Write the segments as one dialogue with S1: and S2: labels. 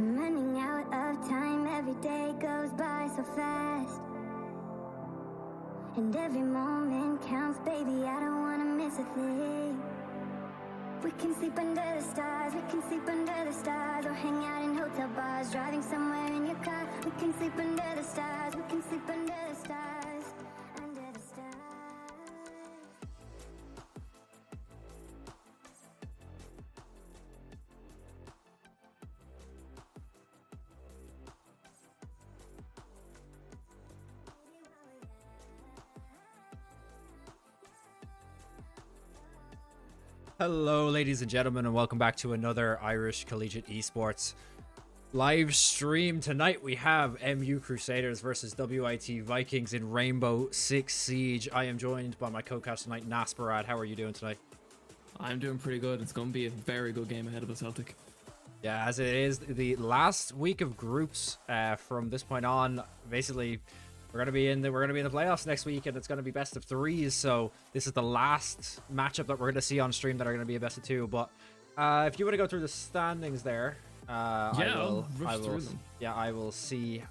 S1: I'm running out of time, every day goes by so fast. And every moment counts, baby, I don't wanna miss a thing. We can sleep under the stars, we can sleep under the stars, or hang out in hotel bars, driving somewhere in your car. We can sleep under the stars, we can sleep under the stars, under the stars.
S2: Hello, ladies and gentlemen, and welcome back to another Irish Collegiate Esports live stream. Tonight we have MU Crusaders versus WIT Vikings in Rainbow Six Siege. I am joined by my co-cast tonight, Nasparad. How are you doing tonight?
S3: I'm doing pretty good. It's going to be a very good game ahead of us, Celtic.
S2: Yeah, as it is the last week of groups from this point on. Basically, we're gonna be in the playoffs next week, and it's gonna be best of threes. So this is the last matchup that we're gonna see on stream that are gonna be a best of two. But if you want to go through the standings there,
S3: I'll rush through them.
S2: Yeah, I will see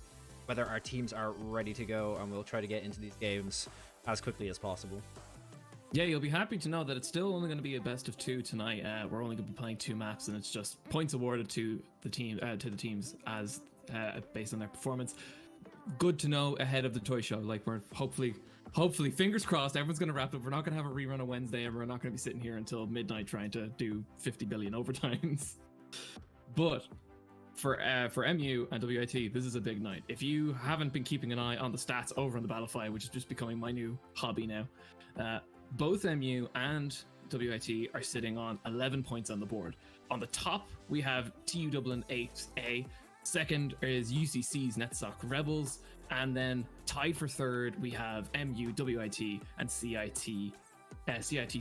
S2: whether our teams are ready to go, and we'll try to get into these games as quickly as possible.
S3: Yeah, you'll be happy to know that it's still only going to be a best of two tonight. We're only going to be playing two maps, and it's just points awarded to the teams as based on their performance. Good to know ahead of the toy show. Like, we're hopefully, fingers crossed, everyone's going to wrap up. We're not going to have a rerun on Wednesday, and we're not going to be sitting here until midnight trying to do 50 billion overtimes. But for MU and WIT, this is a big night. If you haven't been keeping an eye on the stats over on the Battlefy, which is just becoming my new hobby now, both MU and WIT are sitting on 11 points on the board. On the top, we have TU Dublin 8A. Second is UCC's NetSoc Rebels. And then tied for third, we have MU, WIT, and CIT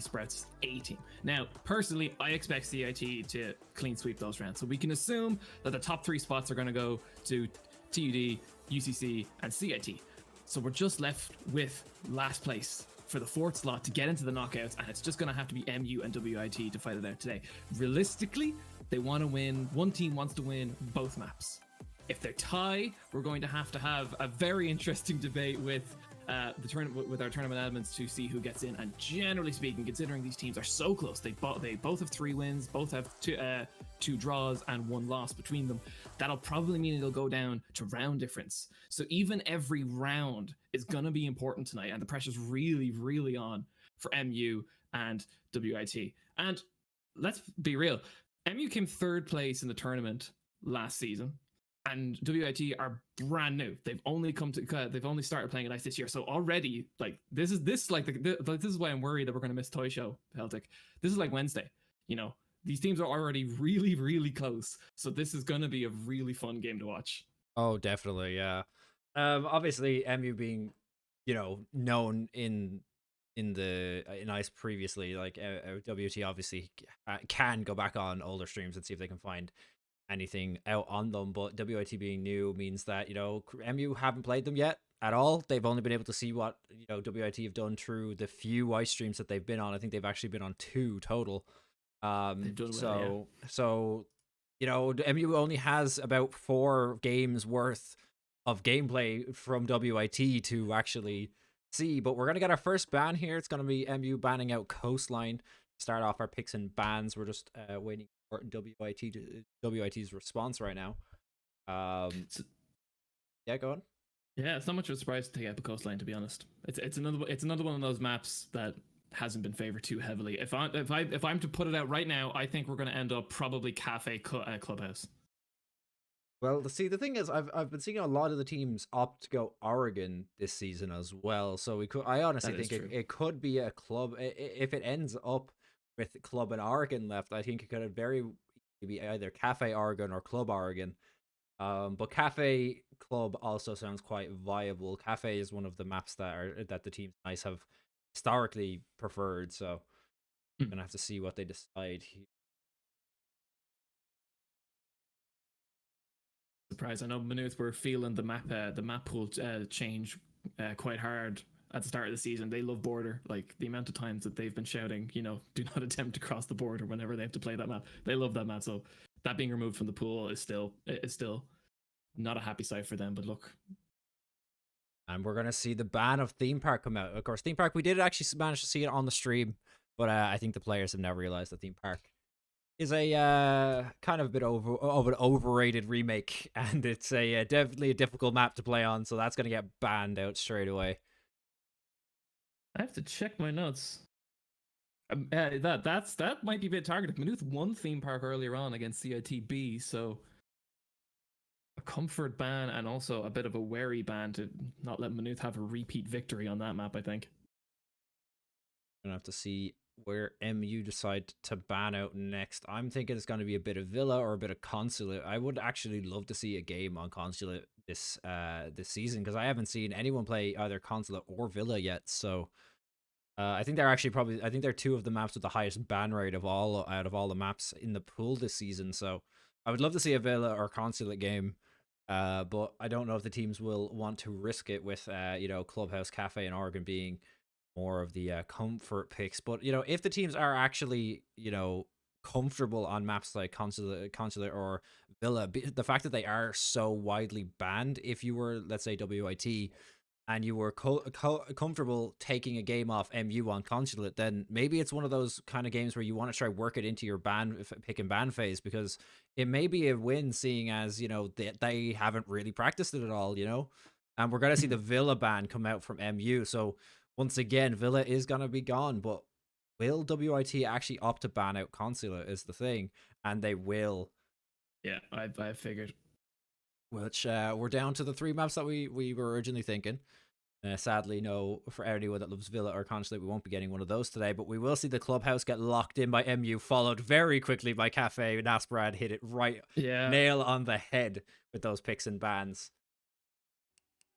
S3: Sprouts A team. Now, personally, I expect CIT to clean sweep those rounds. So we can assume that the top three spots are going to go to TUD, UCC, and CIT. So we're just left with last place for the fourth slot to get into the knockouts, and it's just going to have to be MU and WIT to fight it out today. Realistically, they want to win. One team wants to win both maps. If they're tie, we're going to have a very interesting debate with the tournament, with our tournament admins, to see who gets in. And generally speaking, considering these teams are so close, they both have 3 wins, both have two draws and 1 loss between them. That'll probably mean it'll go down to round difference. So even every round is gonna be important tonight, and the pressure's really, really on for MU and WIT. And let's be real, MU came 3rd place in the tournament last season, and WIT are brand new. They've only started playing at ICE this year. So already, like, this is why I'm worried that we're going to miss Toy Show, Celtic. This is like Wednesday. You know, these teams are already really, really close. So this is going to be a really fun game to watch.
S2: Oh, definitely, yeah. Obviously, MU being, known in ICE previously, like WT obviously can go back on older streams and see if they can find anything out on them, but WIT being new means that MU haven't played them yet at all. They've only been able to see what WIT have done through the few ICE streams that they've been on. I think they've actually been on 2 total. So MU only has about 4 games worth of gameplay from WIT to actually see, but we're gonna get our first ban here. It's gonna be MU banning out Coastline. Start off our picks and bans. We're just waiting for WIT's response right now. Yeah, go on.
S3: Yeah, it's not much of a surprise to take out the Coastline, to be honest. It's another one of those maps that hasn't been favored too heavily. If I'm to put it out right now, I think we're going to end up probably Cafe Clubhouse.
S2: Well, the thing is, I've been seeing a lot of the teams opt to go Oregon this season as well. So I honestly think it could be a club. If it ends up with Club and Oregon left, I think it could very be either Cafe Oregon or Club Oregon. But Cafe Club also sounds quite viable. Cafe is one of the maps that the teams NICE have historically preferred. So we're gonna have to see what they decide here.
S3: Surprise! I know Maynooth were feeling the map pool change quite hard at the start of the season. They love border. Like, the amount of times that they've been shouting, do not attempt to cross the border whenever they have to play that map. They love that map. So that being removed from the pool is still not a happy sight for them. But look,
S2: and we're gonna see the ban of Theme Park come out. Of course, Theme Park, we did actually manage to see it on the stream, but I think the players have now realized that Theme Park is a kind of a bit of an overrated remake, and it's a definitely a difficult map to play on, so that's gonna get banned out straight away.
S3: I have to check my notes. That might be a bit targeted. Maynooth won Theme Park earlier on against CITB, so a comfort ban and also a bit of a wary ban to not let Maynooth have a repeat victory on that map, I think.
S2: Gonna have to see where MU decide to ban out next. I'm thinking it's going to be a bit of Villa or a bit of Consulate. I would actually love to see a game on Consulate this season, because I haven't seen anyone play either Consulate or Villa yet. So I think they're actually I think they're two of the maps with the highest ban rate of all out of all the maps in the pool this season. So I would love to see a Villa or Consulate game. But I don't know if the teams will want to risk it with Clubhouse Cafe and Oregon being more of the comfort picks. But if the teams are actually comfortable on maps like Consulate or Villa, the fact that they are so widely banned, if you were, let's say, WIT and you were comfortable taking a game off MU on Consulate, then maybe it's one of those kind of games where you want to try work it into your pick and ban phase, because it may be a win, seeing as they haven't really practiced it at all, and we're going to see the Villa ban come out from MU. So once again, Villa is going to be gone, but will WIT actually opt to ban out Consulate is the thing, and they will.
S3: Yeah, I figured.
S2: Which we're down to the 3 maps that we were originally thinking. Sadly, no, for anyone that loves Villa or Consulate, we won't be getting one of those today, but we will see the Clubhouse get locked in by MU, followed very quickly by Cafe. Nasparad hit it right, nail on the head with those picks and bans.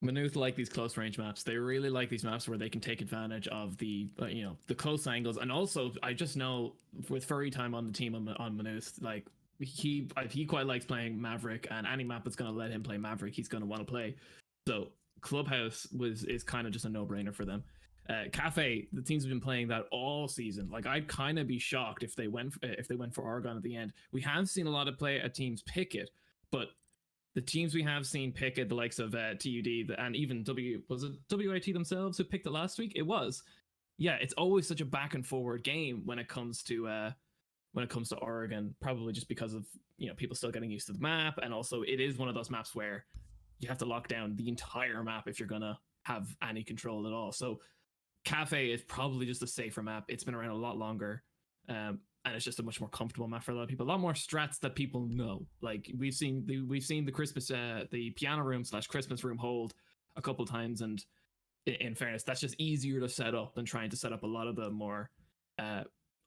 S3: Maynooth like these close range maps. They really like these maps where they can take advantage of the the close angles. And also, I just know with Furry Time on the team on Maynooth, like he quite likes playing Maverick, and any map that's going to let him play Maverick, he's going to want to play. So Clubhouse is kind of just a no-brainer for them. Cafe, the teams have been playing that all season. Like, I'd kind of be shocked if they went for Oregon at the end. We have seen a lot of teams pick it, but the teams we have seen pick it, the likes of TUD and even WIT themselves who picked it last week? It was. Yeah, it's always such a back and forward game when it comes to Oregon, probably just because of people still getting used to the map, and also it is one of those maps where you have to lock down the entire map if you're gonna have any control at all. So Cafe is probably just a safer map. It's been around a lot longer, and it's just a much more comfortable map for a lot of people. A lot more strats that people know. Like we've seen the Christmas the piano room / Christmas room hold a couple times, and in fairness, that's just easier to set up than trying to set up a lot of the more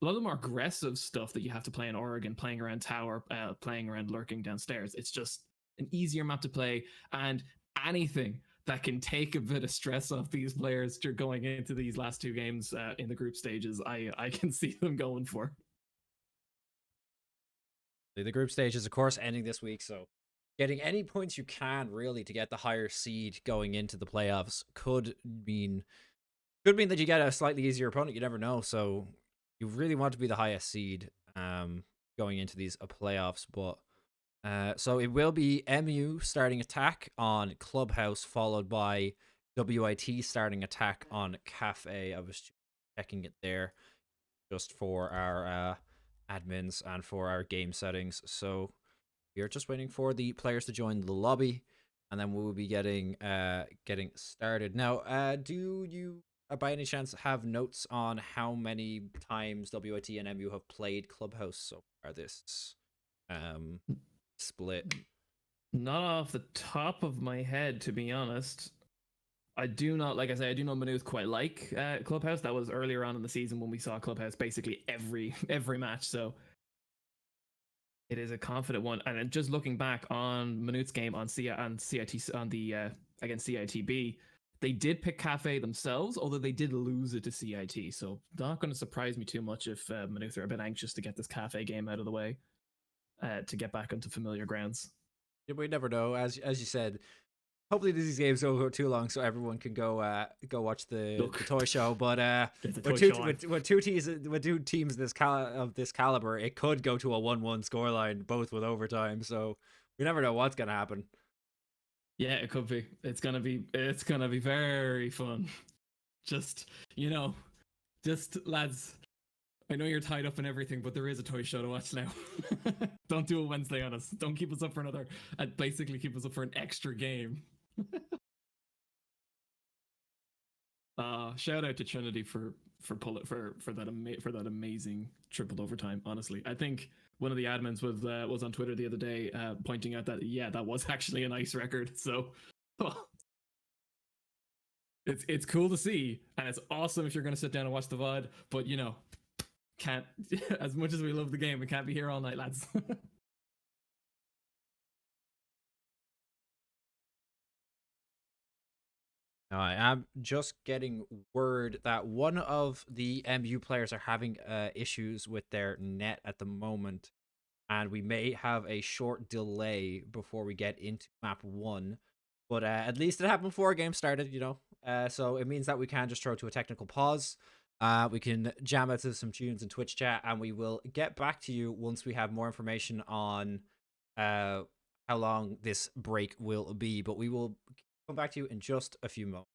S3: aggressive stuff that you have to play in Oregon, playing around tower, playing around lurking downstairs. It's just an easier map to play, and anything that can take a bit of stress off these players going into these last 2 games in the group stages, I can see them going for.
S2: The group stage is, of course, ending this week, so getting any points you can really to get the higher seed going into the playoffs could mean that you get a slightly easier opponent. You never know. So you really want to be the highest seed going into these playoffs. But so it will be MU starting attack on Clubhouse, followed by WIT starting attack on Cafe. I was checking it there just for our admins and for our game settings. So we are just waiting for the players to join the lobby, and then we will be getting started. Now, do you by any chance have notes on how many times WIT and MU have played Clubhouse so far this split?
S3: Not off the top of my head, to be honest. I do not, like I say, I do know Maynooth quite like Clubhouse. That was earlier on in the season when we saw Clubhouse basically every match. So it is a confident one. And just looking back on Maynooth's game on CIT on the against CITB, they did pick Cafe themselves, although they did lose it to CIT. So not going to surprise me too much if Maynooth are a bit anxious to get this Cafe game out of the way to get back onto familiar grounds.
S2: Yeah, we never know. As you said, hopefully these games don't go too long, so everyone can go watch the toy show. But with two teams of this caliber, it could go to a 1-1 scoreline, both with overtime. So we never know what's gonna happen.
S3: Yeah, it could be. It's gonna be very fun. Just lads, I know you're tied up and everything, but there is a toy show to watch now. Don't do a Wednesday on us. Don't keep us up for another. Basically, keep us up for an extra game. Shout out to Trinity for that amazing triple overtime. Honestly, I think one of the admins was on Twitter the other day, pointing out that that was actually a nice record. So. It's cool to see, and it's awesome if you're going to sit down and watch the VOD, but can't, as much as we love the game, we can't be here all night, lads.
S2: I am just getting word that one of the MU players are having issues with their net at the moment, and we may have a short delay before we get into map 1. But at least it happened before a game started, so it means that we can just throw to a technical pause. We can jam out to some tunes in Twitch chat, and we will get back to you once we have more information on how long this break will be. But we will come back to you in just a few moments.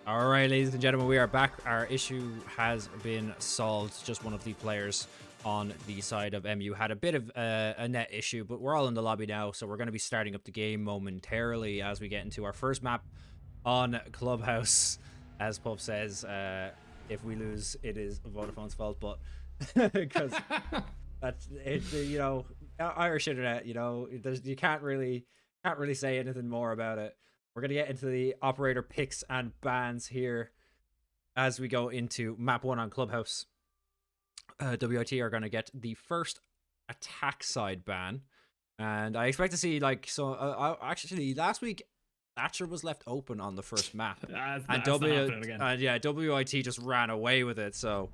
S2: All right, ladies and gentlemen, we are back. Our issue has been solved. Just one of the players on the side of MU had a bit of a net issue, but we're all in the lobby now, so we're going to be starting up the game momentarily as we get into our first map on Clubhouse. As Puff says, if we lose, it is Vodafone's fault, but because that's it, you know, Irish internet, you know, you can't really say anything more about it. We're going to get into the operator picks and bans here as we go into map 1 on Clubhouse. WIT are going to get the first attack side ban. And I expect to see, like, so actually last week, Thatcher was left open on the first map. And WIT just ran away with it, so...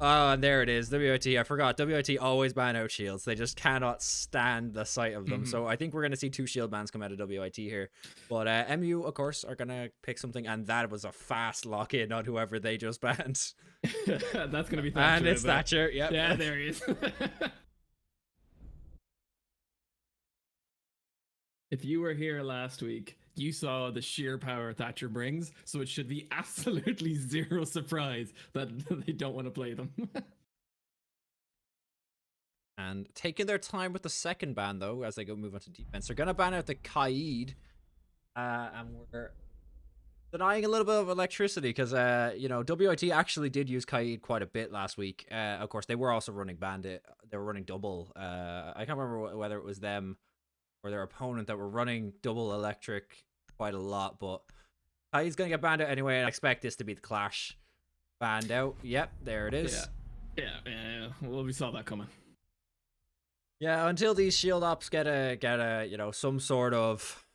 S2: Oh, and there it is, WIT. I forgot. WIT always ban out shields. They just cannot stand the sight of them. So I think we're going to see 2 shield bans come out of WIT here. But MU, of course, are going to pick something, and that was a fast lock-in on whoever they just banned.
S3: That's going to be Thatcher.
S2: And it's Thatcher, yep.
S3: Yeah, there he is. If you were here last week, you saw the sheer power Thatcher brings, so it should be absolutely zero surprise that they don't want to play them.
S2: And taking their time with the second ban, though, as they go move on to defense. They're going to ban out the Kaid. And we're denying a little bit of electricity because, you know, WIT actually did use Kaid quite a bit last week. Of course, they were also running Bandit. They were running double. I can't remember whether it was them or their opponent that were running double electric quite a lot, but he's going to get banned out anyway, and I expect this to be the clash. Banned out. Yep, there it is.
S3: Yeah. Well, we saw that coming.
S2: Yeah, until these shield ops get a you know, some sort of,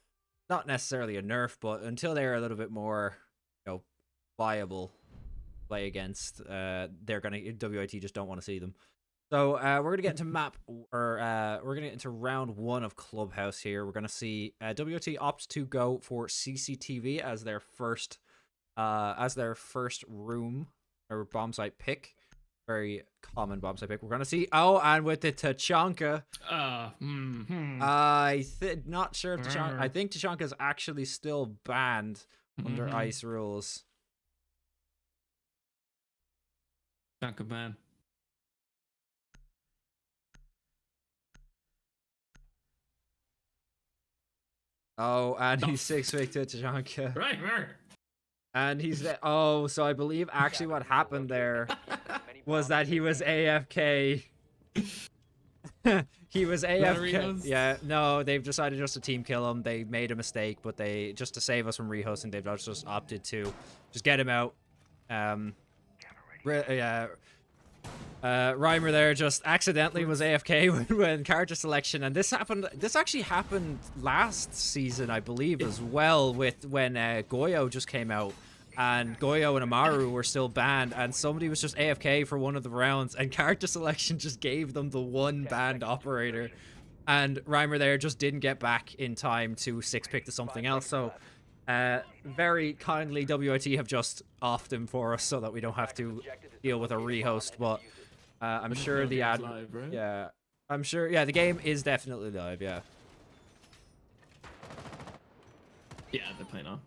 S2: not necessarily a nerf, but until they're a little bit more, you know, viable play against, they're going to, WIT just don't want to see them. So we're going to get into we're going to get into round 1 of Clubhouse here. We're going to see WIT opts to go for CCTV as their first room or bomb site pick. Very common bomb site pick. We're going to see, and with the Tachanka. Not sure if Tachanka, I think Tachanka is actually still banned under ICE rules.
S3: Tachanka ban.
S2: Oh, and he's 6 feet to Tachanka.
S3: Right.
S2: And he's so I believe actually what happened there was that he was AFK. He was AFK. Yeah, no, they've decided just to team kill him. They made a mistake, but they, just to save us from rehosting, they've just opted to just get him out. Reimer there just accidentally was AFK when character selection, and this actually happened last season, I believe, as well, with when Goyo just came out, and Goyo and Amaru were still banned, and somebody was just AFK for one of the rounds, and character selection just gave them the one banned operator, and Reimer there just didn't get back in time to 6-pick to something else. So very kindly, WIT have just offed him for us so that we don't have to deal with a rehost, but I'm sure the ad
S3: live, right?
S2: Yeah, I'm sure, yeah, the game is definitely live. Yeah,
S3: they're playing on.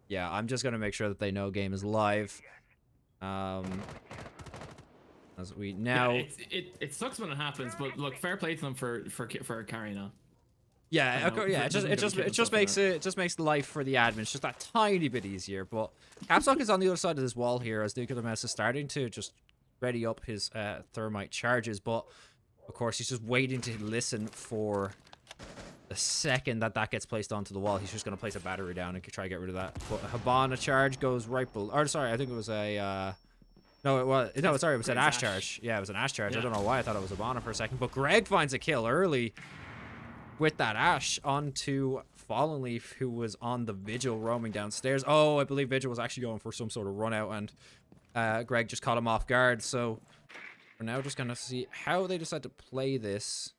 S2: Yeah, I'm just gonna make sure that they know game is live. As we now,
S3: it sucks when it happens, but look, fair play to them for carrying on.
S2: Yeah, it just makes life for the admins just that tiny bit easier. But Capsock is on the other side of this wall here as Nuclear Mouse is starting to just ready up his thermite charges, but of course he's just waiting to listen for the second that gets placed onto the wall. He's just going to place a battery down and try to get rid of that. But Habana charge goes right below. Or sorry, I think it was a it was an Ash charge. Yeah, it was an Ash charge. Yeah. I don't know why I thought it was Habana for a second, but Greg finds a kill early with that Ash onto Fallen Leaf, who was on the Vigil roaming downstairs. Oh, I believe Vigil was actually going for some sort of run out, and Greg just caught him off guard. So we're now just gonna see how they decide to play this.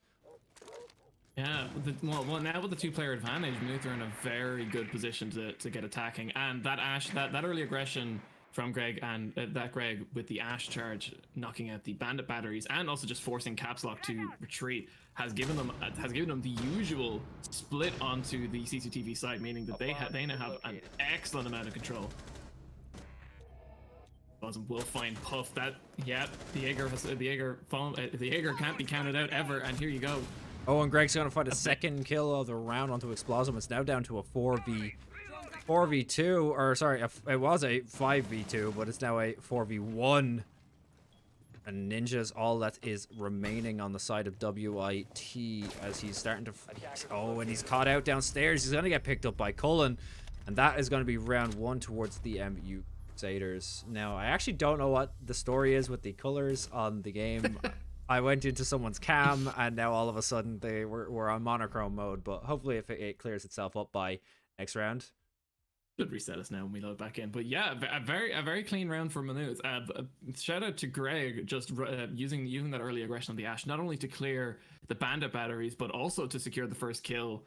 S3: Yeah, well, now with the 2-player advantage, Muth are in a very good position to get attacking, and that Ash, that early aggression from Greg, and that Greg with the Ash charge knocking out the bandit batteries and also just forcing Caps Lock to retreat has given them the usual split onto the CCTV side, meaning that they now have an excellent amount of control. Will find Puff. That, yeah, the Jaeger can't be counted out ever. And here you go.
S2: Oh, and Greg's gonna find a second kill of the round onto Explosum. It's now down to a 4v2, or sorry, it was a 5v2, but it's now a 4v1. And Ninja's all that is remaining on the side of WIT as he's starting to... Oh, and he's caught out downstairs. He's going to get picked up by Cullen. And that is going to be round 1 towards the MU Crusaders. Now, I actually don't know what the story is with the colors on the game. I went into someone's cam, and now all of a sudden they were on monochrome mode. But hopefully if it clears itself up by next round.
S3: Should reset us now when we load back in. But yeah, a very clean round for Manute. Shout out to Greg just using that early aggression on the Ash, not only to clear the bandit batteries, but also to secure the first kill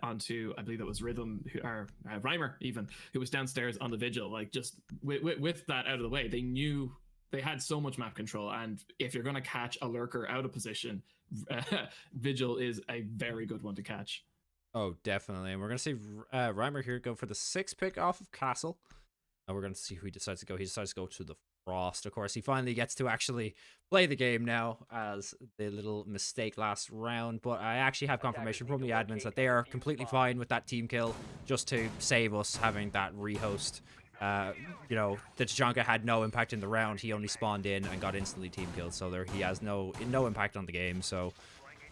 S3: onto, I believe that was Rhythm or Reimer even, who was downstairs on the Vigil. Like, just with that out of the way, they knew they had so much map control, and if you're going to catch a lurker out of position, Vigil is a very good one to catch.
S2: Oh, definitely. And we're going to see Reimer here go for the 6th pick off of Castle. And we're going to see who he decides to go. He decides to go to the Frost. Of course, he finally gets to actually play the game now as the little mistake last round. But I actually have confirmation from the admins that they are completely fine with that team kill just to save us having that rehost. You know, the Tajanka had no impact in the round. He only spawned in and got instantly team killed. So he has no impact on the game. So...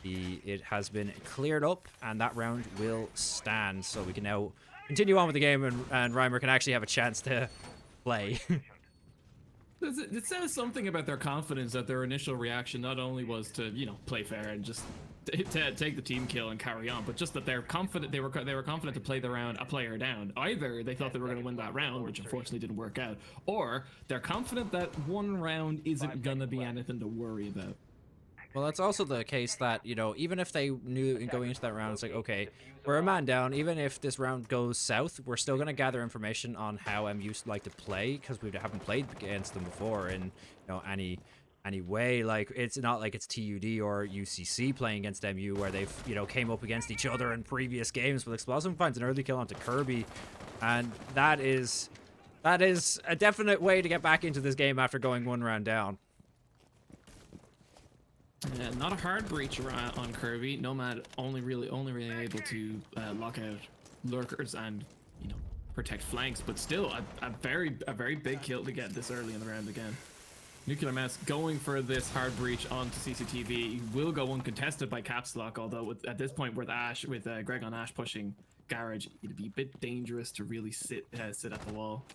S2: it has been cleared up, and that round will stand. So we can now continue on with the game, and Reimer can actually have a chance to play.
S3: It says something about their confidence that their initial reaction not only was to, you know, play fair and just to take the team kill and carry on, but just that they're confident. They were confident to play the round a player down. Either they thought they were going to win that round, which unfortunately didn't work out, or they're confident that one round isn't going to be anything to worry about.
S2: Well, that's also the case that, you know, even if they knew going into that round, it's like, okay, we're a man down. Even if this round goes south, we're still going to gather information on how MU like to play, because we haven't played against them before in, you know, any way. Like, it's not like it's TUD or UCC playing against MU where they've, you know, came up against each other in previous games. But Explosive finds an early kill onto Kirby, and that is a definite way to get back into this game after going one round down.
S3: Not a hard breach on Kirby. Nomad only really able to lock out lurkers and, you know, protect flanks, but still a very big kill to get this early in the round again. Nuclear Mess going for this hard breach onto CCTV will go uncontested by Caps Lock, although at this point with Greg on Ash pushing Garage, it'd be a bit dangerous to really sit at the wall.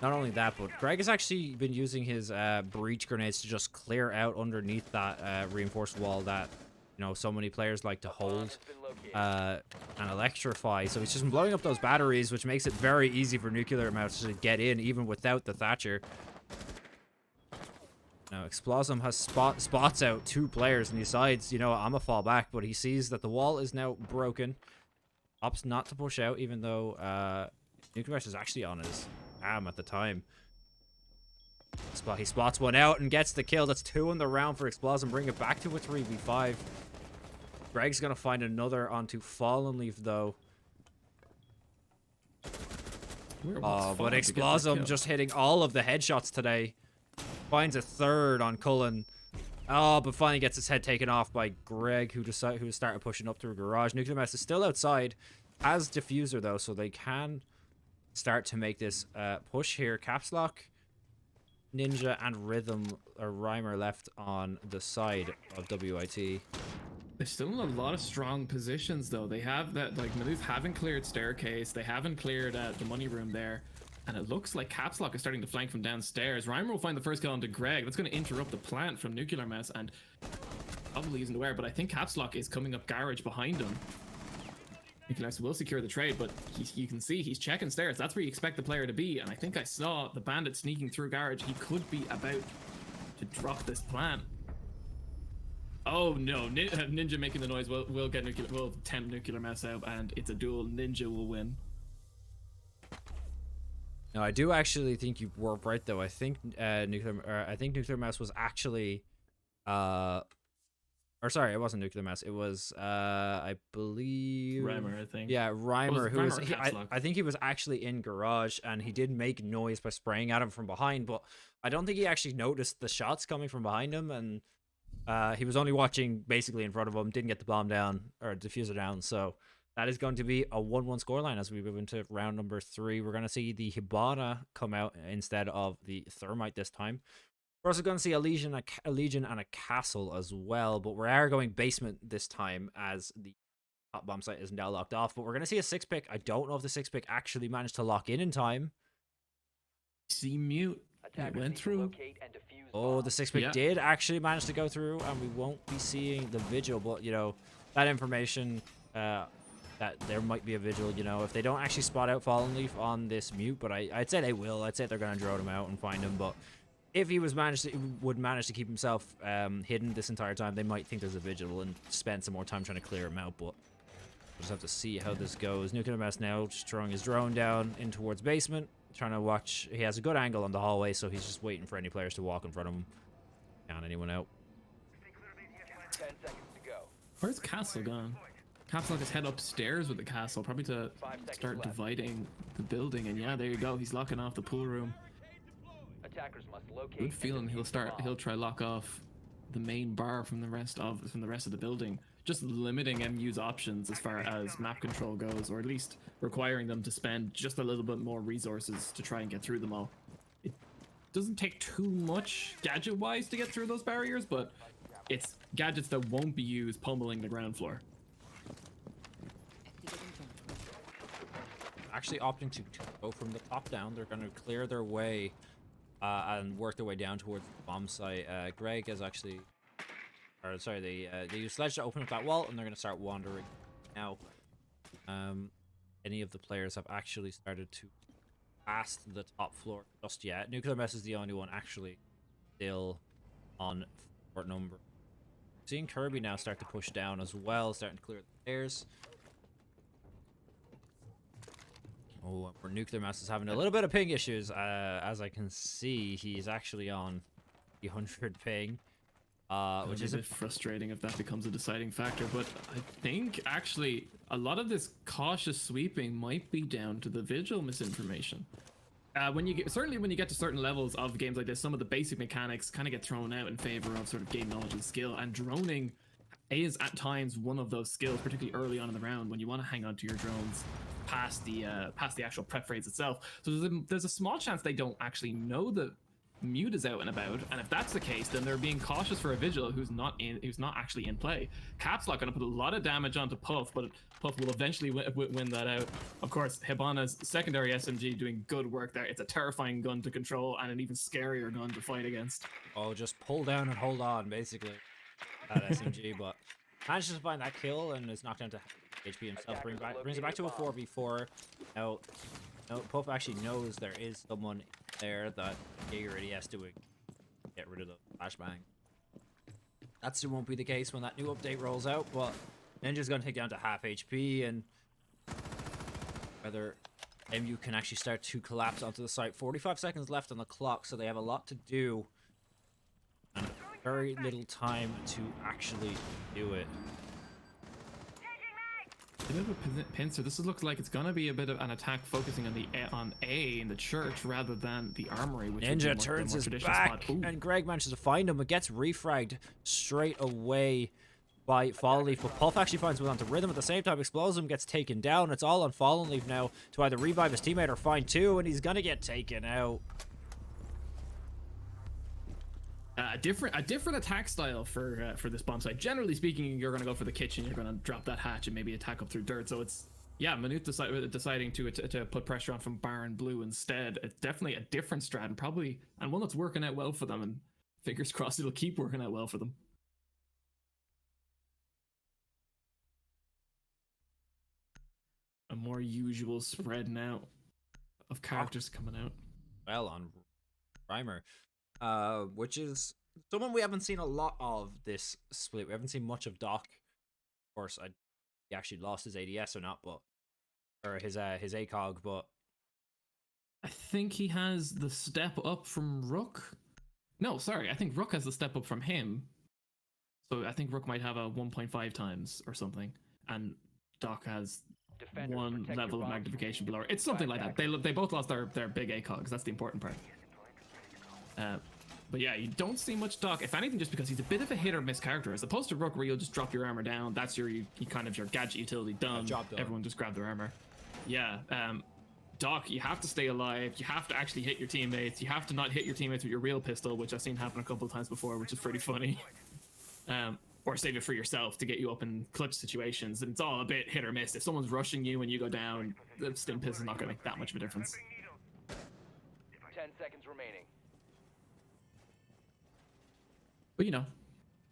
S2: Not only that, but Greg has actually been using his breach grenades to just clear out underneath that reinforced wall that, you know, so many players like to hold and electrify. So he's just blowing up those batteries, which makes it very easy for Nuclear Mouse to get in, even without the Thatcher. Now, Explosum has spots out 2 players, and he decides, you know, I'm gonna fall back, but he sees that the wall is now broken. Opts not to push out, even though Nuclear Mouse is actually on his at the time. He spots one out and gets the kill. That's 2 in the round for Explosum, bring it back to a 3v5. Greg's gonna find another onto Fallen Leaf though. But Explosum just hitting all of the headshots today. Finds a 3rd on Cullen. But finally gets his head taken off by Greg, who started pushing up through Garage. Nuclear Mess is still outside as Diffuser though, so they can start to make this push here. Caps Lock, Ninja, and Rhythm or Reimer left on the side of WIT.
S3: They're still in a lot of strong positions though. They have that, like, Maloof haven't cleared Staircase, they haven't cleared the money room there, and it looks like Caps Lock is starting to flank from downstairs. Reimer will find the first kill onto Greg. That's going to interrupt the plant from Nuclear Mess, and probably isn't aware, but I think Caps Lock is coming up Garage behind him. Nuclear Mess will secure the trade, but you can see he's checking stairs. That's where you expect the player to be, and I think I saw the bandit sneaking through Garage. He could be about to drop this plant. Oh no, Ninja making the noise will tempt Nuclear Mess out, and it's a duel. Ninja will win.
S2: No, I do actually think you were right though. I think Nuclear Mouse was actually or or sorry, it wasn't Nuclear Mess. It was I believe
S3: Reimer, I think.
S2: Yeah, Reimer, who was
S3: Reimer
S2: I think he was actually in garage, and he did make noise by spraying at him from behind, but I don't think he actually noticed the shots coming from behind him, and he was only watching basically in front of him, didn't get the bomb down or diffuser down. So that is going to be a 1-1 scoreline as we move into round number 3. We're going to see the Hibana come out instead of the Thermite this time. We're also going to see a Legion and a Castle as well, but we are going basement this time as the top bomb site is now locked off. But we're going to see a 6-pick. I don't know if the 6-pick actually managed to lock in time.
S3: See Mute. It went through.
S2: Oh, the 6-pick did actually manage to go through, and we won't be seeing the Vigil. But, you know, that information, that there might be a Vigil, you know, if they don't actually spot out Fallen Leaf on this Mute. But I'd say they will. I'd say they're going to drone him out and find him. But if he would manage to keep himself hidden this entire time, they might think there's a Vigil and spend some more time trying to clear him out. But we'll just have to see how this goes. Nuclear Mess now just throwing his drone down in towards basement, trying to watch. He has a good angle on the hallway, so he's just waiting for any players to walk in front of him. Count anyone out.
S4: 10 seconds to go.
S3: Where's Castle gone? Cap's like his head upstairs with the Castle, probably to start dividing the building. And yeah, there you go. He's locking off the pool room.
S4: Attackers must locate.
S3: Good feeling he'll try lock off the main bar from the rest of the building, just limiting MU's options as far as map control goes, or at least requiring them to spend just a little bit more resources to try and get through them all. It doesn't take too much gadget wise to get through those barriers, but it's gadgets that won't be used pummeling the ground floor.
S2: Actually opting to go from the top down. They're going to clear their way and work their way down towards the bomb site. Greg is actually, or sorry, they use Sledge to open up that wall, and they're going to start wandering now. Any of the players have actually started to pass the top floor just yet. Nuclear Mess is the only one actually still on fort number. Seeing Kirby now start to push down as well, starting to clear the stairs. Oh, where Nuclear Mess is having a little bit of ping issues. As I can see, he's actually on the 100 ping, which is
S3: a bit frustrating if that becomes a deciding factor. But I think actually a lot of this cautious sweeping might be down to the Vigil misinformation. When you get to certain levels of games like this, some of the basic mechanics kind of get thrown out in favor of sort of game knowledge and skill. And droning is at times one of those skills, particularly early on in the round when you want to hang on to your drones past the actual prep phase itself. So there's a small chance they don't actually know that Mute is out and about, and if that's the case, then they're being cautious for a Vigil who's not actually in play. Cap's Lock going to put a lot of damage onto Puff, but Puff will eventually win that out. Of course, Hibana's secondary SMG doing good work there. It's a terrifying gun to control and an even scarier gun to fight against.
S2: Oh, just pull down and hold on, basically. That SMG, but manages to find that kill and is knocked down to HP himself. Brings it back to a 4v4. Now, Puff actually knows there is someone there that Jaeger already has to get rid of the flashbang. That still won't be the case when that new update rolls out, but Ninja's going to take down to half HP, and whether MU can actually start to collapse onto the site. 45 seconds left on the clock, so they have a lot to do and very little time to actually do it.
S3: A bit of a pincer. This looks like it's gonna be a bit of an attack focusing on A in the church rather than the armory. Which
S2: Ninja turns his back, and Greg manages to find him, but gets refragged straight away by Fallen Leaf. But Puff actually finds one onto Rhythm at the same time. Explosive gets taken down. It's all on Fallen Leaf now to either revive his teammate or find two, and he's gonna get taken out.
S3: A different attack style for this bomb site. Generally speaking, you're going to go for the kitchen. You're going to drop that hatch and maybe attack up through dirt. So it's, yeah, Manute deciding to put pressure on from Baron Blue instead. It's definitely a different strat, and probably and one that's working out well for them. And fingers crossed it'll keep working out well for them. A more usual spread now of characters coming out.
S2: Well, on Reimer. Which is someone we haven't seen a lot of this split. We haven't seen much of Doc. Of course, he actually lost his ADS or not, but or his ACOG, but
S3: I think he has the step up from Rook. No, sorry, I think Rook has the step up from him. So I think Rook might have a 1.5 times or something, and Doc has
S4: Defenders,
S3: one
S4: protect
S3: level
S4: your
S3: of
S4: bombs
S3: magnification
S4: from
S3: below. It's something like that.
S4: attackers.
S3: They both lost their big ACOGs. That's the important part. But yeah, you don't see much Doc. If anything, just because he's a bit of a hit or miss character, as opposed to Rook, where you'll just drop your armor down. That's your kind of your gadget utility done.
S2: Job done.
S3: Everyone just grab their armor. Yeah. Doc, you have to stay alive. You have to actually hit your teammates. You have to not hit your teammates with your real pistol, which I've seen happen a couple of times before, which is pretty funny. Or save it for yourself to get you up in clutch situations. And it's all a bit hit or miss. If someone's rushing you and you go down, the stim piss is not going to make that much of a difference.
S4: 10 seconds remaining.
S3: But you know,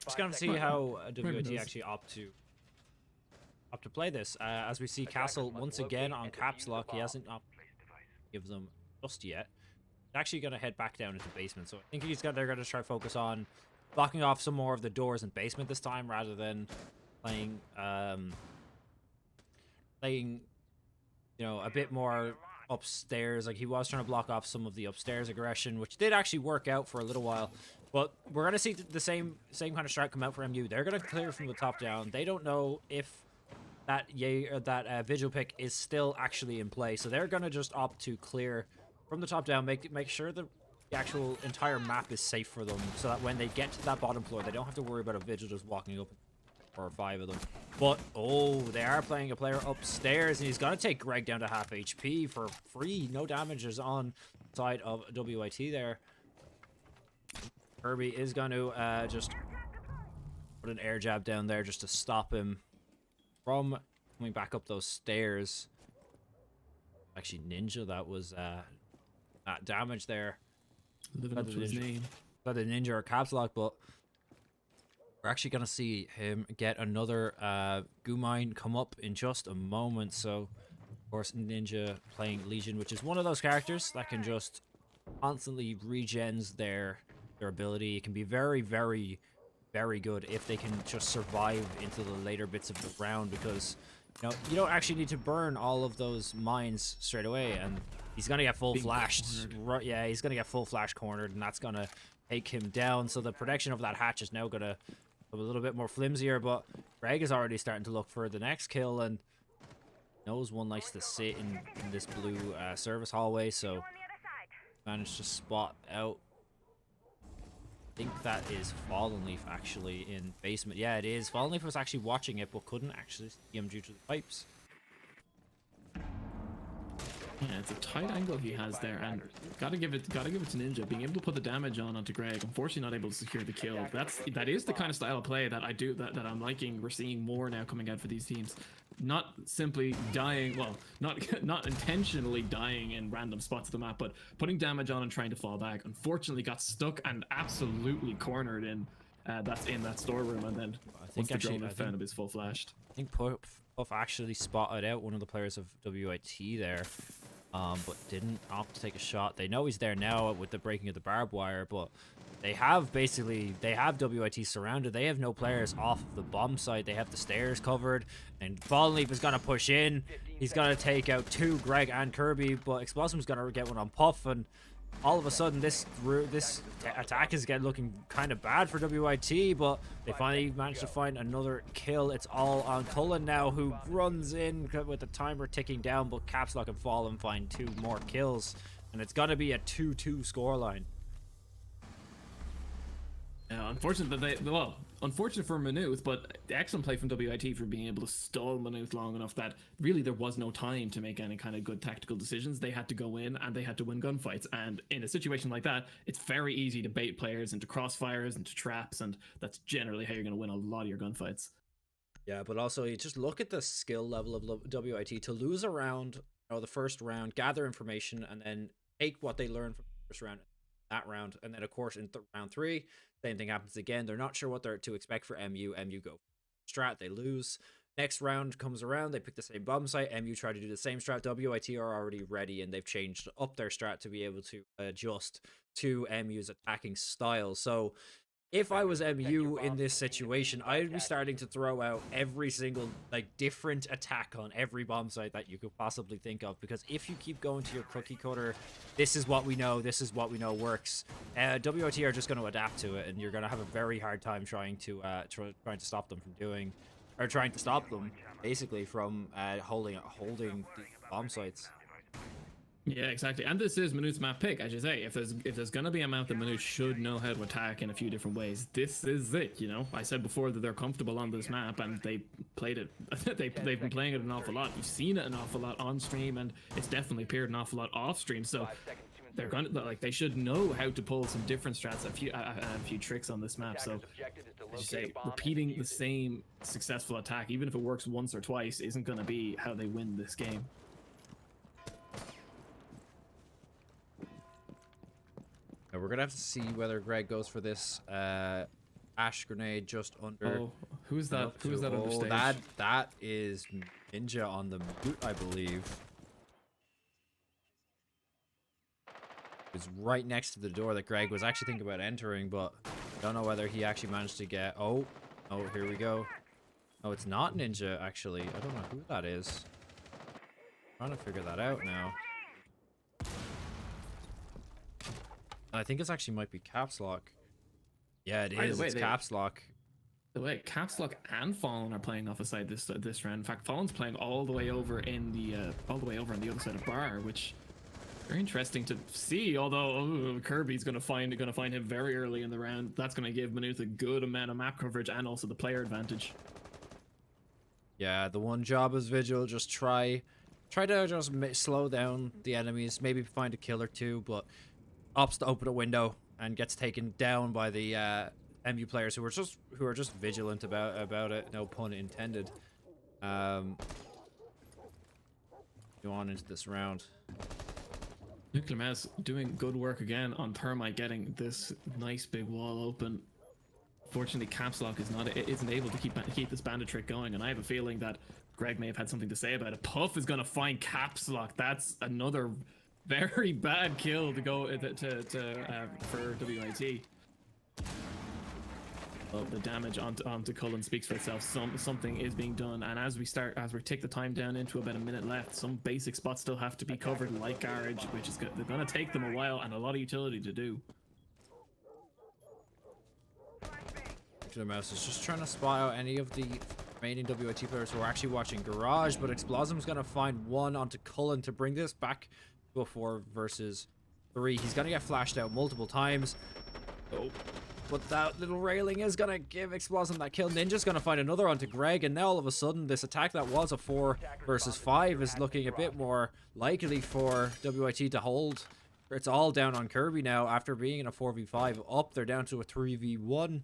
S2: Just gonna see how WIT actually opt to play this. As we see Castle once again on caps lock, he hasn't give them just yet. He's actually gonna head back down into basement, so I think they're gonna try to focus on blocking off some more of the doors in basement this time, rather than playing you know, a bit more upstairs. Like, he was trying to block off some of the upstairs aggression, which did actually work out for a little while. But we're gonna see the same kind of strat come out for MU. They're gonna clear from the top down. They don't know if that vigil pick is still actually in play, so they're gonna just opt to clear from the top down, make sure the actual entire map is safe for them, so that when they get to that bottom floor, they don't have to worry about a vigil just walking up, or 5 of them. But oh, they are playing a player upstairs, and he's gonna take Greg down to half HP for free. No damages on side of WIT there. Kirby is going to just put an air jab down there just to stop him from coming back up those stairs. Actually, Ninja, that was that damage there.
S3: living up to his name.
S2: Not a Ninja or caps lock, but we're actually going to see him get another goo mine come up in just a moment. So, of course, Ninja playing Legion, which is one of those characters that can just constantly regens their ability. It can be very, very, very good if they can just survive into the later bits of the round, because you know, you don't actually need to burn all of those mines straight away, and he's gonna get full flashed. Right, yeah, he's gonna get full flash cornered, and that's gonna take him down. So the protection of that hatch is now gonna be a little bit more flimsier, but Greg is already starting to look for the next kill, and knows one likes to sit in this blue service hallway, so managed to spot out. I think that is Fallen Leaf actually in basement. Yeah, it is. Fallen Leaf was actually watching it, but couldn't actually see him due to the pipes.
S3: Yeah, it's a tight angle he has there, and gotta give it to Ninja being able to put the damage onto Greg. Unfortunately, not able to secure the kill. That is the kind of style of play that that I'm liking. We're seeing more now coming out for these teams. Not simply dying, well, not intentionally dying in random spots of the map, but putting damage on and trying to fall back. Unfortunately, got stuck and absolutely cornered in that storeroom, and then once the drone found him, is full flashed.
S2: I think Puff actually spotted out one of the players of WIT there, but didn't opt to take a shot. They know he's there now with the breaking of the barbed wire, but they have WIT surrounded. They have no players off of the bomb site. They have the stairs covered, and Fallen Leaf is gonna push in. He's gonna take out 2, Greg and Kirby, but Explosum's gonna get one on Puff, and all of a sudden this attack is looking kind of bad for WIT, but they finally managed to find another kill. It's all on Cullen now, who runs in with the timer ticking down, but Caps Lock and Fallen find 2 more kills, and it's gonna be a 2-2 scoreline.
S3: Unfortunate for Maynooth, but excellent play from WIT for being able to stall Maynooth long enough that really there was no time to make any kind of good tactical decisions. They had to go in and they had to win gunfights, and in a situation like that, it's very easy to bait players into crossfires, into traps, and that's generally how you're going to win a lot of your gunfights.
S2: Yeah, but also you just look at the skill level of WIT to lose a round, the first round, gather information, and then take what they learned from the first round, that round, and then of course in round 3, same thing happens again. They're not sure what they're to expect for MU. MU go strat, they lose. Next round comes around, they pick the same bomb site. MU try to do the same strat. WIT are already ready, and they've changed up their strat to be able to adjust to MU's attacking style. So if I was MU in this situation, I'd be starting to throw out every single like different attack on every bomb site that you could possibly think of. Because if you keep going to your cookie cutter, this is what we know works. WOT are just going to adapt to it, and you're going to have a very hard time trying to stop them from doing, or trying to stop them basically from holding the bomb sites.
S3: Yeah, exactly. And this is Manute's map pick, as you say. If there's gonna be a map that Manute should know how to attack in a few different ways, this is it. You know, I said before that they're comfortable on this map, and they played it. They've been playing it an awful lot. You've seen it an awful lot on stream, and it's definitely appeared an awful lot off stream. So they're gonna they should know how to pull some different strats, a few tricks on this map. So as you say, repeating the same successful attack, even if it works once or twice, isn't gonna be how they win this game.
S2: We're gonna have to see whether Greg goes for this ash grenade just under.
S3: Oh, who's that? Who's that on the stage?
S2: That is Ninja on the boot, I believe. It's right next to the door that Greg was actually thinking about entering, but I don't know whether he actually managed to get. Oh, here we go. Oh, it's not Ninja actually. I don't know who that is. I'm trying to figure that out now. I think it's actually might be Caps Lock. Yeah, it is. It's Caps Lock.
S3: The way Caps Lock and Fallen are playing off a side this round. In fact, Fallen's playing all the way over on the other side of Bar, which very interesting to see. Although Kirby's gonna find him very early in the round. That's gonna give Manute a good amount of map coverage and also the player advantage.
S2: Yeah, the one job as Vigil, just try to just slow down the enemies. Maybe find a kill or two, but opts to open a window and gets taken down by the MU players who are just vigilant about it. No pun intended. Go on into this round.
S3: Nuclear Mouse doing good work again on Thermite, getting this nice big wall open. Fortunately, Caps Lock isn't able to keep this bandit trick going, and I have a feeling that Greg may have had something to say about it. Puff is gonna find Caps Lock. That's another very bad kill to go for WIT. Well, the damage onto Cullen speaks for itself. Something is being done, and as we take the time down into about a minute left, some basic spots still have to be covered, like Garage, which is they're gonna take them a while and a lot of utility to do.
S2: The Mouse is just trying to spot out any of the remaining WIT players who are actually watching Garage, but Explosm's gonna find one onto Cullen to bring this back to a 4 versus 3. He's gonna get flashed out multiple times. Oh, but that little railing is gonna give Explosm that kill. Ninja's gonna find another onto Greg, and now all of a sudden this attack that was a 4 versus 5 is looking a bit more likely for WIT to hold. It's all down on Kirby now after being in a 4v5 up. They're down to a 3v1.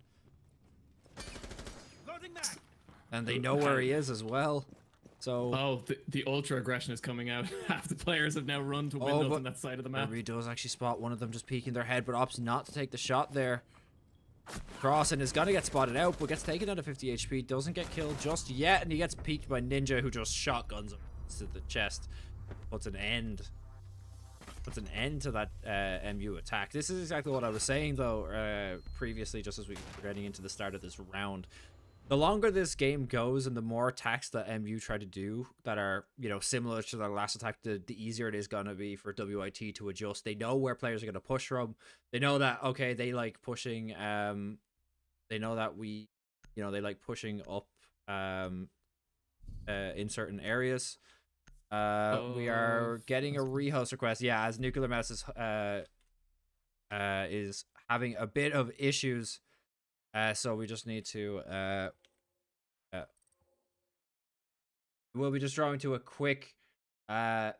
S2: And they know where he is as well. So
S3: the ultra aggression is coming out. Half the players have now run to windows on that side of the map.
S2: Kirby does actually spot one of them just peeking their head, but opts not to take the shot there. Crossing is gonna get spotted out, but gets taken out of 50 HP. Doesn't get killed just yet, and he gets peeked by Ninja, who just shotguns him to the chest. Puts an end to that MU attack. This is exactly what I was saying though previously, just as we were getting into the start of this round. The longer this game goes and the more attacks that MU try to do that are, similar to their last attack, the easier it is going to be for WIT to adjust. They know where players are going to push from. They know that, okay, they like pushing, they know that they like pushing up in certain areas. We are getting a rehost request. Yeah, as Nuclear Mouse is having a bit of issues. So we just need to we'll be just drawing to a quick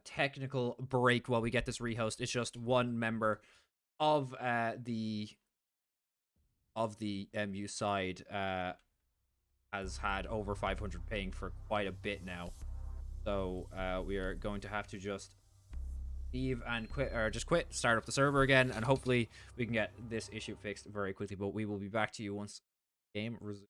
S2: technical break while we get this rehost. It's just one member of the MU side has had over 500 ping for quite a bit now. So we are going to have to just leave and quit, or just quit, start up the server again, and hopefully we can get this issue fixed very quickly. But we will be back to you once game resumes.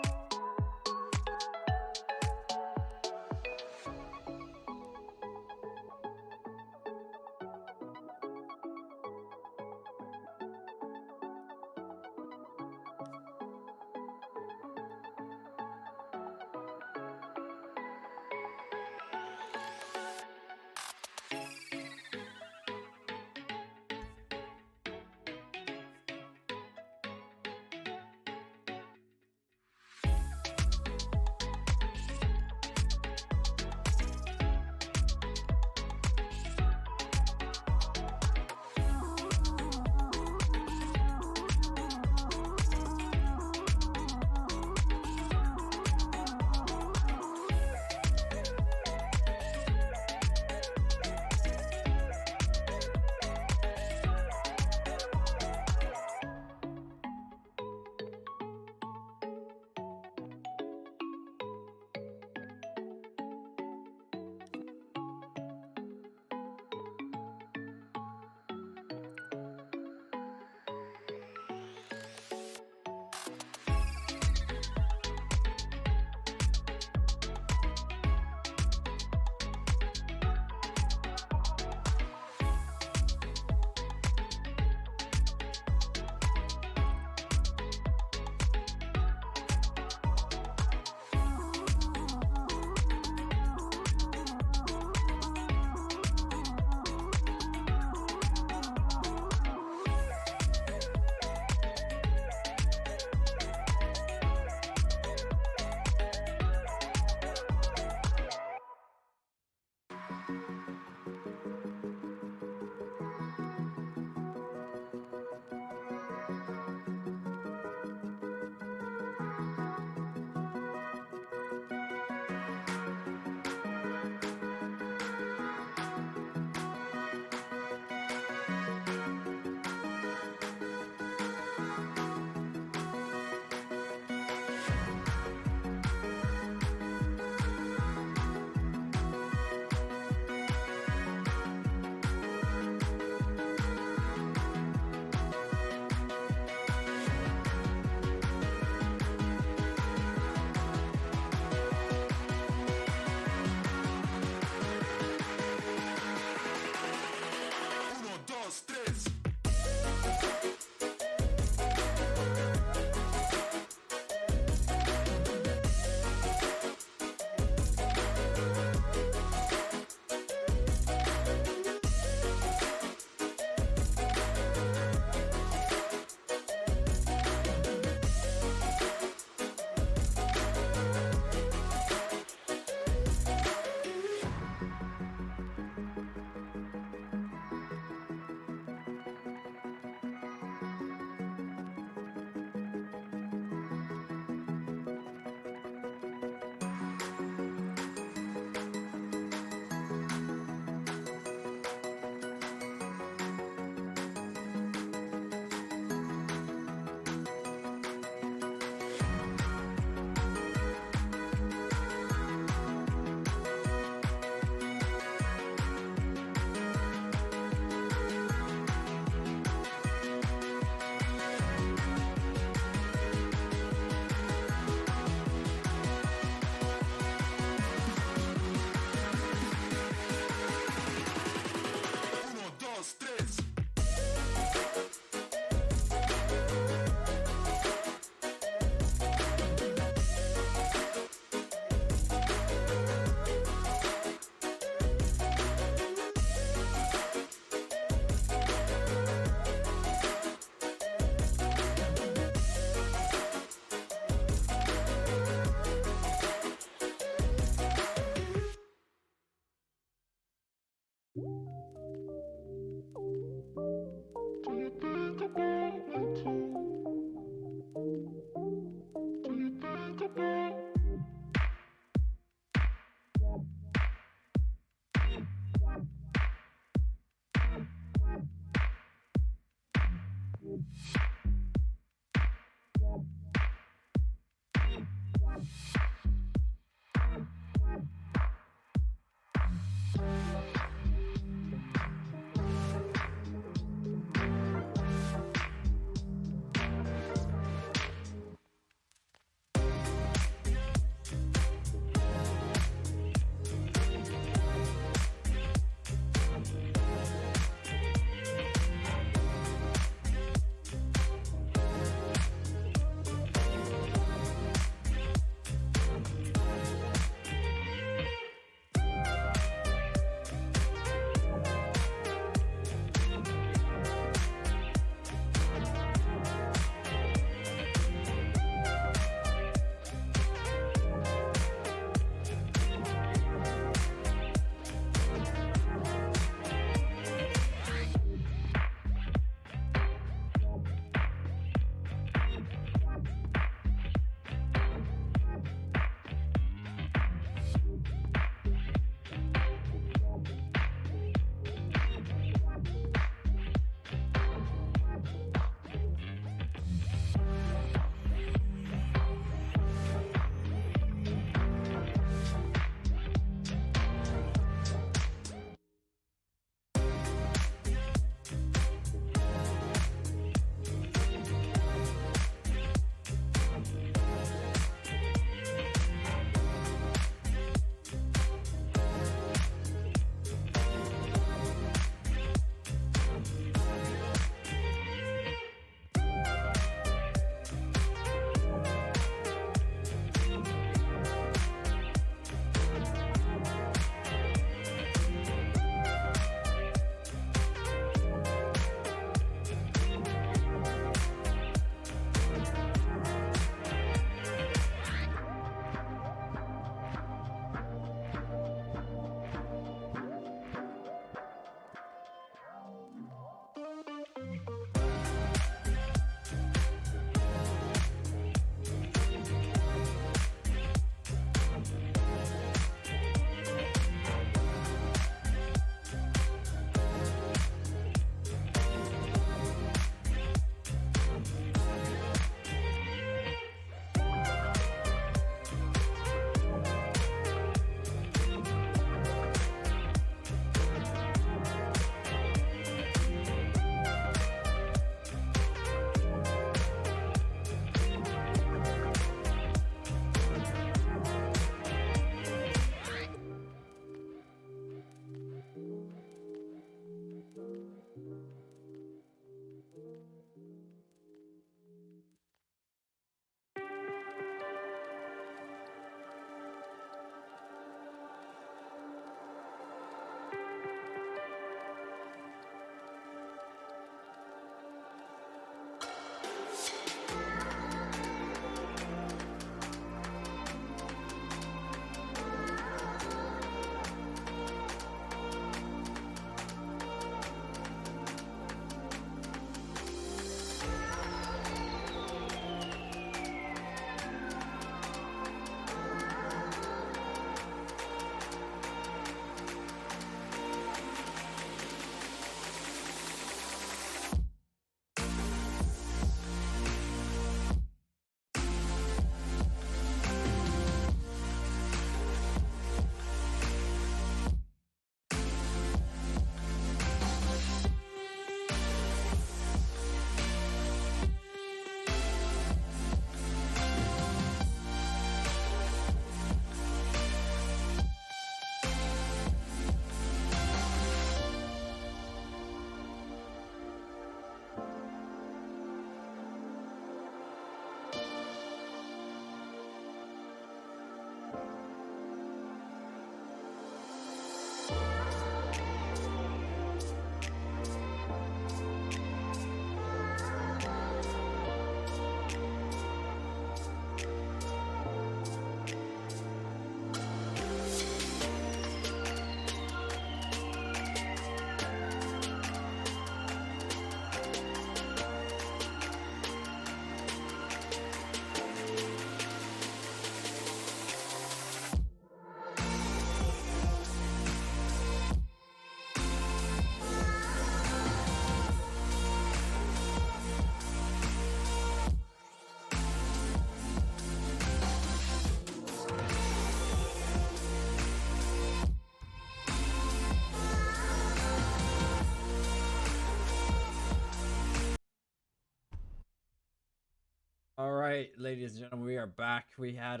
S2: All right, ladies and gentlemen, we are back. We had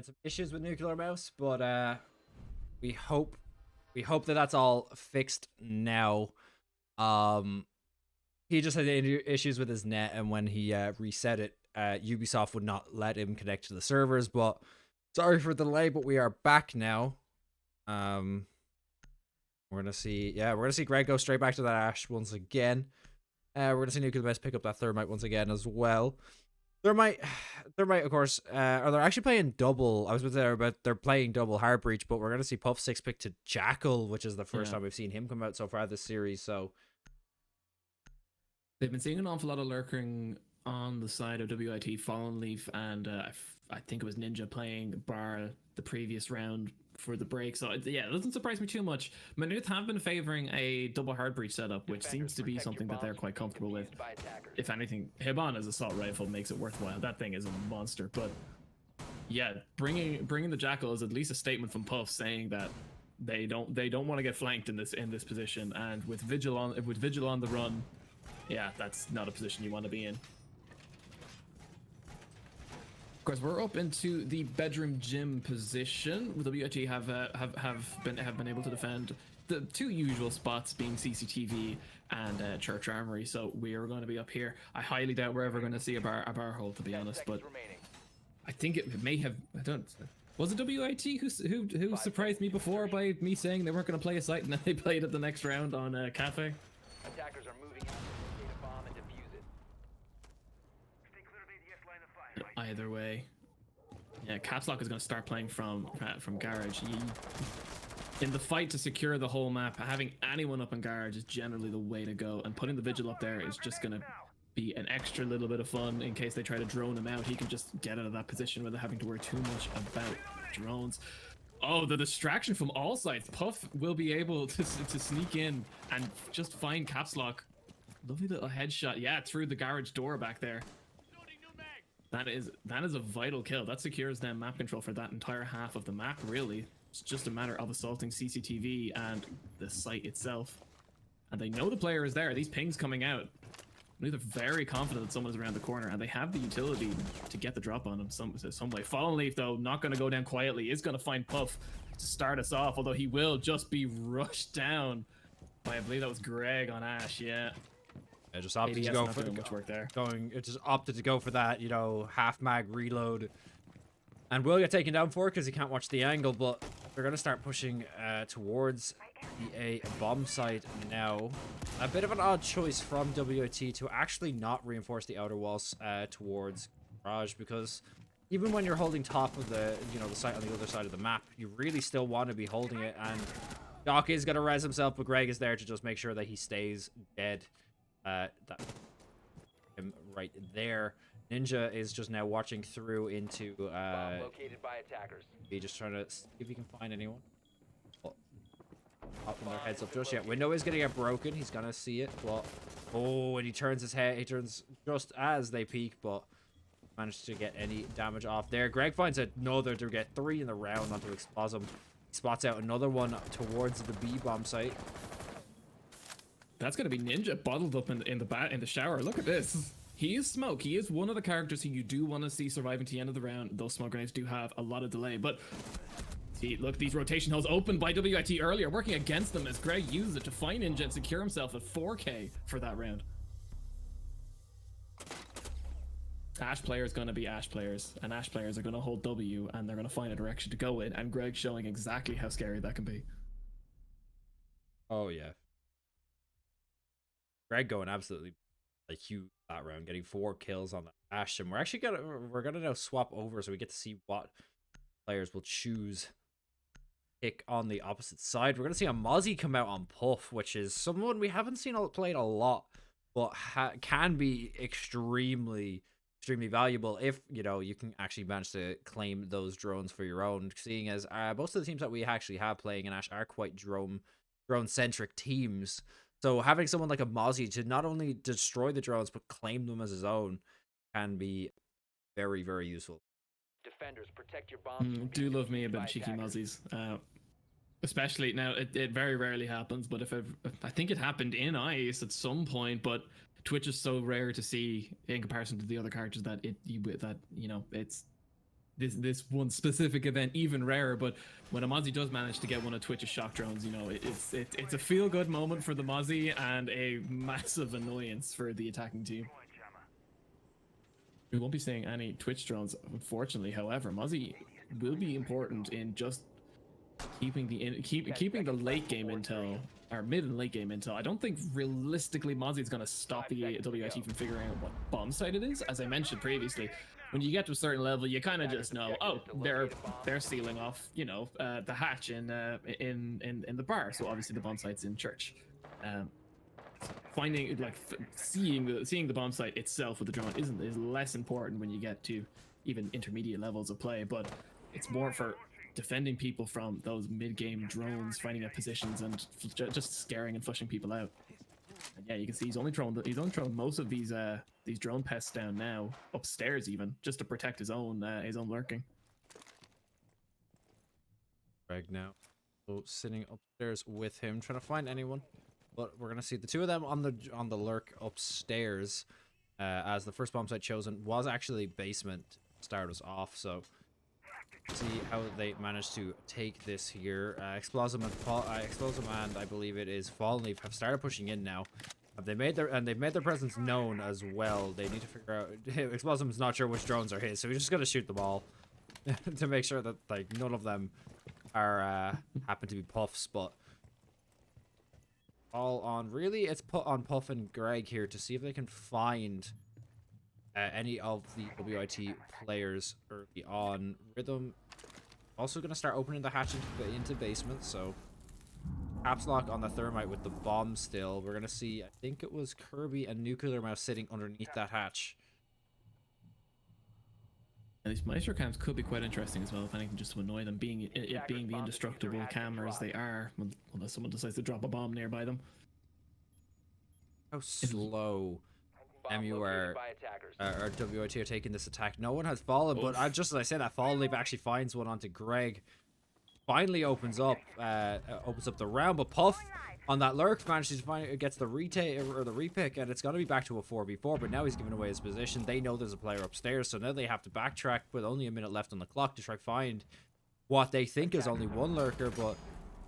S2: some issues with Nuclear Mouse, but we hope that that's all fixed now. He just had issues with his net, and when he reset it, Ubisoft would not let him connect to the servers. But sorry for the delay, but we are back now. We're gonna see Greg go straight back to that Ash once again. We're gonna see Nuclear Mouse pick up that Thermite once again as well. Thermite, of course, are they actually playing double? I was with there, but they're playing double Heartbreach, but we're gonna see Puff 6 pick to Jackal, which is the first time we've seen him come out so far this series. So
S3: they've been seeing an awful lot of lurking on the side of WIT, Fallen Leaf, and I think it was Ninja playing bar the previous round for the break. So yeah, it doesn't surprise me too much. Maynooth have been favoring a double Heartbreach setup, which seems to be something that they're quite comfortable with. If anything, Hiban as assault rifle makes it worthwhile. That thing is a monster. But yeah, bringing the Jackal is at least a statement from Puff saying that they don't want to get flanked in this position. And with Vigil on the run, yeah, that's not a position you want to be in. Of course, we're up into the bedroom gym position. WIT have been able to defend the two usual spots, being CCTV and Church Armory. So we are going to be up here. I highly doubt we're ever going to see a bar hole, to be honest. But I think it may have. I don't. Was it WIT who surprised me before by me saying they weren't going to play a site, and then they played it the next round on Cafe?
S4: Attackers are moving out to locate a bomb and defuse it.
S3: Either way, yeah, Caps Lock is going to start playing from Garage. In the fight to secure the whole map, having anyone up in Garage is generally the way to go, and putting the Vigil up there is just going to be an extra little bit of fun in case they try to drone him out. He can just get out of that position without having to worry too much about drones. Oh, the distraction from all sides. Puff will be able to sneak in and just find Caps Lock. Lovely little headshot. Yeah, through the garage door back there. That is a vital kill. That secures them map control for that entire half of the map, really. It's just a matter of assaulting CCTV and the site itself. And they know the player is there. These pings coming out. They're very confident that someone's around the corner, and they have the utility to get the drop on him some way. Fallen Leaf, though, not going to go down quietly. Is going to find Puff to start us off, although he will just be rushed down by, I believe that was Greg on Ash, yeah.
S2: I just opted to go for
S3: much work there.
S2: It just opted to go for that, half mag reload, and will get taken down for it because he can't watch the angle. But they're gonna start pushing towards the A bomb site now. A bit of an odd choice from WIT to actually not reinforce the outer walls towards Garage, because even when you're holding top of the the site on the other side of the map, you really still want to be holding it. And Doc is gonna res himself, but Greg is there to just make sure that he stays dead. That him right there. Ninja is just now watching through into
S4: Bomb located by attackers.
S2: He just trying to see if he can find anyone. Popping their heads up just yet. Window is gonna get broken. He's gonna see it, but and he turns his head. He turns just as they peek, but managed to get any damage off there. Greg finds another to get 3 in the round onto Explosm. He spots out another one towards the B bomb site.
S3: That's gonna be Ninja bottled up in the shower. Look at this. He is Smoke. He is one of the characters who you do want to see surviving to the end of the round. Those smoke grenades do have a lot of delay, but see, look, these rotation holes opened by WIT earlier, working against them as Greg uses it to find Ninja and secure himself at 4K for that round. Ash players gonna be Ash players, and Ash players are gonna hold W, and they're gonna find a direction to go in, and Greg showing exactly how scary that can be.
S2: Oh yeah. Greg going absolutely huge that round, getting 4 kills on the Ash, and we're gonna now swap over so we get to see what players will choose pick on the opposite side. We're gonna see a Mozzie come out on Puff, which is someone we haven't seen played a lot, but can be extremely valuable if you can actually manage to claim those drones for your own, seeing as most of the teams that we actually have playing in Ash are quite drone centric teams. So having someone like a Mozzie to not only destroy the drones but claim them as his own can be very, very useful.
S4: Defenders, protect your bombs.
S3: Do love me a bit of cheeky Mozzies. Especially now, it very rarely happens, but if I think it happened in ICE at some point, but Twitch is so rare to see in comparison to the other characters that it's this one specific event even rarer. But when a Mozzie does manage to get one of Twitch's shock drones, it's a feel good moment for the Mozzie and a massive annoyance for the attacking team. We won't be seeing any Twitch drones, unfortunately. However, Mozzie will be important in just keeping the late game intel, or mid and late game intel. I don't think realistically Mozzie is going to stop the WIT from figuring out what bomb site it is. As I mentioned previously, when you get to a certain level, you kind of just know, oh, they're sealing off, the hatch in the bar. So obviously the bomb site's in church. Finding seeing the bomb site itself with the drone is less important when you get to even intermediate levels of play, but it's more for defending people from those mid-game drones, finding out positions and just scaring and flushing people out. And yeah, you can see he's only thrown most of these drone pests down now, upstairs even, just to protect his own lurking.
S2: Greg now, so sitting upstairs with him, trying to find anyone. But we're gonna see the two of them on the lurk upstairs, as the first bomb site chosen was actually basement to start us off. So see how they managed to take this here. Explosive and I believe it is Fallen Leaf have started pushing in now. They've made their presence known as well. They need to figure out. Explosive is not sure which drones are his, so he's just gonna shoot them all to make sure that none of them are happen to be Puffs, but. All on really it's put on Puff and Greg here to see if they can find any of the WIT players early on. Rhythm also going to start opening the hatch into basement, so caps lock on the thermite with the bomb still. We're going to see, I think it was Kirby and Nuclear Mouse sitting underneath that hatch.
S3: And these Maestro cams could be quite interesting as well, if anything, just to annoy them, being the indestructible cameras they are, unless someone decides to drop a bomb nearby them.
S2: How slow MUR or WIT are taking this attack. No one has fallen, but just as I said, that Fallen Leaf actually finds one onto Greg. Finally opens up the round, but Puff on that lurk manages to find gets the retake or the repick, and it's going to be back to a 4v4. But now he's giving away his position. They know there's a player upstairs, so now they have to backtrack with only a minute left on the clock to try to find what they think is only one lurker. But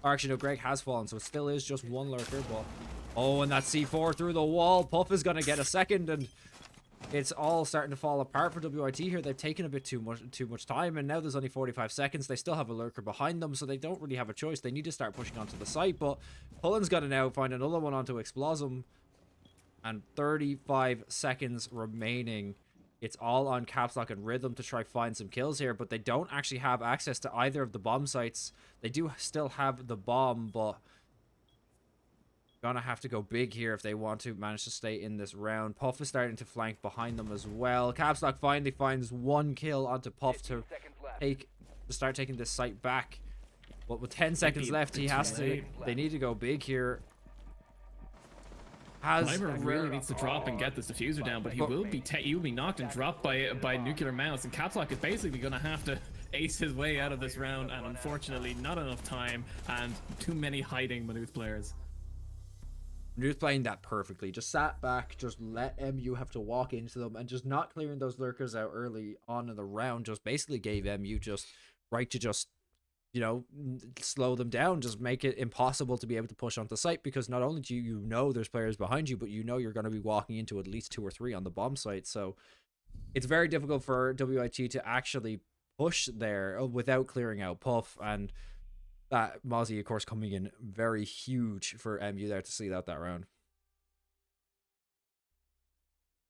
S2: actually, no, Greg has fallen, so it still is just one lurker. But and that C4 through the wall. Puff is going to get a second, and it's all starting to fall apart for WIT here. They've taken a bit too much time, and now there's only 45 seconds. They still have a lurker behind them, so they don't really have a choice. They need to start pushing onto the site, but Pullen's got to now find another one onto Explosum, and 35 seconds remaining. It's all on Caps Lock and Rhythm to try find some kills here, but they don't actually have access to either of the bomb sites. They do still have the bomb, but gonna have to go big here if they want to manage to stay in this round. Puff is starting to flank behind them as well. Caps Lock finally finds one kill onto Puff to start taking this site back. But with 10 seconds left, they need to go big here.
S3: Sniper really needs to drop and get this diffuser down, but he will be knocked and dropped by Nuclear Mouse, and Caps Lock is basically gonna have to ace his way out of this round, and unfortunately not enough time and too many hiding Manuth players.
S2: Manuth playing that perfectly. Just sat back, just let MU have to walk into them, and just not clearing those lurkers out early on in the round just basically gave MU just right to just, slow them down, just make it impossible to be able to push onto the site, because not only do you know there's players behind you, but you're going to be walking into at least 2 or 3 on the bomb site. So it's very difficult for WIT to actually push there without clearing out Puff, and that Mozzie, of course, coming in very huge for MU there to see out that round.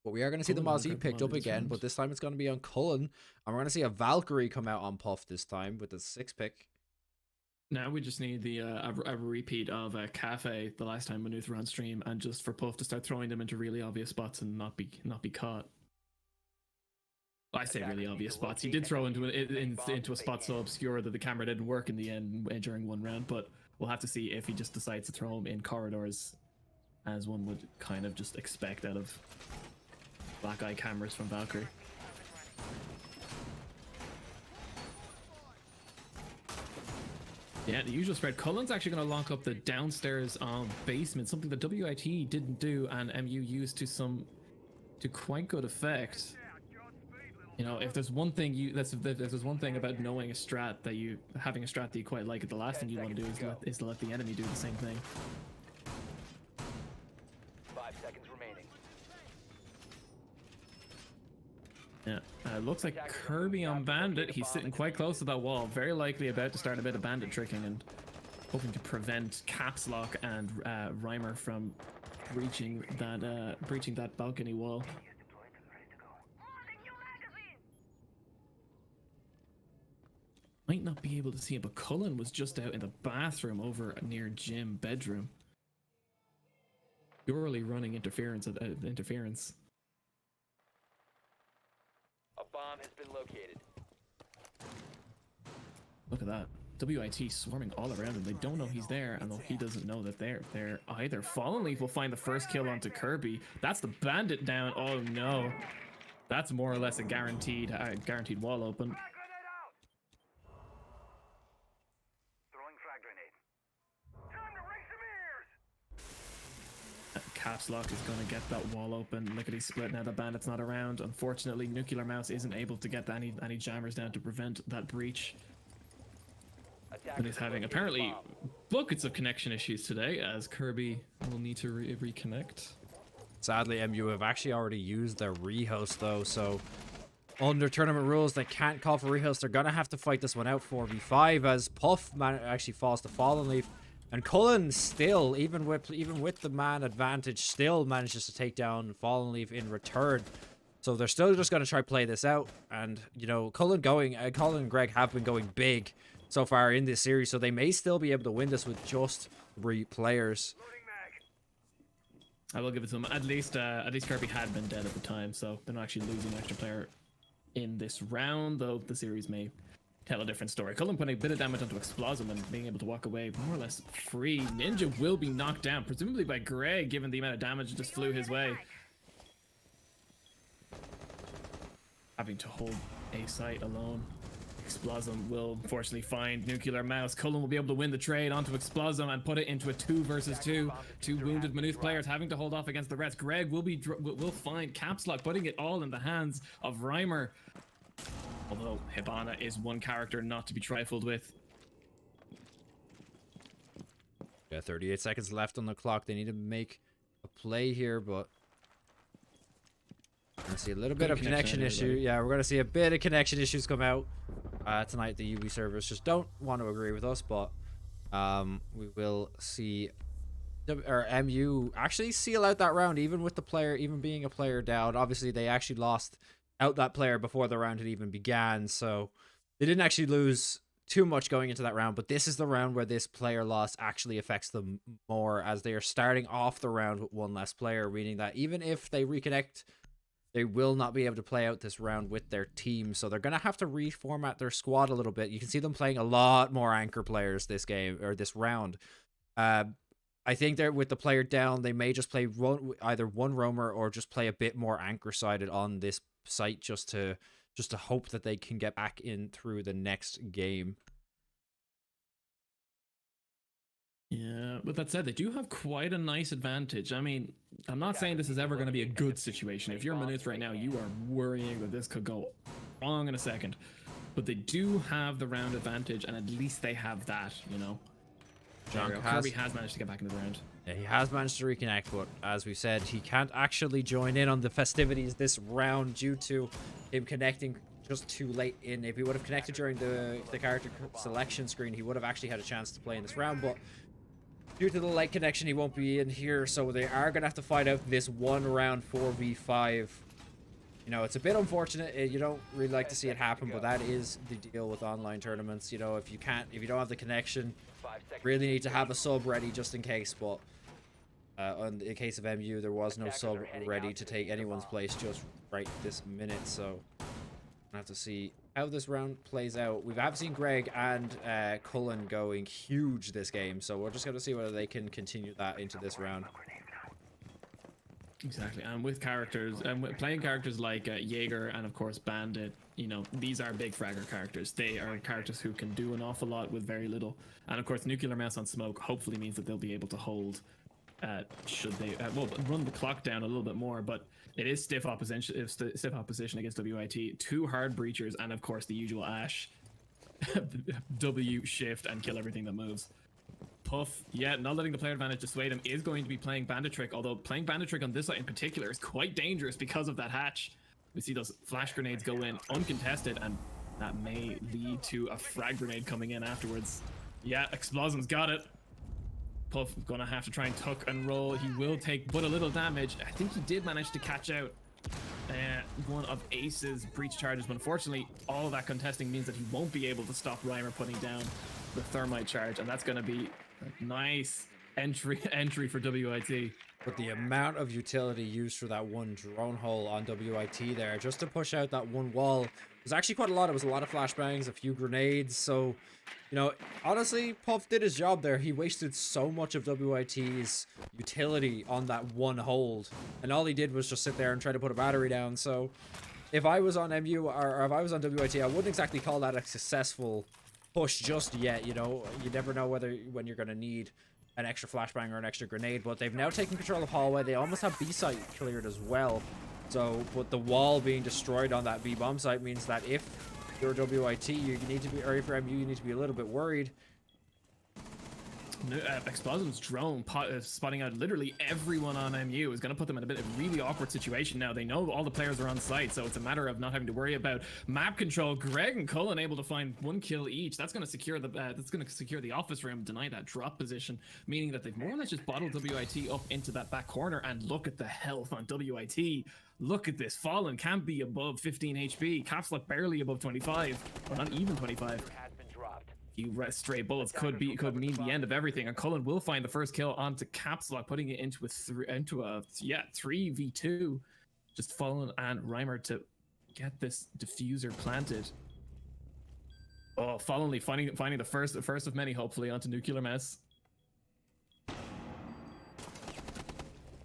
S2: But we are going to see the Mozzie picked up again, but this time it's going to be on Cullen, and we're going to see a Valkyrie come out on Puff this time with a 6 pick.
S3: Now we just need a repeat of Cafe the last time Manuth ran stream, and just for Puff to start throwing them into really obvious spots and not be caught. I say really obvious spots. He did throw into a spot so obscure that the camera didn't work in the end during one round, but we'll have to see if he just decides to throw him in corridors, as one would kind of just expect out of black eye cameras from Valkyrie. Yeah, the usual spread. Cullen's actually going to lock up the downstairs basement, something that WIT didn't do and MU used to quite good effect. You know, if there's one thing if there's one thing about knowing a strat having a strat that you quite like, the last thing you want to do is to let the enemy do the same thing.
S4: 5 seconds remaining.
S3: Yeah, looks like Kirby on Bandit. He's sitting quite close to that wall, very likely about to start a bit of bandit tricking and hoping to prevent Caps Lock and Reimer from breaching that balcony wall. Might not be able to see it, but Cullen was just out in the bathroom over near Jim bedroom. Purely running interference.
S4: A bomb has been located.
S3: Look at that. WIT swarming all around him. They don't know he's there, and he doesn't know that they're there either. Fallen Leaf will find the first kill onto Kirby. That's the bandit down. Oh no. That's more or less a guaranteed wall open. Caps Lock is going to get that wall open. Lickety split now. The bandit's not around. Unfortunately, Nuclear Mouse isn't able to get any jammers down to prevent that breach. And he's having apparently buckets of connection issues today, as Kirby will need to reconnect.
S2: Sadly, MU have actually already used their rehost though, so under tournament rules they can't call for rehost. They're gonna have to fight this one out 4v5 as Puff actually falls to Fallen Leaf. And Cullen still, even with the man advantage, still manages to take down Fallen Leaf in return. So they're still just going to try to play this out. And, you know, Cullen and Greg have been going big so far in this series. So they may still be able to win this with just 3 players.
S3: I will give it to them. At least Kirby had been dead at the time. So they're not actually losing an extra player in this round, though the series may tell a different story. Cullen putting a bit of damage onto Explosive and being able to walk away more or less free. Ninja will be knocked down, presumably by Greg, given the amount of damage that just flew his way. Having to hold a site alone. Explosive will unfortunately find Nuclear Mouse. Cullen will be able to win the trade onto Explosive and put it into a 2 versus 2. 2 wounded Maynooth players having to hold off against the rest. Greg will find Caps Lock, putting it all in the hands of Reimer. Although Hibana is one character not to be trifled with.
S2: Yeah, 38 seconds left on the clock. They need to make a play here, but we're going to see a little bit of connection issue. Yeah, we're going to see a bit of connection issues come out tonight. The UB servers just don't want to agree with us, but we will see MU actually seal out that round, even with the player, even being a player down. Obviously, they actually lost out that player before the round had even began, so they didn't actually lose too much going into that round, but this is the round where this player loss actually affects them more, as they are starting off the round with 1 less player, meaning that even if they reconnect, they will not be able to play out this round with their team, so they're going to have to reformat their squad a little bit. You can see them playing a lot more anchor players this game, or this round. I think they're with the player down, they may just play either one roamer or just play a bit more anchor sided on this site just to hope that they can get back in through the next game.
S3: Yeah, but that said, they do have quite a nice advantage. I mean, I'm not saying this is ever going to be a good situation. If you're Maynooth right now, you are worrying that this could go wrong in a second. But they do have the round advantage, and at least they have that, you know. Kirby has managed to get back into the round.
S2: Yeah, he has managed to reconnect, but as we said, he can't actually join in on the festivities this round due to him connecting just too late in. If he would have connected during the character selection screen, he would have actually had a chance to play in this round, but due to the late connection, he won't be in here, so they are going to have to fight out this 1 round 4v5. You know, it's a bit unfortunate. You don't really like to see it happen, but that is the deal with online tournaments. You know, if you don't have the connection, really need to have a sub ready just in case. But in case of MU, there was no sub ready to take anyone's place just right this minute. So I have to see how this round plays out. We've seen Greg and Cullen going huge this game, so we're just going to see whether they can continue that into this round.
S3: Exactly, and with characters, and with playing characters like Jaeger and of course Bandit, you know, these are big fragger characters. They are characters who can do an awful lot with very little. And of course, Nuclear Mouse on Smoke hopefully means that they'll be able to hold, should they, well, run the clock down a little bit more. But it is stiff opposition, against WIT. 2 hard breachers, and of course the usual Ash, W, shift, and kill everything that moves. Puff, yeah, not letting the player advantage dissuade him, is going to be playing Bandit Trick, although playing Bandit Trick on this side in particular is quite dangerous because of that hatch. We see those flash grenades go in uncontested, and that may lead to a frag grenade coming in afterwards. Yeah, Explosm's got it. Puff gonna have to try and tuck and roll. He will take but a little damage. I think he did manage to catch out one of Ace's breach charges, but unfortunately all of that contesting means that he won't be able to stop Reimer putting down the thermite charge, and that's going to be a nice entry for WIT.
S2: But the amount of utility used for that one drone hole on WIT there, just to push out that one wall, was actually quite a lot. It was a lot of flashbangs, a few grenades. So, you know, honestly, Puff did his job there. He wasted so much of WIT's utility on that one hold, and all he did was just sit there and try to put a battery down. So, if I was on MU or if I was on WIT, I wouldn't exactly call that a successful push just yet. You know, you never know when you're going to need an extra flashbang or an extra grenade, but they've now taken control of hallway. They almost have B site cleared as well. So, but the wall being destroyed on that B bomb site means that if you're WIT, you need to be, or if you're MU, you need to be a little bit worried.
S3: Explosm's drone spotting out literally everyone on MU is going to put them in a bit of a really awkward situation now. They know all the players are on site, so it's a matter of not having to worry about map control. Greg and Cullen able to find 1 kill each. That's going to secure the office room, deny that drop position, meaning that they've more or less just bottled WIT up into that back corner. And look at the health on WIT. Look at this. Fallen can't be above 15 HP. Caps Lock barely above 25, or not even 25. Few stray bullets could mean the end of everything, and Cullen will find the first kill onto Caps Lock, putting it into a 3v2. Just Fallen and Reimer to get this diffuser planted. Oh, Fallen finding the first of many, hopefully, onto Nuclear Mouse.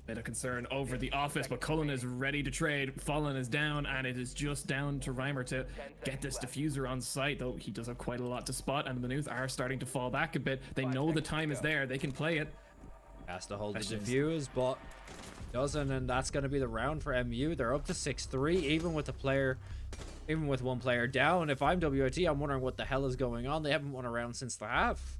S3: Bit of concern over the office, but Cullen is ready to trade. Fallen is down, and it is just down to Reimer to get this diffuser on site, though he does have quite a lot to spot, and the Maynooth are starting to fall back a bit. They know the time is there. They can play it.
S2: Has to hold the diffuse, but doesn't, and that's going to be the round for MU. They're up to 6-3, even with one player down. If I'm WIT, I'm wondering what the hell is going on. They haven't won a round since the half.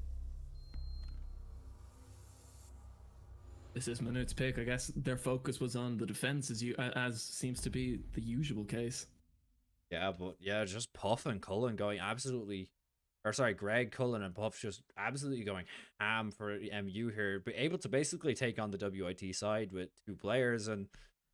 S3: This is Maynooth's pick. I guess their focus was on the defense, as seems to be the usual case.
S2: Yeah, but yeah, just Puff and Cullen going absolutely, or sorry, Greg, Cullen, and Puff just absolutely going ham for MU here, but able to basically take on the WIT side with 2 players, and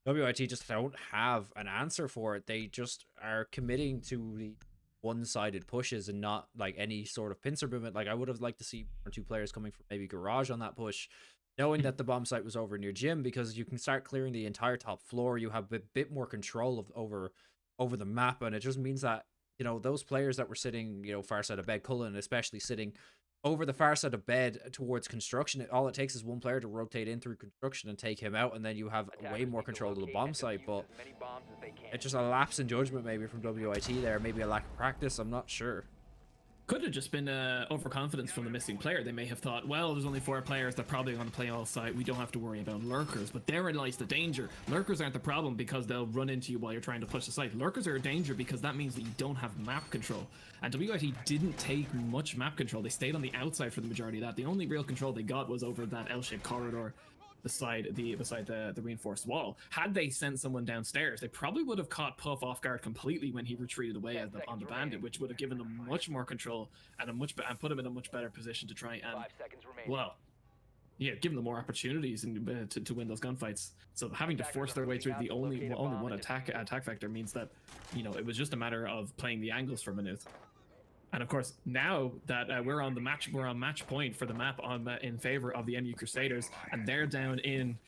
S2: WIT just don't have an answer for it. They just are committing to the one-sided pushes and not like any sort of pincer movement. Like I would have liked to see 1 or 2 players coming from maybe Garage on that push, knowing that the bomb site was over near Gym, because you can start clearing the entire top floor. You have a bit more control over the map, and it just means that, you know, those players that were sitting, you know, far side of bed, Cullen especially sitting over the far side of bed towards construction, all it takes is 1 player to rotate in through construction and take him out, and then you have way more control of the bomb site. But it's just a lapse in judgment maybe from WIT there, maybe a lack of practice, I'm not sure.
S3: Could have just been overconfidence from the missing player. They may have thought, well, there's only 4 players, they're probably going to play all site, we don't have to worry about lurkers. But therein lies the danger. Lurkers aren't the problem because they'll run into you while you're trying to push the site. Lurkers are a danger because that means that you don't have map control. And WIT didn't take much map control. They stayed on the outside for the majority of that. The only real control they got was over that L-shaped corridor beside the reinforced wall. Had they sent someone downstairs, they probably would have caught Puff off guard completely when he retreated away on the Bandit, which would have given them much more control and put him in a much better position to try and, well, yeah, give them more opportunities and to win those gunfights. So having to force their way through the only one attack vector means that, you know, it was just a matter of playing the angles for Maynooth. And of course, now that we're on match point for the map in favor of the MU Crusaders, and they're down in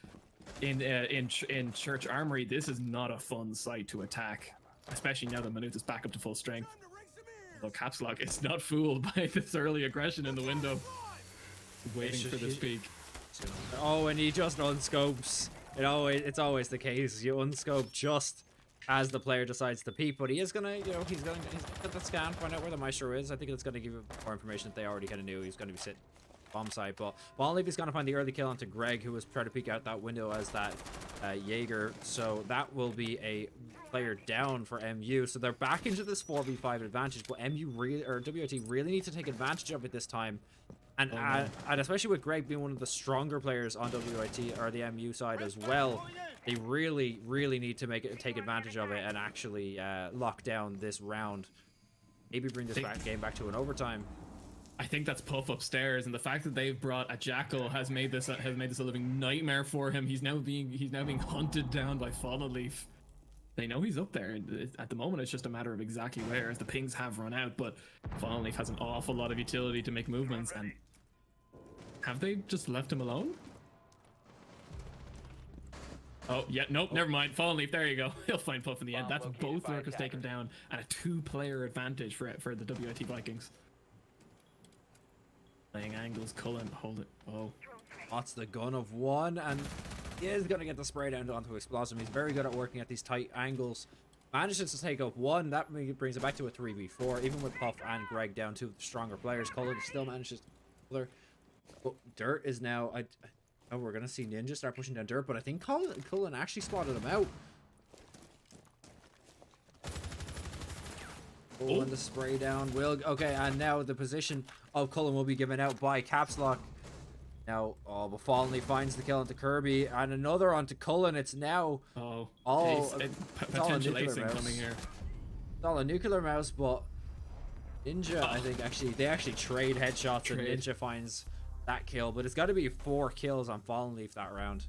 S3: Church Armory. This is not a fun site to attack, especially now that Maynooth is back up to full strength. Although Caps Lock is not fooled by this early aggression in the window, waiting for this peak.
S2: Oh, and he just unscopes. It's always the case. You unscope just as the player decides to peep, but he is gonna, he's gonna get the scan, find out where the Maestro is. I think it's gonna give him more information that they already kind of knew. He's gonna be sitting bomb site, but Bonleaf is gonna find the early kill onto Greg, who was trying to peek out that window as that Jaeger. So that will be a player down for MU. So they're back into this 4v5 advantage, but WIT really need to take advantage of it this time. And especially with Greg being one of the stronger players on WIT or the MU side as well, they really, really need to take advantage of it and actually lock down this round. Maybe bring this game back to an overtime.
S3: I think that's Puff upstairs, and the fact that they've brought a Jackal has made this a living nightmare for him. He's now being hunted down by Fallen Leaf. They know he's up there. At the moment, it's just a matter of exactly where, as the pings have run out. But Fallen Leaf has an awful lot of utility to make movements, and have they just left him alone? Oh, yeah, nope, never mind. Fallen Leaf, there you go. He'll find Puff in the end. That's both Lurkers taken down, and a 2-player advantage for the WIT Vikings. Playing angles, Cullen, hold it. Oh.
S2: Spots the gun of one, and he is going to get the spray down onto Explosive. He's very good at working at these tight angles. Manages to take up one. That brings it back to a 3v4. Even with Puff and Greg down, two of the stronger players, Cullen still manages to... But Dirt is now... Oh, we're going to see Ninja start pushing down Dirt, but I think Cullen actually spotted him out. Pulling the spray down. Okay, and now the position of Cullen will be given out by Caps Lock. Now, but Fallen Leaf finds the kill onto Kirby, and another onto Cullen. It's now
S3: potential acing coming here.
S2: It's all a nuclear mouse, but Ninja, I think they actually trade headshots, and Ninja finds that kill. But it's got to be 4 kills on Fallen Leaf that round.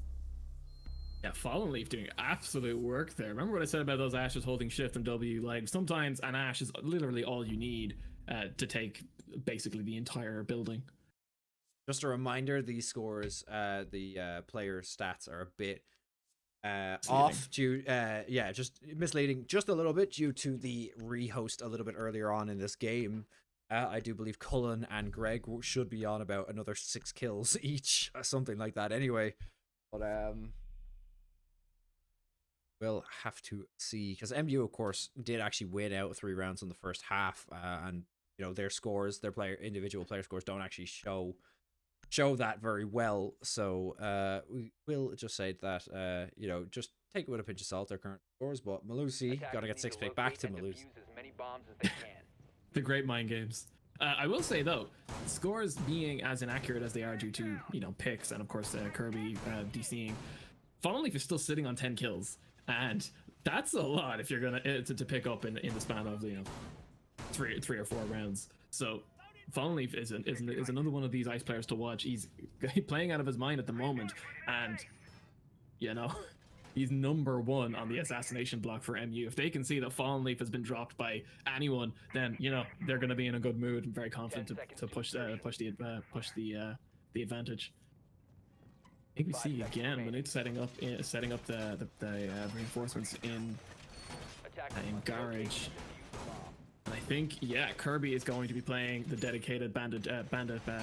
S3: Yeah, Fallen Leaf doing absolute work there. Remember what I said about those Ashes holding shift and W? Like, sometimes an Ash is literally all you need to take basically the entire building.
S2: Just a reminder, these scores, the player stats are a bit off due, just misleading just a little bit due to the rehost a little bit earlier on in this game. I do believe Cullen and Greg should be on about another 6 kills each, something like that anyway. But we'll have to see, because MU of course did actually win out 3 rounds in the first half, and their scores, individual player scores don't actually show that very well. So we will just say that just take it with a pinch of salt, their current scores. But Malusi got to get 6 pick back to Malusi.
S3: The great mind games. I will say though, scores being as inaccurate as they are due to picks and of course Kirby DCing, Fallen Leaf is still sitting on 10 kills, and that's a lot if you're gonna to pick up in the span of 3 or 4 rounds. So Fallen Leaf is another one of these ice players to watch. He's playing out of his mind at the moment, and he's number 1 on the assassination block for MU. If they can see that Fallen Leaf has been dropped by anyone, then they're going to be in a good mood and very confident to push the advantage. ABC again. Manute setting up the reinforcements in Garage. And I think Kirby is going to be playing the dedicated bandit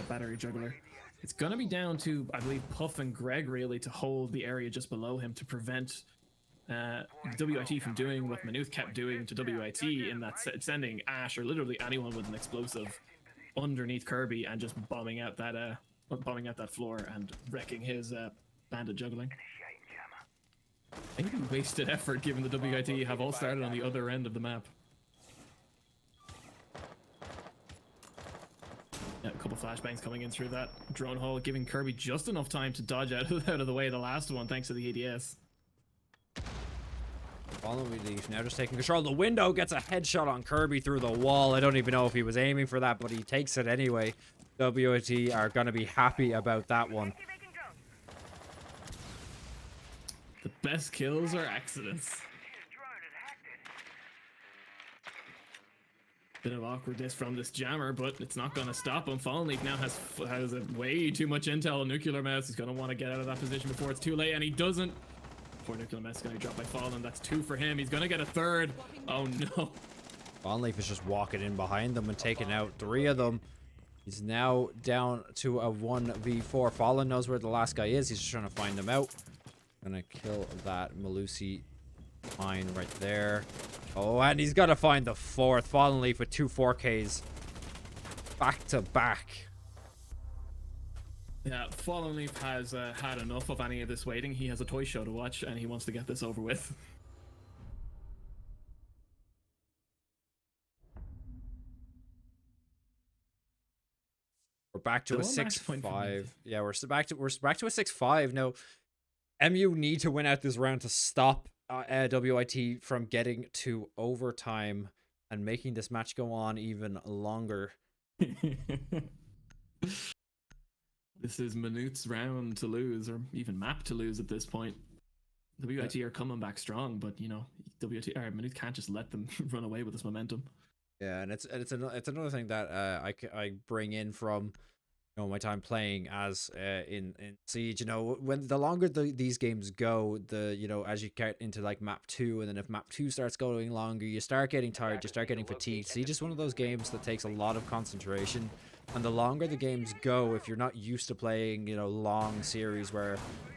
S3: battery juggler. It's going to be down to, I believe, Puff and Greg really to hold the area just below him to prevent WIT from doing what Manuth kept doing to WIT in that sending Ash or literally anyone with an explosive underneath Kirby and just bombing out that floor and wrecking his bandit juggling. Maybe wasted effort given the WIT have all started on the other end of the map. Yeah, a couple flashbangs coming in through that drone hole, giving Kirby just enough time to dodge out of the way the last one thanks to the ADS.
S2: Fallen Leaf now just taking control of the window, gets a headshot on Kirby through the wall. I don't even know if he was aiming for that, but he takes it anyway. WIT are going to be happy about that one.
S3: The best kills are accidents. Bit of awkwardness from this jammer, but it's not going to stop him. Fallen Leaf now has way too much intel on Nuclear Mouse. He's going to want to get out of that position before it's too late, and he doesn't. Poor Nuclear Mouse is going to be dropped by Fallen. That's 2 for him. He's going to get a 3rd. Oh no.
S2: Fallen Leaf is just walking in behind them and taking out 3 of them. He's now down to a 1v4. Fallen knows where the last guy is. He's just trying to find him out. Gonna kill that Melusi mine right there. Oh, and he's gotta find the fourth. Fallen Leaf with 2 4Ks. Back to back.
S3: Yeah, Fallen Leaf has had enough of any of this waiting. He has a toy show to watch, and he wants to get this over with.
S2: We're back to a 6-5. Yeah, we're back to a 6-5. No, MU need to win out this round to stop WIT from getting to overtime and making this match go on even longer.
S3: This is Maynooth's round to lose, or even map to lose at this point. WIT are coming back strong, but you know, Maynooth can't just let them run away with this momentum.
S2: Yeah, and it's another thing that I bring in from, you know, my time playing as in Siege. You know, when the longer these games go, you know, as you get into like map 2, and then if map 2 starts going longer, you start getting tired, you start getting fatigued. Siege is one of those games that takes a lot of concentration, and the longer the games go, if you're not used to playing, you know, long series where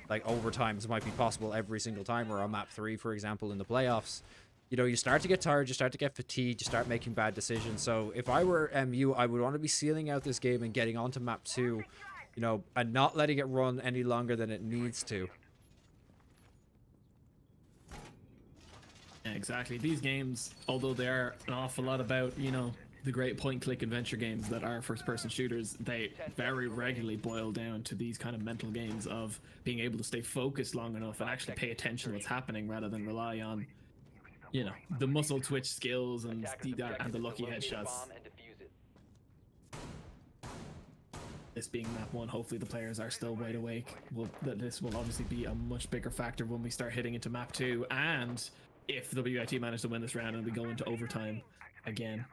S2: like overtimes might be possible every single time, or on map 3, for example, in the playoffs, you know, you start to get tired, you start to get fatigued, you start making bad decisions. So if I were MU, I would want to be sealing out this game and getting onto map 2, you know, and not letting it run any longer than it needs to.
S3: Yeah, exactly. These games, although they are an awful lot about, you know, the great point-click adventure games that are first-person shooters, they very regularly boil down to these kind of mental games of being able to stay focused long enough and actually pay attention to what's happening rather than rely on, you know, the muscle twitch skills and the lucky headshots. This being map 1, hopefully the players are still wide awake. This will obviously be a much bigger factor when we start hitting into map 2, and if WIT manage to win this round and we go into overtime again.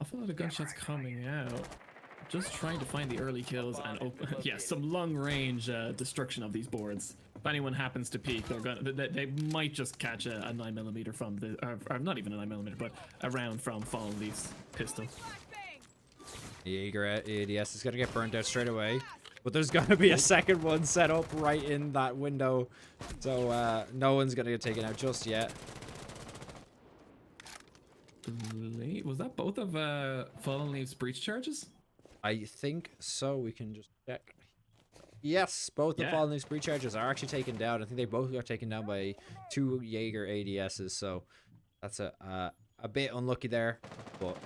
S3: I feel like the gunshots coming out. Just trying to find the early kills and open, yeah, some long range destruction of these boards. If anyone happens to peek, they might just catch a 9mm from the, or not even a 9mm, but a round from Fallen Leaf's pistol.
S2: Jaeger ADS is gonna get burnt out straight away, but there's gonna be a second one set up right in that window, so no one's gonna get taken out just yet.
S3: Was that both of Fallen Leaf's breach charges?
S2: I think so. We can just check. Yes, both the Fallen Leaf's breach charges are actually taken down. I think they both got taken down by 2 Jaeger ADSs, so that's a bit unlucky there, but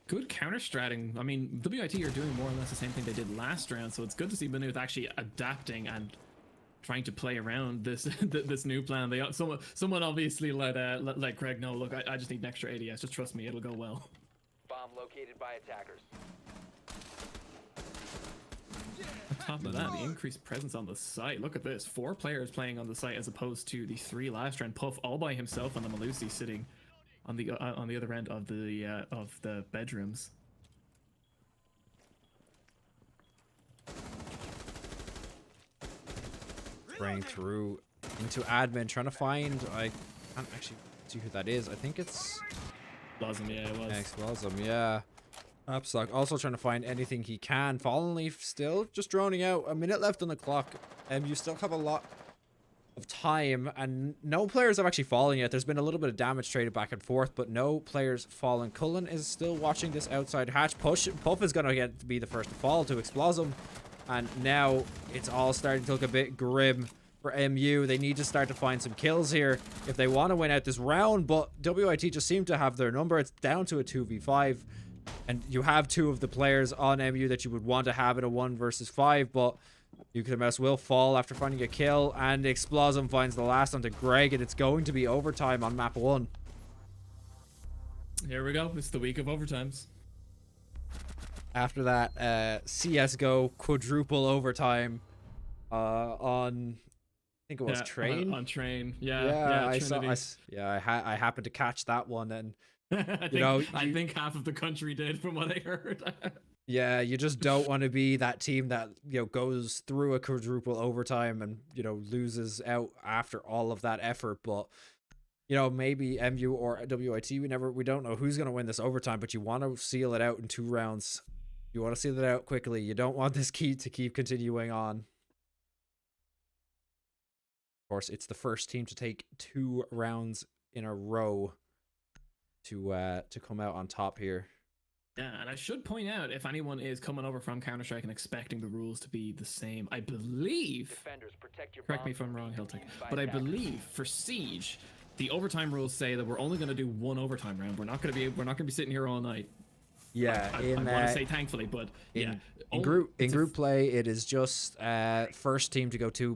S3: good counter-stratting. I mean, WIT are doing more or less the same thing they did last round, so it's good to see Maynooth actually adapting and trying to play around this this new plan. Someone obviously let Craig know, look, I just need an extra ADS. Just trust me, it'll go well.
S4: Bomb located by attackers.
S3: On top of that, the increased presence on the site. Look at this. 4 players playing on the site as opposed to the 3 last round. Puff all by himself on the Melusi sitting on the other end of the bedrooms.
S2: spraying through into admin, trying to find, I can't actually see who that is. I think it's
S3: Blossom, yeah, it was.
S2: X-Blossom, yeah. Upstock also trying to find anything he can. Fallen Leaf still just droning out. A minute left on the clock. You still have a lot of time, and no players have actually fallen yet. There's been a little bit of damage traded back and forth, but no players fallen. Cullen is still watching this outside hatch. Puff is going to be the first to fall to Explosm, and now it's all starting to look a bit grim for MU. They need to start to find some kills here if they want to win out this round, but WIT just seem to have their number. It's down to a 2v5, and you have 2 of the players on MU that you would want to have in a 1 versus 5, but UKMS will fall after finding a kill, and Explosm finds the last onto Greg, and it's going to be overtime on map 1.
S3: Here we go. It's the week of overtimes.
S2: After that, CSGO quadruple overtime on, I think it was Train.
S3: On Train, yeah.
S2: I happened to catch that one, and
S3: I think half of the country did, from what I heard.
S2: Yeah, you just don't want to be that team that, goes through a quadruple overtime and, loses out after all of that effort. But you know, maybe MU or WIT. We don't know who's going to win this overtime, but you want to seal it out in 2 rounds. You want to seal it out quickly. You don't want this key to keep continuing on. Of course, it's the first team to take 2 rounds in a row to come out on top here.
S3: Yeah, and I should point out, if anyone is coming over from Counter-Strike and expecting the rules to be the same, I believe,
S4: Defenders, protect your
S3: correct me if
S4: bombs
S3: I'm
S4: from
S3: wrong,
S4: being
S3: Hiltic,
S4: used by
S3: but I
S4: attackers.
S3: believe for Siege, the overtime rules say that we're only going to do 1 overtime round. We're not going to be sitting here all night.
S2: Yeah,
S3: I want to say thankfully, but yeah,
S2: in group play, it is just first team to go 2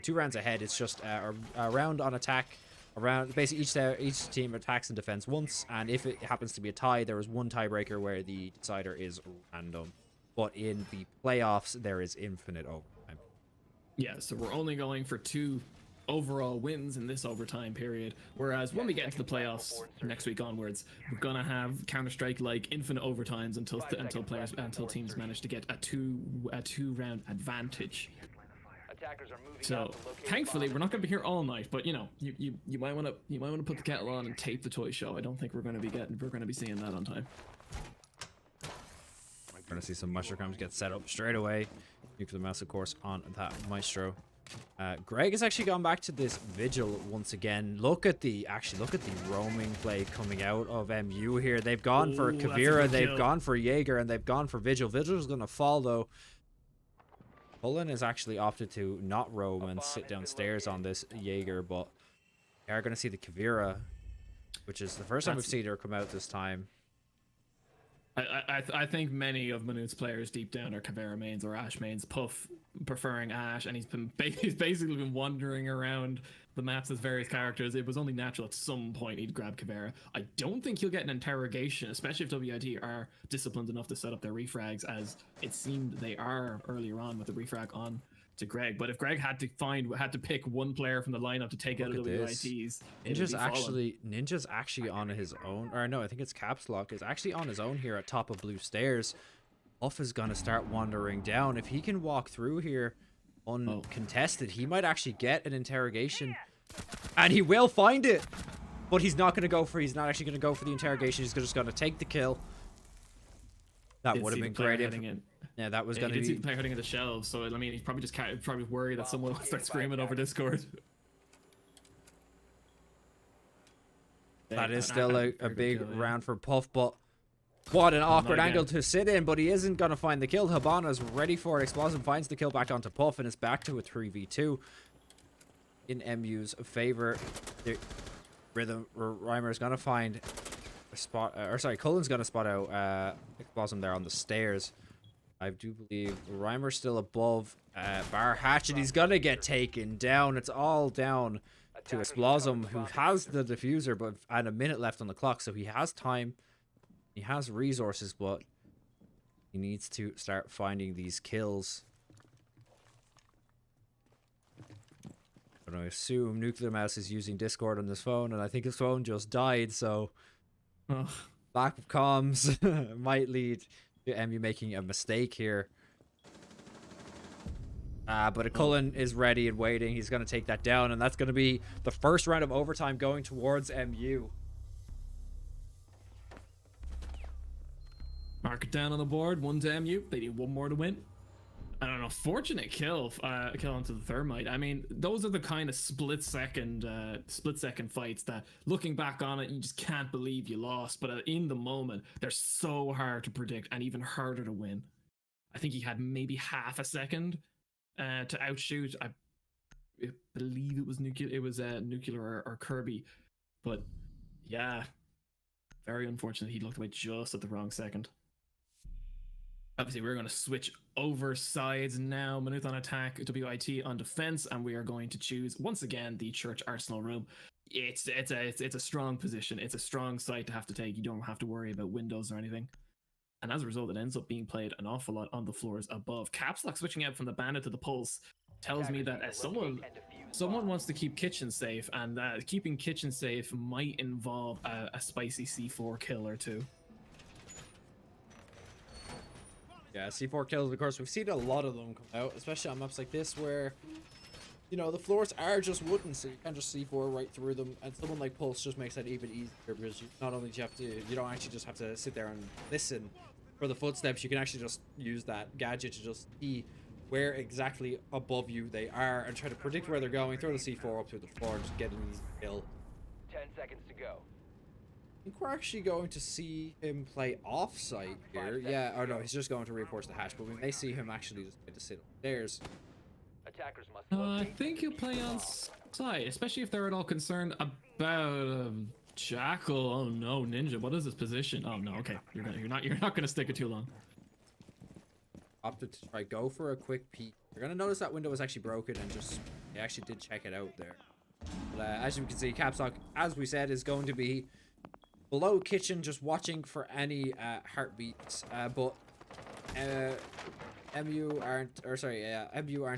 S2: rounds ahead. It's just a round on attack. Around basically each team attacks and defends once, and if it happens to be a tie, there is 1 tiebreaker where the decider is random. But in the playoffs, there is infinite overtime.
S3: Yeah, so we're only going for 2 overall wins in this overtime period, whereas when we get into the playoffs next week onwards, we're gonna have Counter-Strike like infinite overtimes until teams manage to get a two round advantage.
S4: Attackers are moving
S3: So
S4: out to locate
S3: thankfully
S4: bombs.
S3: we're not gonna be here all night, but you know, you might want to put the kettle on and tape the toy show. I don't think we're gonna be seeing that on time.
S2: We're gonna see some Mushrooms get set up straight away. Nuclear Mouse, of course, on that Maestro. Greg has actually gone back to this Vigil once again. Look at the roaming play coming out of MU here. They've gone for
S3: Ooh, that's a
S2: Kavira,
S3: good
S2: they've
S3: kill.
S2: gone for Jaeger, and they've gone for Vigil. Vigil's gonna fall though. Cullen has actually opted to not roam and sit downstairs on this Jaeger, but we are gonna see the Kavira, which is the first time we've seen her come out this time.
S3: I think many of Manute's players deep down are Kavera mains or Ash mains. Puff preferring Ash, and he's basically been wandering around the maps as various characters. It was only natural at some point he'd grab Kavera. I don't think he'll get an interrogation, especially if WIT are disciplined enough to set up their refrags, as it seemed they are earlier on with the refrag on to Greg. But if Greg had to pick 1 player from the lineup to take out of
S2: Look at this.
S3: WITs, it would be
S2: Ninja's actually on his own, or no, I think it's Caps Lock is actually on his own here at top of blue stairs. Uff is gonna start wandering down. If he can walk through here uncontested, he might actually get an interrogation, and he will find it. But he's not actually gonna go for the interrogation. He's just gonna take the kill. That would have been great. Yeah, that was going to be...
S3: He did see the player heading into shelves, so I mean, he's probably worried that someone will start screaming over Discord.
S2: That is still a big round for Puff, but what an awkward angle to sit in, but he isn't going to find the kill. Habana's ready for it. Explosive finds the kill back onto Puff, and it's back to a 3v2 in MU's favor. The Rhythm Reimer's going to find a spot, Cullen's going to spot out Explosive there on the stairs. I do believe Reimer's still above Bar Hatchet. He's gonna get taken down. It's all down to Explosum, who has the diffuser, and a minute left on the clock, so he has time. He has resources, but he needs to start finding these kills. But I assume Nuclear Mouse is using Discord on his phone, and I think his phone just died, so lack of comms might lead to MU making a mistake here. But Cullen is ready and waiting. He's going to take that down, and that's going to be the first round of overtime going towards MU.
S3: Mark it down on the board. 1 to MU. They need 1 more to win. I don't know. Fortunate kill onto the Thermite. I mean, those are the kind of split second fights that, looking back on it, you just can't believe you lost. But in the moment, they're so hard to predict and even harder to win. I think he had maybe half a second to outshoot. I believe it was Nuclear or Kirby, but yeah, very unfortunate. He looked away just at the wrong second. Obviously, we're going to switch over sides now. Manute on attack, WIT on defense, and we are going to choose once again the Church Arsenal room. It's a strong position. It's a strong site to have to take. You don't have to worry about windows or anything. And as a result, it ends up being played an awful lot on the floors above. Caps Lock switching out from the Bandit to the Pulse tells me that someone wants to keep Kitchen safe, and keeping Kitchen safe might involve a spicy C4 kill or 2.
S2: Yeah, C4 kills, of course. We've seen a lot of them come out, especially on maps like this where you know, the floors are just wooden, so you can just C4 right through them, and someone like Pulse just makes that even easier, because you not only do you have to, you don't actually just have to sit there and listen for the footsteps, you can actually just use that gadget to just see where exactly above you they are and try to predict where they're going, throw the C4 up through the floor and just get an easy kill.
S4: 10 seconds to go.
S2: I think we're actually going to see him play off-site here. Yeah, or no, he's just going to reinforce the hatch, but we may see him actually just get to sit upstairs.
S4: Attackers must
S3: I
S4: locate
S3: think he'll play on site, especially if they're at all concerned about Jackal. Oh no, Ninja, what is his position? Oh no, okay, you're not gonna stick it too long.
S2: Opted to try go for a quick peek. You're gonna notice that window was actually broken, and just they actually did check it out there. But as you can see, Capstock, as we said, is going to be below kitchen, just watching for any heartbeats. But MU aren't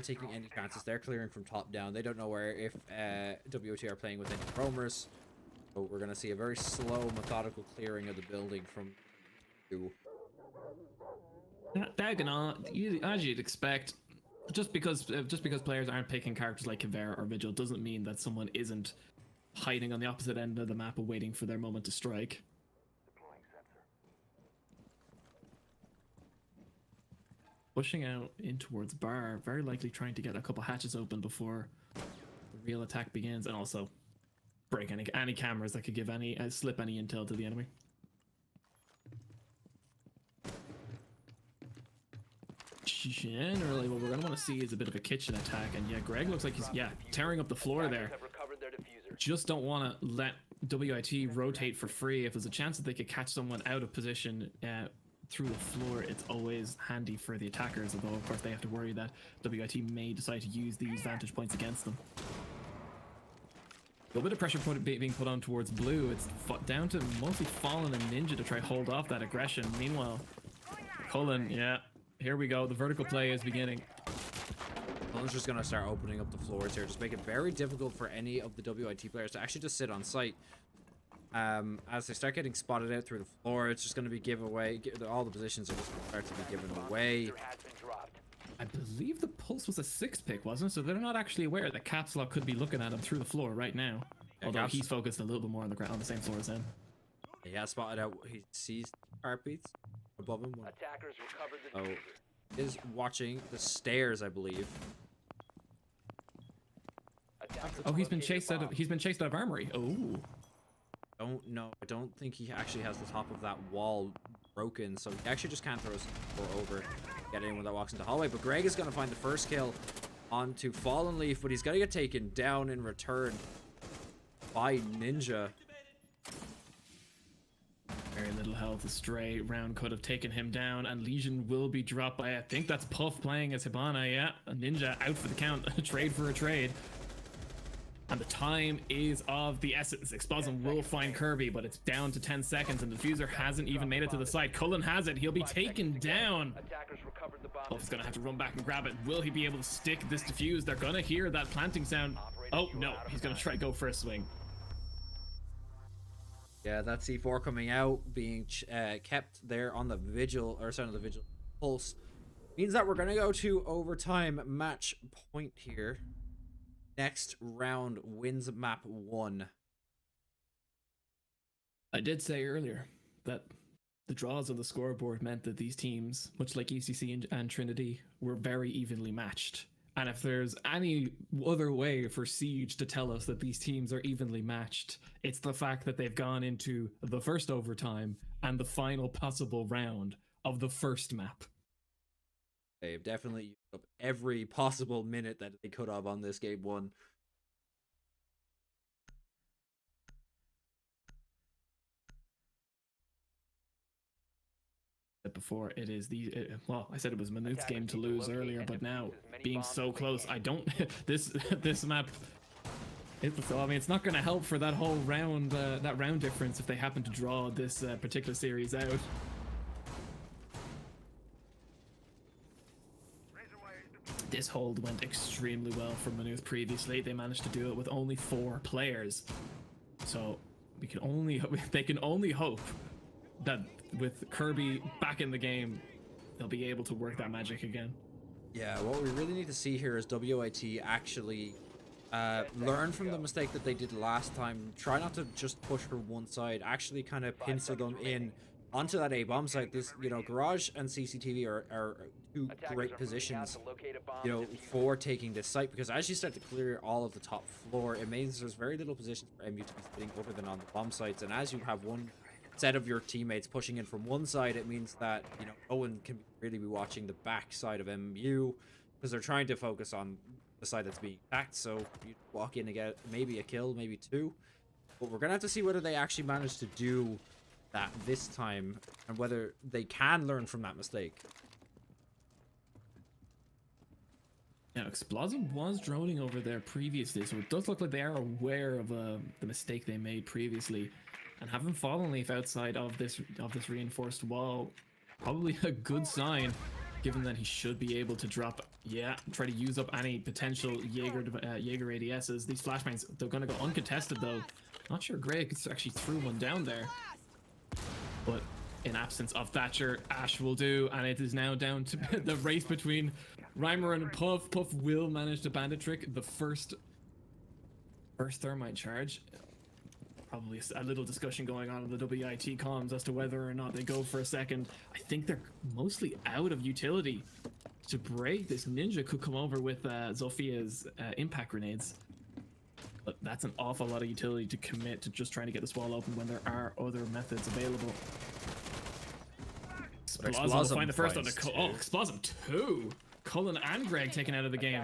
S2: taking any chances. They're clearing from top down. They don't know where if WOT are playing with any roamers. So we're gonna see a very slow, methodical clearing of the building from you.
S3: Dagon, as you'd expect, just because players aren't picking characters like Kavera or Vigil doesn't mean that someone isn't hiding on the opposite end of the map and waiting for their moment to strike. Pushing out in towards bar, very likely trying to get a couple hatches open before the real attack begins, and also break any cameras that could give slip any intel to the enemy. Generally, what we're going to want to see is a bit of a kitchen attack, and yeah, Greg looks like he's tearing up the floor there.
S4: have recovered their diffuser.
S3: Just don't want to let WIT rotate for free. If there's a chance that they could catch someone out of position through the floor, it's always handy for the attackers, although of course they have to worry that WIT may decide to use these vantage points against them. A little bit of pressure being put on towards blue. It's down to mostly Fallen and Ninja to try hold off that aggression. Meanwhile, Cullen, yeah, here we go. The vertical play is beginning.
S2: Cullen's just going to start opening up the floors here. Just make it very difficult for any of the WIT players to actually just sit on site. As they start getting spotted out through the floor, it's just going to be giveaway. All the positions are just going to start to be given away.
S3: I believe the Pulse was a 6 pick, wasn't it? So they're not actually aware that Capslock could be looking at him through the floor right now.
S2: Yeah,
S3: although he's focused a little bit more on the ground, on the same floor as him.
S2: Yeah, spotted out. He sees heartbeats above him.
S4: Attackers recovered the diffuser.
S2: Is watching the stairs, I believe.
S3: Oh, he's been chased out of Armory. Oh.
S2: Don't know. I don't think he actually has the top of that wall broken, so he actually just can't throw his door over, get anyone that walks into the hallway. But Greg is going to find the first kill onto Fallen Leaf, but he's going to get taken down in return by Ninja.
S3: Very little health. A stray round could have taken him down, and Legion will be dropped by, I think that's Puff playing as Hibana. Yeah, a Ninja out for the count. A trade for a trade. And the time is of the essence. Exposum will find Kirby, but it's down to 10 seconds, and the diffuser hasn't even made it to the site. Cullen has it. He'll be taken down. Puff's gonna have to run back and grab it. Will he be able to stick this defuse? They're gonna hear that planting sound. Oh no, he's gonna try to go for a swing.
S2: Yeah, that C4 coming out, being kept there on the Vigil, or sorry, on the Vigil Pulse, means that we're gonna go to overtime match point here. Next round wins map 1.
S3: I did say earlier that the draws on the scoreboard meant that these teams, much like ECC and Trinity, were very evenly matched. And if there's any other way for Siege to tell us that these teams are evenly matched, it's the fact that they've gone into the first overtime and the final possible round of the first map.
S2: They've definitely used up every possible minute that they could have on this game 1.
S3: Before it is well, I said it was Manuth's game to lose earlier, but now being so close, I don't this map. So I mean, it's not going to help for that whole round, that round difference if they happen to draw this particular series out. This hold went extremely well for Manuth previously. They managed to do it with only 4 players. So they can only hope that with Kirby back in the game, they'll be able to work that magic again.
S2: Yeah, what we really need to see here is WIT actually learn from the mistake that they did last time. Try not to just push for one side. Actually, kind of pincer them in onto that A bomb site. This, Garage and CCTV are two great positions, for taking this site, because as you start to clear all of the top floor, it means there's very little position for MU to be sitting other than on the bomb sites. And as you have one set of your teammates pushing in from one side, it means that no one can really be watching the back side of MU, because they're trying to focus on the side that's being attacked. So you walk in and get maybe a kill, maybe two, but we're gonna have to see whether they actually manage to do that this time, and whether they can learn from that mistake.
S3: Now, Explosive was droning over there previously, so it does look like they are aware of the mistake they made previously, and having Fallen Leaf outside of this reinforced wall, probably a good sign, given that he should be able to try to use up any potential Jaeger ADSs. These flashbangs, they're going to go uncontested though. Not sure Greg actually threw one down there, but in absence of Thatcher, Ash will do, and it is now down to the race between Reimer and Puff. Puff will manage to bandit trick the first thermite charge. Probably a little discussion going on in the WIT comms as to whether or not they go for a second. I think they're mostly out of utility to break. This Ninja could come over with Zophia's impact grenades, but that's an awful lot of utility to commit to just trying to get this wall open when there are other methods available. Explosive will find the first on the Explosive 2. Cullen and Greg taken out of the game.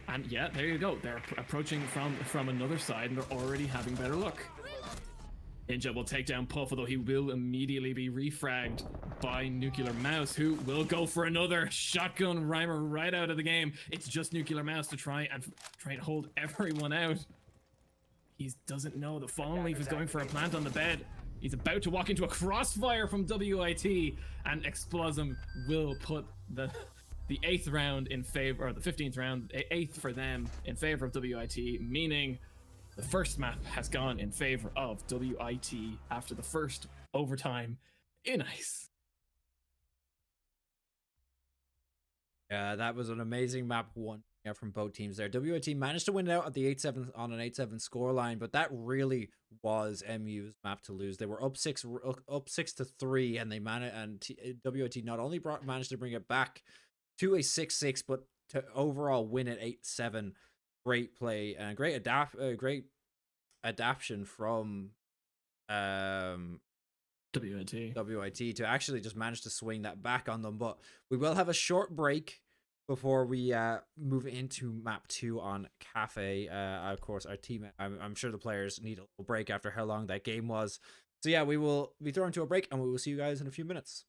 S3: And yeah, there you go. They're approaching from another side, and they're already having better luck. Ninja will take down Puff, although he will immediately be refragged by Nuclear Mouse, who will go for another shotgun Reimer right out of the game. It's just Nuclear Mouse to try and hold everyone out. He doesn't know the Fallen Leaf is going for a plant on the bed. He's about to walk into a crossfire from WIT, and Explosive will put the 8th round in favor, or the 15th round, 8th for them, in favor of WIT, meaning the first map has gone in favor of WIT after the first overtime in ice.
S2: Yeah, that was an amazing map one from both teams there. WIT managed to win it out at the 8-7 on an 8-7 scoreline, but that really was MU's map to lose. They were up 6-3, and they WIT not only managed to bring it back to a 6-6, but to overall win it 8-7. Great play and great adaptation from WIT to actually just manage to swing that back on them. But we will have a short break before we move into map 2 on Cafe. Of course, our team, I'm sure the players need a little break after how long that game was. So yeah, we will be thrown to a break, and we will see you guys in a few minutes.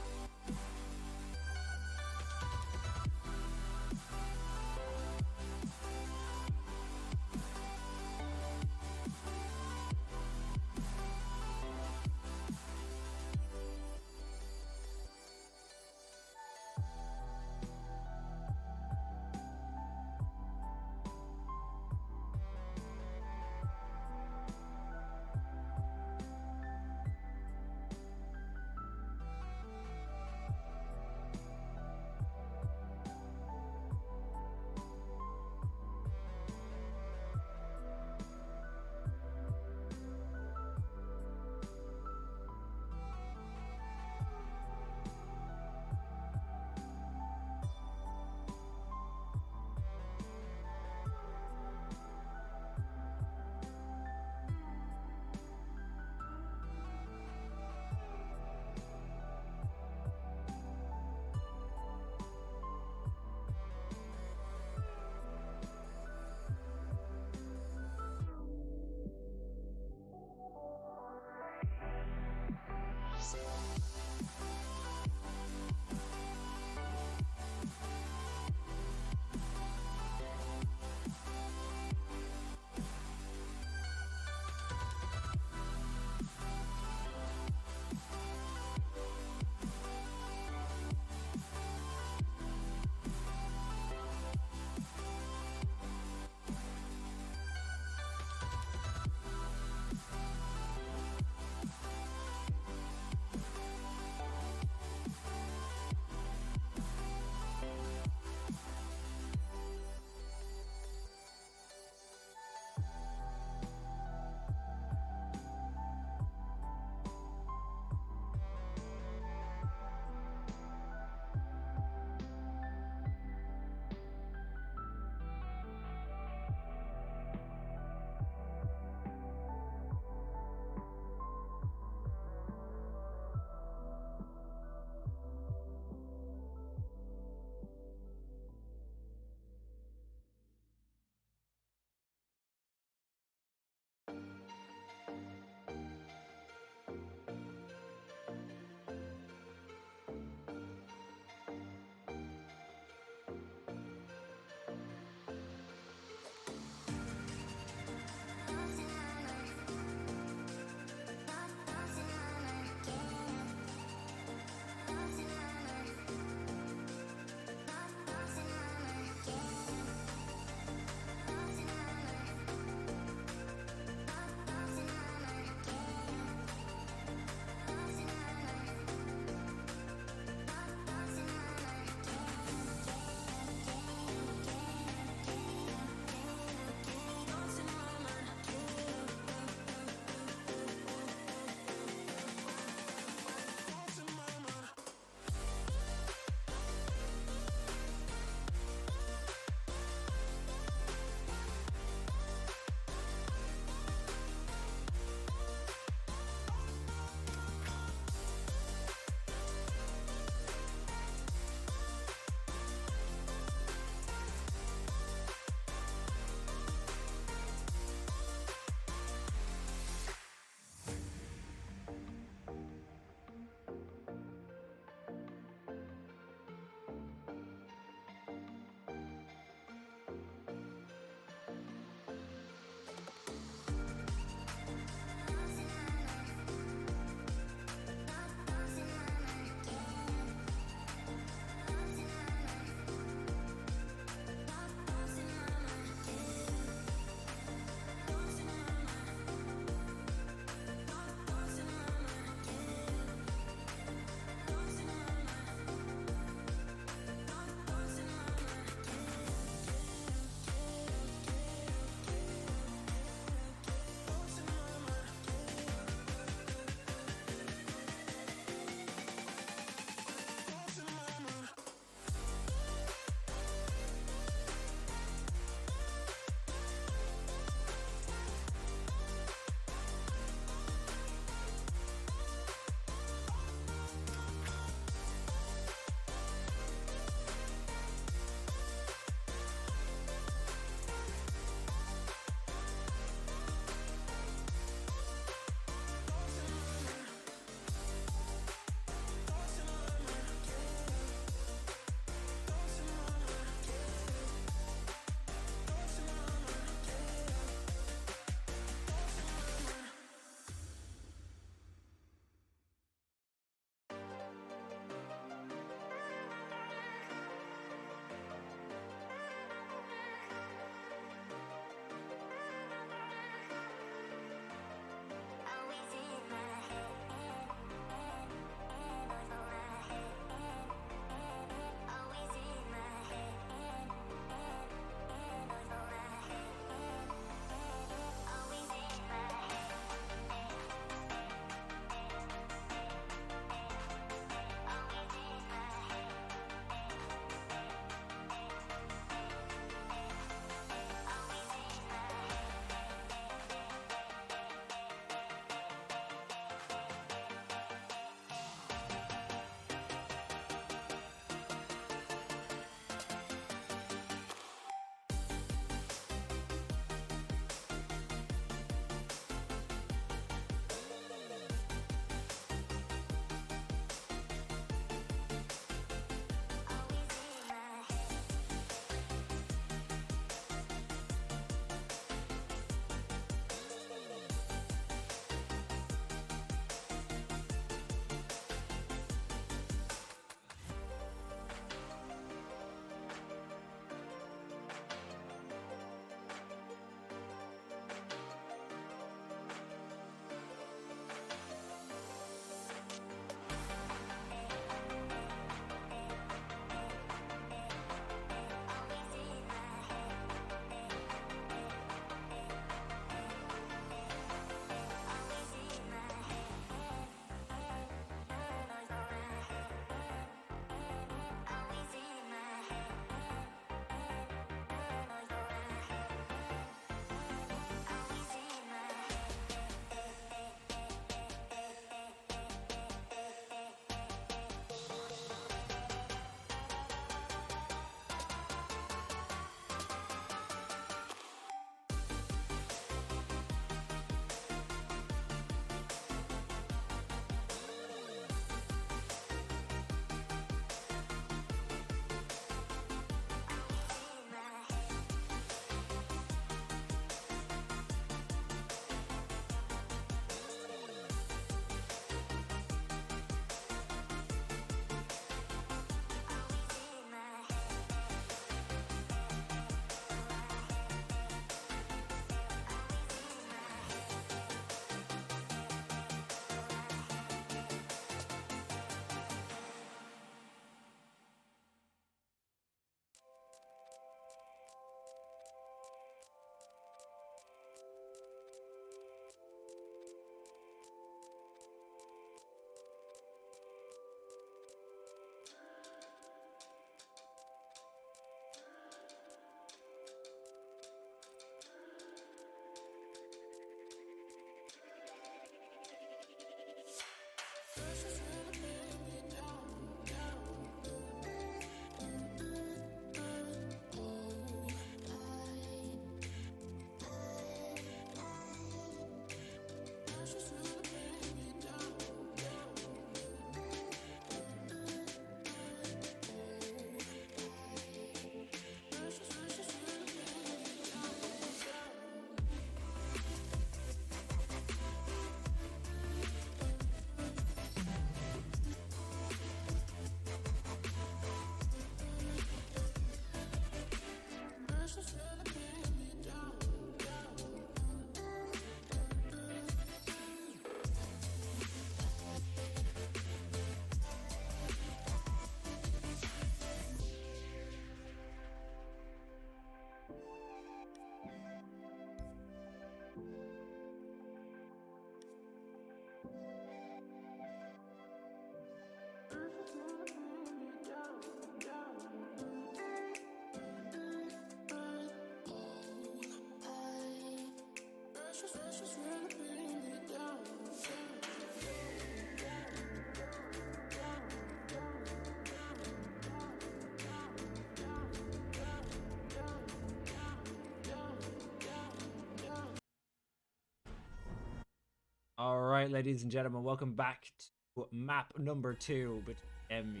S2: right, ladies and gentlemen, welcome back to map number 2 between MU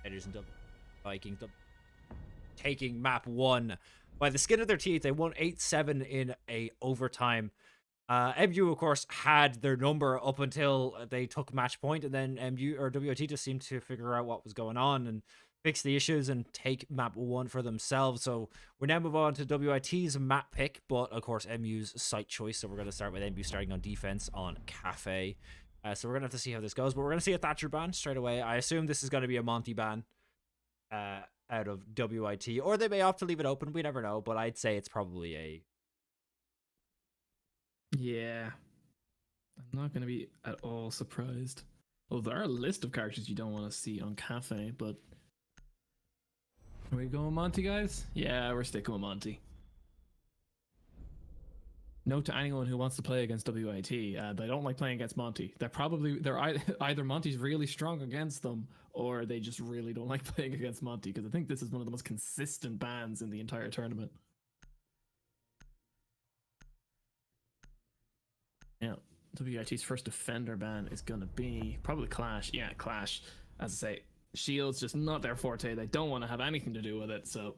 S2: Raiders and Vikings. Taking map 1 by the skin of their teeth. They won 8-7 in a overtime. MU, of course, had their number up until they took match point, and then MU or WIT just seemed to figure out what was going on and fix the issues and take map 1 for themselves. So we now move on to WIT's map pick, but of course MU's site choice. So we're going to start with MU starting on defense on Cafe. So we're going to have to see how this goes, but we're going to see a Thatcher ban straight away. I assume this is going to be a Monty ban out of WIT, or they may opt to leave it open. We never know, but I'd say it's probably a...
S3: Yeah. I'm not going to be at all surprised. Well, there are a list of characters you don't want to see on Cafe, but... Are we going Monty, guys? Yeah, we're sticking with Monty. Note to anyone who wants to play against WIT, they don't like playing against Monty. They're either Monty's really strong against them, or they just really don't like playing against Monty, because I think this is one of the most consistent bans in the entire tournament. Yeah, WIT's first defender ban is going to be probably Clash. Yeah, Clash. As I say, Shield's just not their forte. They don't want to have anything to do with it, so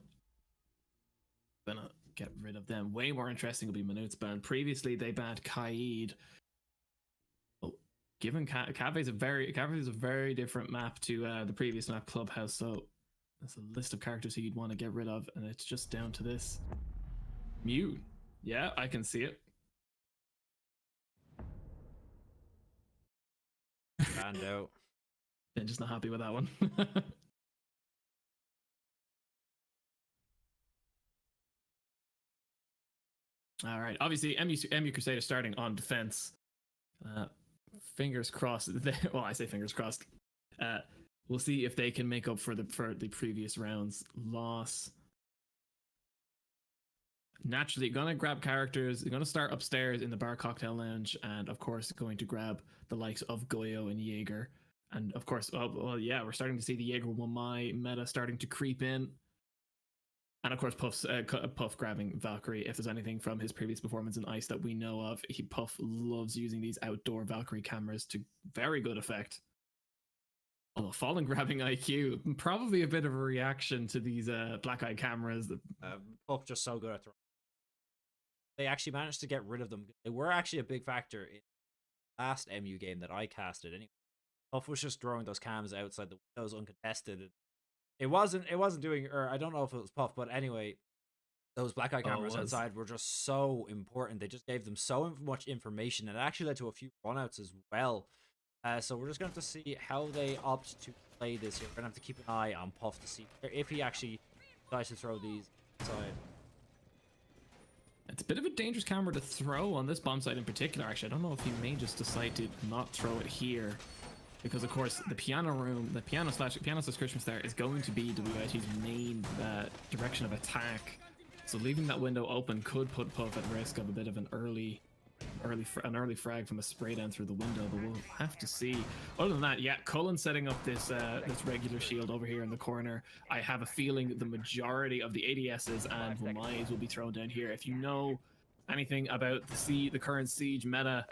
S3: gonna get rid of them. Way more interesting will be Minute's ban. Previously, they banned Kaid. Well, given Cafe is a very different map to the previous map, Clubhouse, so that's a list of characters who you'd want to get rid of, and it's just down to this. Mew. Yeah, I can see it.
S2: Banned out.
S3: Yeah, just not happy with that one. All right. Obviously, MU Crusader starting on defense. Fingers crossed. Well, I say fingers crossed. We'll see if they can make up for the previous round's loss. Naturally, gonna grab characters. Gonna start upstairs in the bar cocktail lounge, and of course, going to grab the likes of Goyo and Jaeger. And of course, well, yeah, we're starting to see the Jaeger Wamai meta starting to creep in. And of course, Puff grabbing Valkyrie. If there's anything from his previous performance in Ice that we know of, Puff loves using these outdoor Valkyrie cameras to very good effect. Although Fallen grabbing IQ, probably a bit of a reaction to these black eye cameras.
S2: Puff just so good at throwing. They actually managed to get rid of them. They were actually a big factor in the last MU game that I casted anyway. Puff was just throwing those cams outside the windows uncontested. It wasn't doing, or I don't know if it was Puff, but anyway, those black eye cameras outside were just so important. They just gave them so much information, and it actually led to a few runouts as well. So we're just going to have to see how they opt to play this here. We're going to have to keep an eye on Puff to see if he actually decides to throw these inside.
S3: It's a bit of a dangerous camera to throw on this bomb site in particular, actually. I don't know if he may just decide to not throw it here. Because, of course, the piano room, the piano slash Christmas there is going to be WIT's main direction of attack. So leaving that window open could put Puff at risk of a bit of an early frag from a spray down through the window, but we'll have to see. Other than that, yeah, Cullen setting up this regular shield over here in the corner. I have a feeling the majority of the ADSs and Wamais will be thrown down here. If you know anything about the current Siege meta,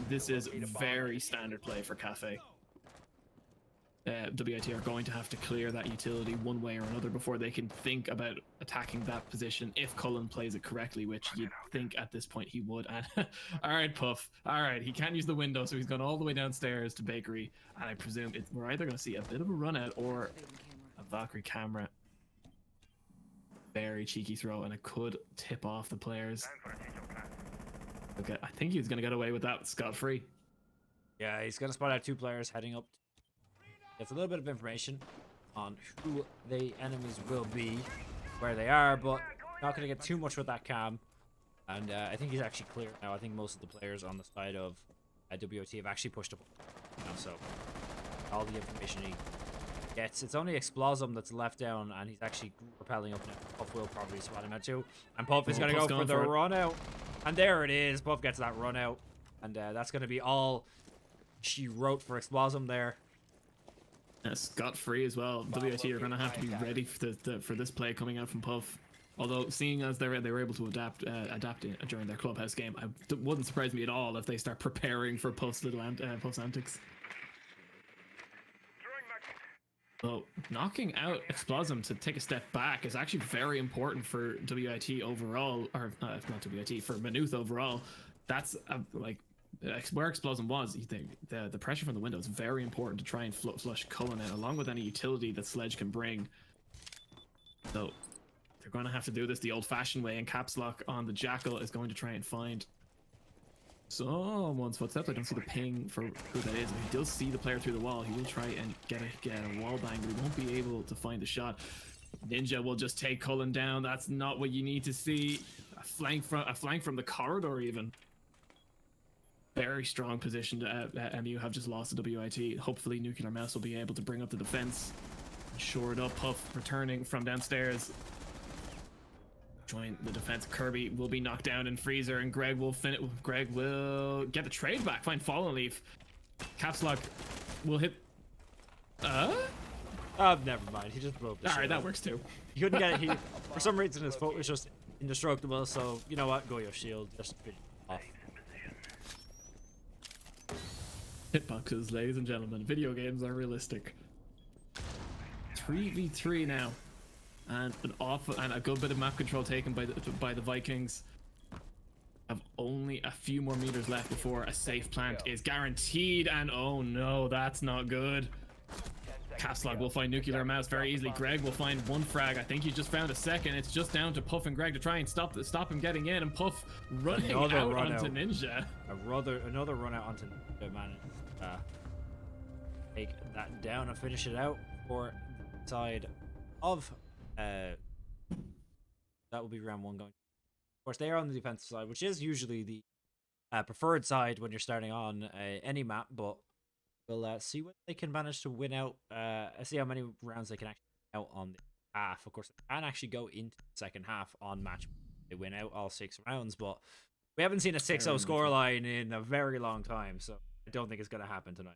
S3: this is very standard play for Cafe. WIT are going to have to clear that utility one way or another before they can think about attacking that position if Cullen plays it correctly, which you'd think at this point he would. And all right, Puff. All right, he can't use the window, so he's gone all the way downstairs to Bakery, and I presume we're either going to see a bit of a run out or a Valkyrie camera. Very cheeky throw, and it could tip off the players. Okay, I think he was going to get away with that scot-free.
S2: Yeah, he's going to spot out 2 players heading up. It's a little bit of information on who the enemies will be, where they are, but not going to get too much with that cam. And I think he's actually clear now. I think most of the players on the side of WIT have actually pushed up now, so all the information he gets. It's only Explosum that's left down, and he's actually rappelling up now. Puff will probably spot him out too. And Puff is going to go for the run out. And there it is. Puff gets that run out. And that's going to be all she wrote for Explosum there.
S3: Scot-free as well. WIT are going to have to be ready for this play coming out from Puff. Although, seeing as they were able to adapt it during their clubhouse game, it wouldn't surprise me at all if they start preparing for Puff's antics. So knocking out Explosm to take a step back is actually very important for WIT overall, or not WIT, for Maynooth overall. That's like where Explosm was. You think the pressure from the window is very important to try and flush Cullen out, along with any utility that Sledge can bring. So they're going to have to do this the old-fashioned way, and Caps Lock on the Jackal is going to try and find someone's footsteps. I don't see the ping for who that is. If he does see the player through the wall, he will try and get a wall bang, but he won't be able to find the shot. Ninja will just take Cullen down. That's not what you need to see. A flank from the corridor even. Very strong position to MU have just lost to WIT. Hopefully Nuclear Mouse will be able to bring up the defense. Shore it up. Puff returning from downstairs. Join the defense. Kirby will be knocked down in Freezer, and Greg will get the trade back. Find Fallen Leaf. Caps Lock will hit.
S2: Never mind. He just broke the
S3: All right, that works too.
S2: He couldn't get it. For some reason, his foot was just indestructible. So you know what? Go your shield. Just finish off.
S3: Hitboxes, ladies and gentlemen. Video games are realistic. 3v3 now. And a good bit of map control taken by the Vikings. Have only a few more meters left before a safe plant is guaranteed, and oh no, that's not good. Caps Lock will find Nuclear Mouse very easily. Greg will find one frag. I think he just found a second. It's just down to Puff and Greg to try and stop him getting in, and Puff running out onto Ninja.
S2: Another run out onto Ninja, man. Take that down and finish it out for the side of that will be round one going. Of course, they are on the defensive side, which is usually the preferred side when you're starting on any map, but we'll see what they can manage to win out. See how many rounds they can actually win out on the half. Of course, they can actually go into the second half on match. They win out all 6 rounds, but we haven't seen a 6-0 scoreline in a very long time, so I don't think it's going to happen tonight.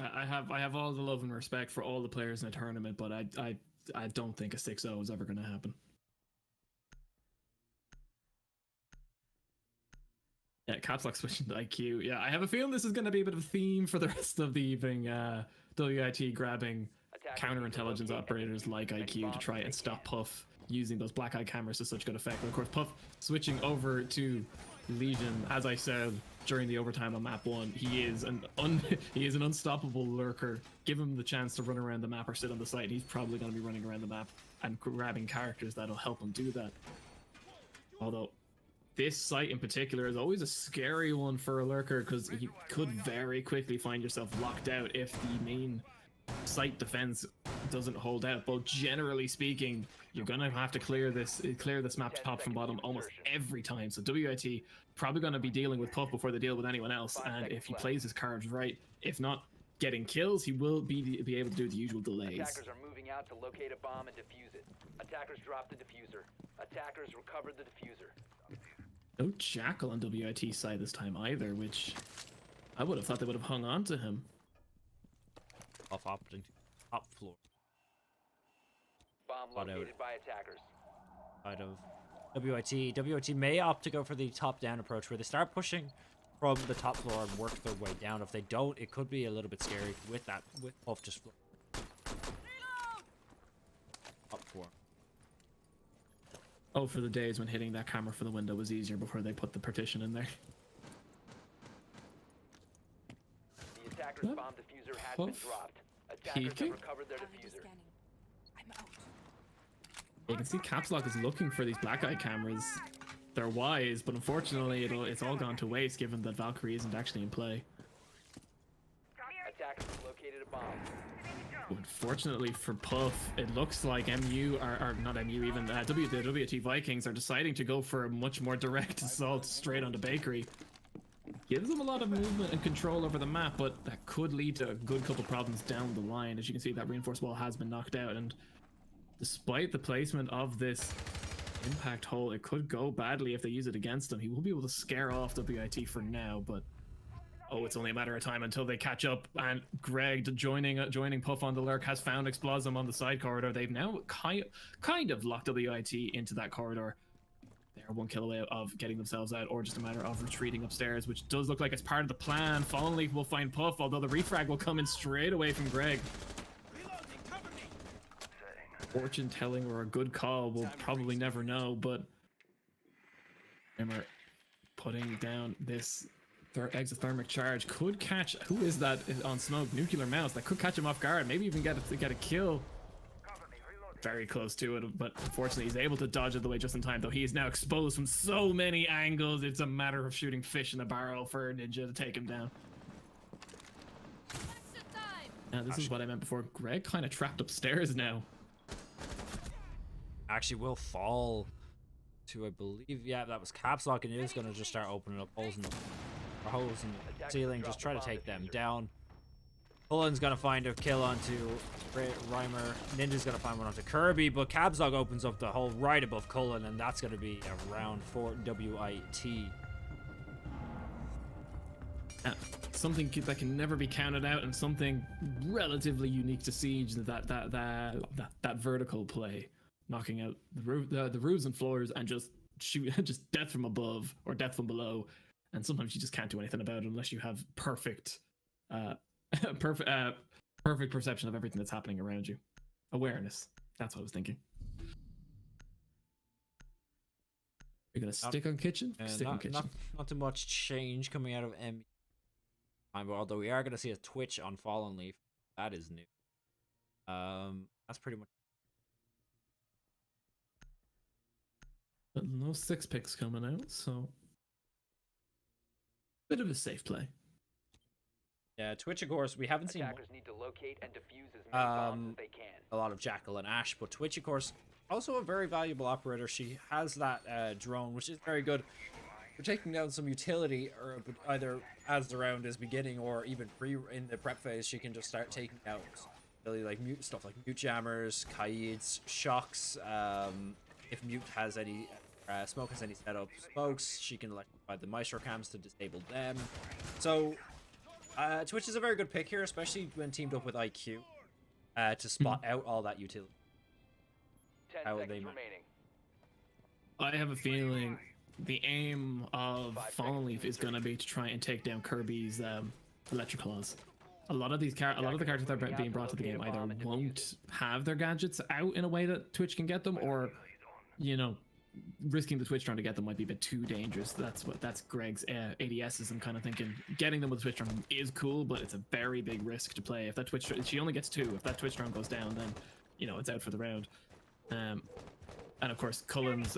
S3: I have all the love and respect for all the players in the tournament, but I don't think a 6-0 is ever going to happen. Yeah, Caps Lock switching to IQ. Yeah, I have a feeling this is going to be a bit of a theme for the rest of the evening. WIT grabbing counterintelligence operators like IQ to try and stop Puff using those black eye cameras to such good effect. But of course, Puff switching over to Legion, as I said during the overtime on map 1, he is an unstoppable lurker. Give him the chance to run around the map or sit on the site, he's probably going to be running around the map and grabbing characters that'll help him do that. Although this site in particular is always a scary one for a lurker, because you could very quickly find yourself locked out if the main site defense doesn't hold out. But generally speaking, you're gonna have to clear this map top from bottom almost every time. So WIT probably gonna be dealing with Puff before they deal with anyone else, and if he plays his cards right, if not getting kills, he will be able to do the usual delays.
S4: Attackers are moving out to locate a bomb and defuse it. Attackers dropped the diffuser. Attackers recovered the diffuser.
S3: No Jackal on WIT side this time either, which I would have thought they would have hung on to him.
S2: Off opting to top floor.
S4: Bomb located by attackers.
S2: Side of WIT may opt to go for the top-down approach, where they start pushing from the top floor and work their way down. If they don't, it could be a little bit scary with Puff just top floor.
S3: Oh, for the days when hitting that camera for the window was easier before they put the partition in there.
S4: The attacker's bomb diffuser has been dropped. Attackers have recovered their diffuser.
S1: I'm out.
S3: You can see Caps Lock is looking for these black eye cameras. They're wise, but unfortunately it's all gone to waste given that Valkyrie isn't actually in play.
S4: Attackers have located a bomb.
S3: Unfortunately for Puff, it looks like MU are not MU even the WT Vikings are deciding to go for a much more direct assault straight onto Bakery. Gives them a lot of movement and control over the map, but that could lead to a good couple problems down the line. As you can see, that reinforced wall has been knocked out, and despite the placement of this impact hole, it could go badly if they use it against him. He will be able to scare off WIT for now, but Oh, it's only a matter of time until they catch up. And Greg joining Puff on the lurk has found Explosm on the side corridor. They've now kind of locked WIT into that corridor. They're 1 kill away of getting themselves out, or just a matter of retreating upstairs, which does look like it's part of the plan. Fallen Leaf will find Puff, although the refrag will come in straight away from Greg. Fortune telling or a good call, we'll probably never know, but Reimer putting down this exothermic charge could catch. Who is that on smoke? Nuclear Mouse. That could catch him off guard. Maybe even get a kill. Very close to it, but unfortunately he's able to dodge it the way just in time, though he is now exposed from so many angles. It's a matter of shooting fish in a barrel for Ninja to take him down. Now this is what I meant before. Greg kind of trapped upstairs now.
S2: Actually will fall to, I believe, yeah, that was caps lock, and it is going to just start opening up holes in the ceiling, just try to take them down. Cullen's gonna find a kill onto Reimer. Ninja's gonna find one onto Kirby, but Cabzog opens up the hole right above Cullen, and that's gonna be a round for WIT.
S3: Something that can never be counted out, and something relatively unique to Siege. That vertical play, knocking out the roofs and floors, and just just death from above or death from below. And sometimes you just can't do anything about it unless you have perfect perception of everything that's happening around you. Awareness. That's what I was thinking. You're gonna stick on kitchen? Stick on kitchen.
S2: Not too much change coming out of M. Although we are gonna see a twitch on Fallen Leaf. That is new. That's pretty much.
S3: But no 6 picks coming out, so bit of a safe play.
S2: Yeah, Twitch, of course, we haven't seen
S4: Attackers need to locate and defuse as many bombs as they can.
S2: a lot of Jackal and Ash, but Twitch, of course, also a very valuable operator. She has that drone, which is very good for taking down some utility, or either as the round is beginning or even in the prep phase. She can just start taking out really like stuff like mute jammers, Kaids, shocks. If mute has any smoke has any set up smokes, she can electrify the Maestro cams to disable them. So Twitch is a very good pick here, especially when teamed up with IQ to spot out all that utility.
S4: 10
S2: How
S4: seconds
S2: they
S4: remaining.
S3: I have a feeling the aim of Fallen Leaf is going to be to try and take down Kirby's Electric Claws. A lot of the characters that are being brought to the game either won't have their gadgets out in a way that Twitch can get them, or, you know, risking the Twitch trying to get them might be a bit too dangerous. That's Greg's ADSs. I'm kind of thinking getting them with the Twitch drum is cool, but it's a very big risk to play. If that Twitch, she only gets 2. If that Twitch drum goes down, then, you know, it's out for the round. And of course, Cullen's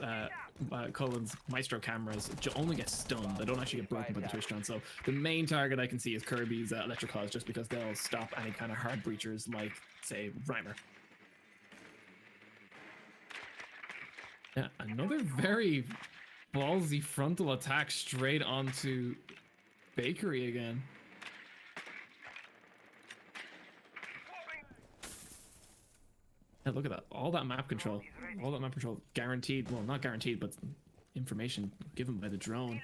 S3: Maestro cameras only get stunned. They don't actually get broken by the Twitch drone. So the main target I can see is Kirby's Electric Claws, just because they'll stop any kind of hard breachers like, say, Reimer. Yeah, another very ballsy frontal attack straight onto Bakery again. Yeah, look at that. All that map control. All that map control guaranteed. Well, not guaranteed, but information given by the drone.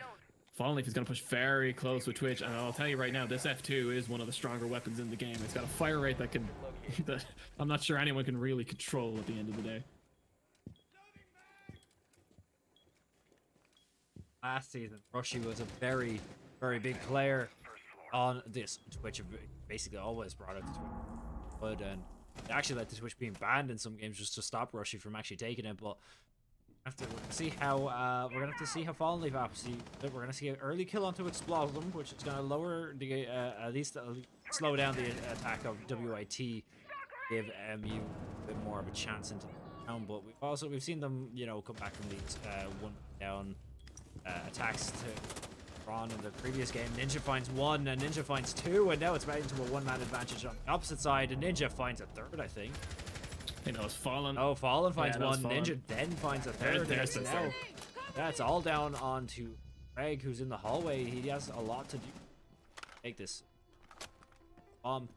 S3: Fallen Leaf is going to push very close with Twitch, and I'll tell you right now, this F2 is one of the stronger weapons in the game. It's got a fire rate that can... that I'm not sure anyone can really control at the end of the day.
S2: Last season, Rushy was a very, very big player on this Twitch. Basically, always brought out the Twitch, but and actually led to Twitch being banned in some games just to stop Rushy from actually taking it. But we're gonna see how Fallen Leaf actually. We're gonna see an early kill onto Explosm, which is gonna lower the at least slow down the attack of WIT, give MU a bit more of a chance into the round. But we've seen them, you know, come back from these one down attacks to Ron in the previous game. Ninja finds 1 and Ninja finds 2, and now it's right into a 1-man advantage on the opposite side, and Ninja finds a 3rd, I think.
S3: I know it's Fallen.
S2: Oh, Fallen finds
S3: yeah,
S2: 1.
S3: Fallen.
S2: Ninja then finds a 3rd.
S3: There's the
S2: now
S3: third.
S2: that's all down onto Greg, who's in the hallway. He has a lot to do. Take this bomb.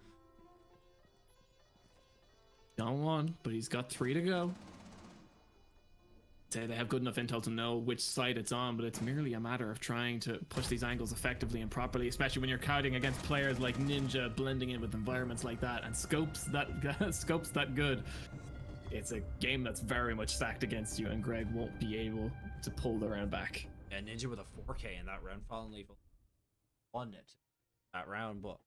S3: Down 1, but he's got 3 to go. say they have good enough intel to know which side it's on, but it's merely a matter of trying to push these angles effectively and properly, especially when you're counting against players like Ninja blending in with environments like that and scopes that good. It's a game that's very much stacked against you, and Greg won't be able to pull the round back.
S2: Yeah, Ninja with a 4K in that round. Fallen Leaf won it that round, but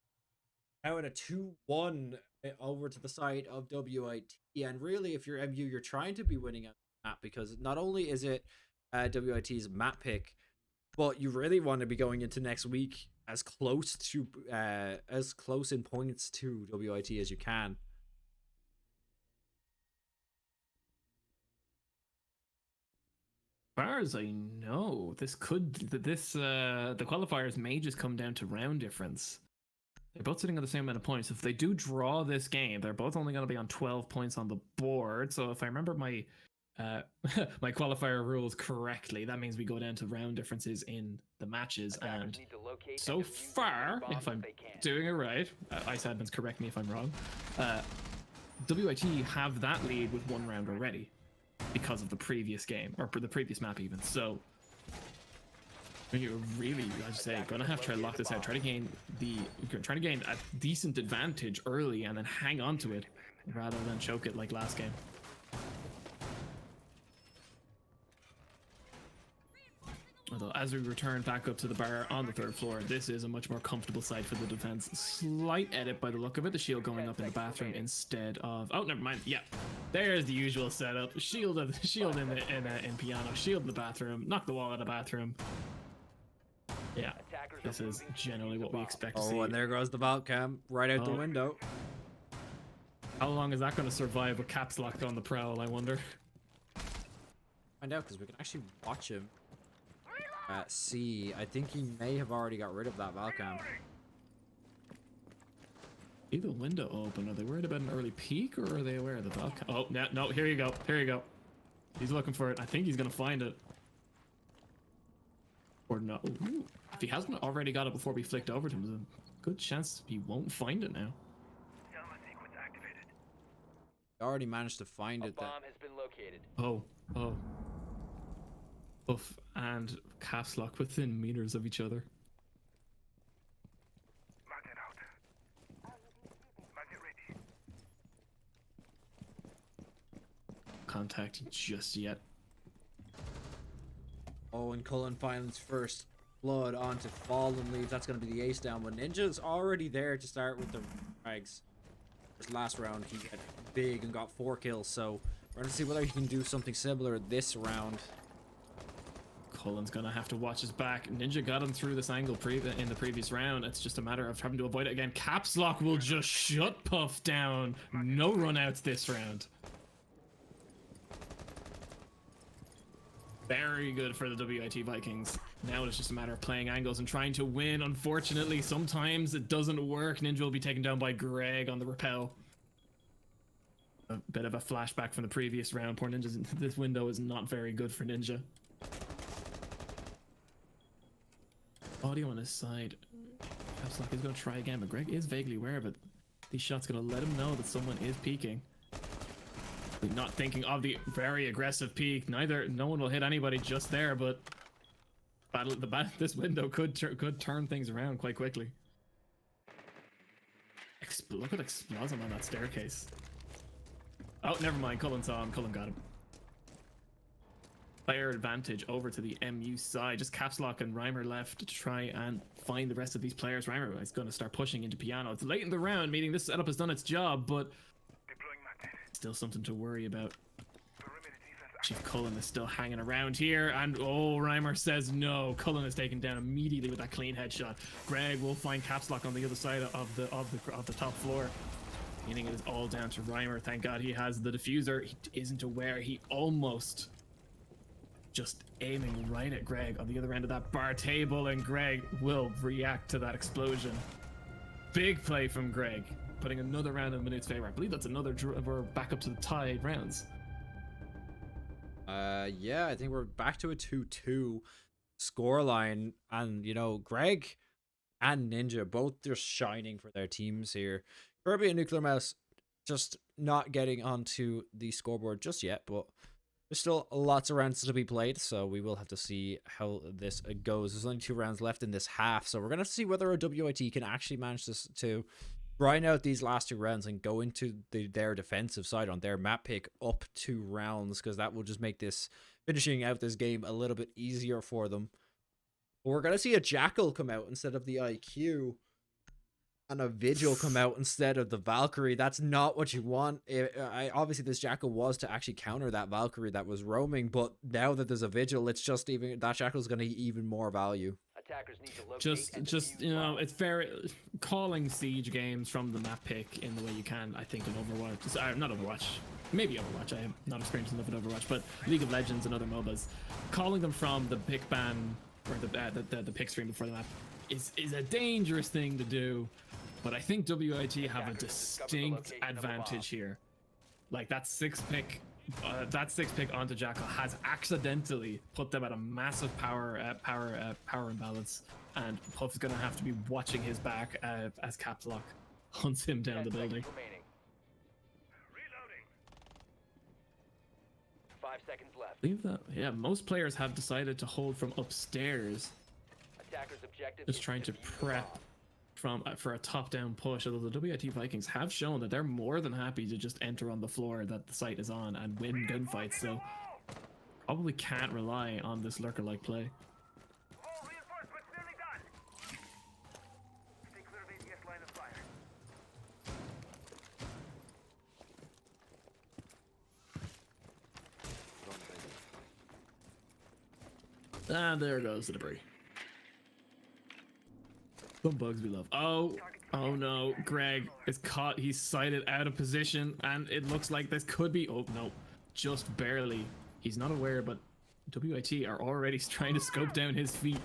S2: now in a 2-1 over to the side of WIT. And really, if you're MU, you're trying to be winning at the map, because not only is it WIT's map pick, but you really want to be going into next week as close in points to WIT as you can.
S3: As far as I know, the qualifiers may just come down to round difference. They're both sitting on the same amount of points. If they do draw this game, they're both only going to be on 12 points on the board. So if I remember my my qualifier rules correctly, that means we go down to round differences in the matches. And so far, if I'm doing it right, Ice Admins correct me if I'm wrong, WIT have that lead with 1 round already because of the previous game, or the previous map even. So you're really, I should say, gonna have to try to lock this out. Try to gain a decent advantage early and then hang on to it rather than choke it like last game. Although, as we return back up to the bar on the 3rd floor, this is a much more comfortable side for the defense. Slight edit by the look of it. The shield going up in the bathroom instead of... Oh, never mind. Yeah, there's the usual setup. Shield in piano. Shield in the bathroom. Knock the wall out of the bathroom. Yeah, this is generally what we expect to see.
S2: Oh, and there goes the vault cam right out the window.
S3: How long is that going to survive with caps locked on the prowl, I wonder?
S2: Find out, because we can actually watch him. C. I think he may have already got rid of that Valcam.
S3: Leave the window open. Are they worried about an early peek, or are they aware of the Valcam? Oh, no, here you go. Here you go. He's looking for it. I think he's going to find it. Or no. Ooh. If he hasn't already got it before we flicked over to him, there's a good chance he won't find it now.
S2: He already managed to find it.
S4: A bomb has been located.
S3: Oh. Oof, and caps lock within meters of each other. Contact just yet.
S2: Oh, and Cullen finds first blood onto Fallen Leaf. That's going to be the ace down, but Ninja's already there to start with the frags. This last round, he got big and got 4 kills, so we're going to see whether he can do something similar this round.
S3: Cullen's gonna have to watch his back. Ninja got him through this angle in the previous round. It's just a matter of having to avoid it again. Caps lock will just shut Puff down. No run outs this round. Very good for the WIT Vikings. Now it's just a matter of playing angles and trying to win. Unfortunately, sometimes it doesn't work. Ninja will be taken down by Greg on the rappel. A bit of a flashback from the previous round. Poor Ninja's. This window is not very good for Ninja. Audio on his side. Caps lock is going to try again, but Greg is vaguely aware of it. These shots going to let him know that someone is peeking. Not thinking of the very aggressive peek. No one will hit anybody just there, but this window could turn things around quite quickly. Look at Explosm on that staircase. Oh, never mind. Cullen saw him. Cullen got him. Player advantage over to the MU side. Just caps lock and Reimer left to try and find the rest of these players. Reimer is going to start pushing into piano. It's late in the round, meaning this setup has done its job, but still something to worry about. Chief Cullen is still hanging around here, and oh, Reimer says no. Cullen is taken down immediately with that clean headshot. Greg will find caps lock on the other side of the top floor. Meaning it is all down to Reimer. Thank God he has the diffuser. He isn't aware. He almost just aiming right at Greg on the other end of that bar table, and Greg will react to that explosion. Big play from Greg, putting another round in Minute's favor. I believe that's another we're back up to the tied rounds.
S2: Yeah, I think we're back to a 2-2 scoreline, and you know, Greg and Ninja both just shining for their teams here. Kirby and Nuclear Mouse just not getting onto the scoreboard just yet, but There's still lots of rounds to be played, so we will have to see how this goes. There's only 2 rounds left in this half, so we're going to have to see whether a WIT can actually manage this to grind out these last 2 rounds and go into their defensive side on their map pick up 2 rounds, because that will just make this finishing out this game a little bit easier for them. But we're going to see a Jackal come out instead of the IQ. And a Vigil come out instead of the Valkyrie. That's not what you want. Obviously, this Jackal was to actually counter that Valkyrie that was roaming, but now that there's a Vigil, it's just even that Jackal's going to even more value.
S4: Attackers need to locate
S3: Just you know, it's very calling siege games from the map pick in the way you can. I think in Overwatch, not Overwatch, maybe Overwatch. I am not experienced enough in Overwatch, but League of Legends and other MOBAs, calling them from the pick ban or the pick stream before the map is a dangerous thing to do. But I think WIT have a distinct advantage here. Like that 6 pick onto Jackal has accidentally put them at a massive power imbalance, and Puff is going to have to be watching his back as Caps Lock hunts him down the building.
S4: 5 seconds left.
S3: Leave that. Yeah, most players have decided to hold from upstairs,
S4: Attackers objective
S3: just
S4: is
S3: trying to
S4: defuse the
S3: prep
S4: bomb.
S3: for a top-down push, although the WIT Vikings have shown that they're more than happy to just enter on the floor that the site is on and win gunfights, so probably can't rely on this lurker-like play.
S5: All reinforcements nearly done. Stay clear of ADS line of fire.
S3: And there goes the debris. Some bugs we love. Oh no, Greg is caught. He's sighted out of position, and it looks like this could be. Oh no, just barely. He's not aware, but WIT are already trying to scope down his feet.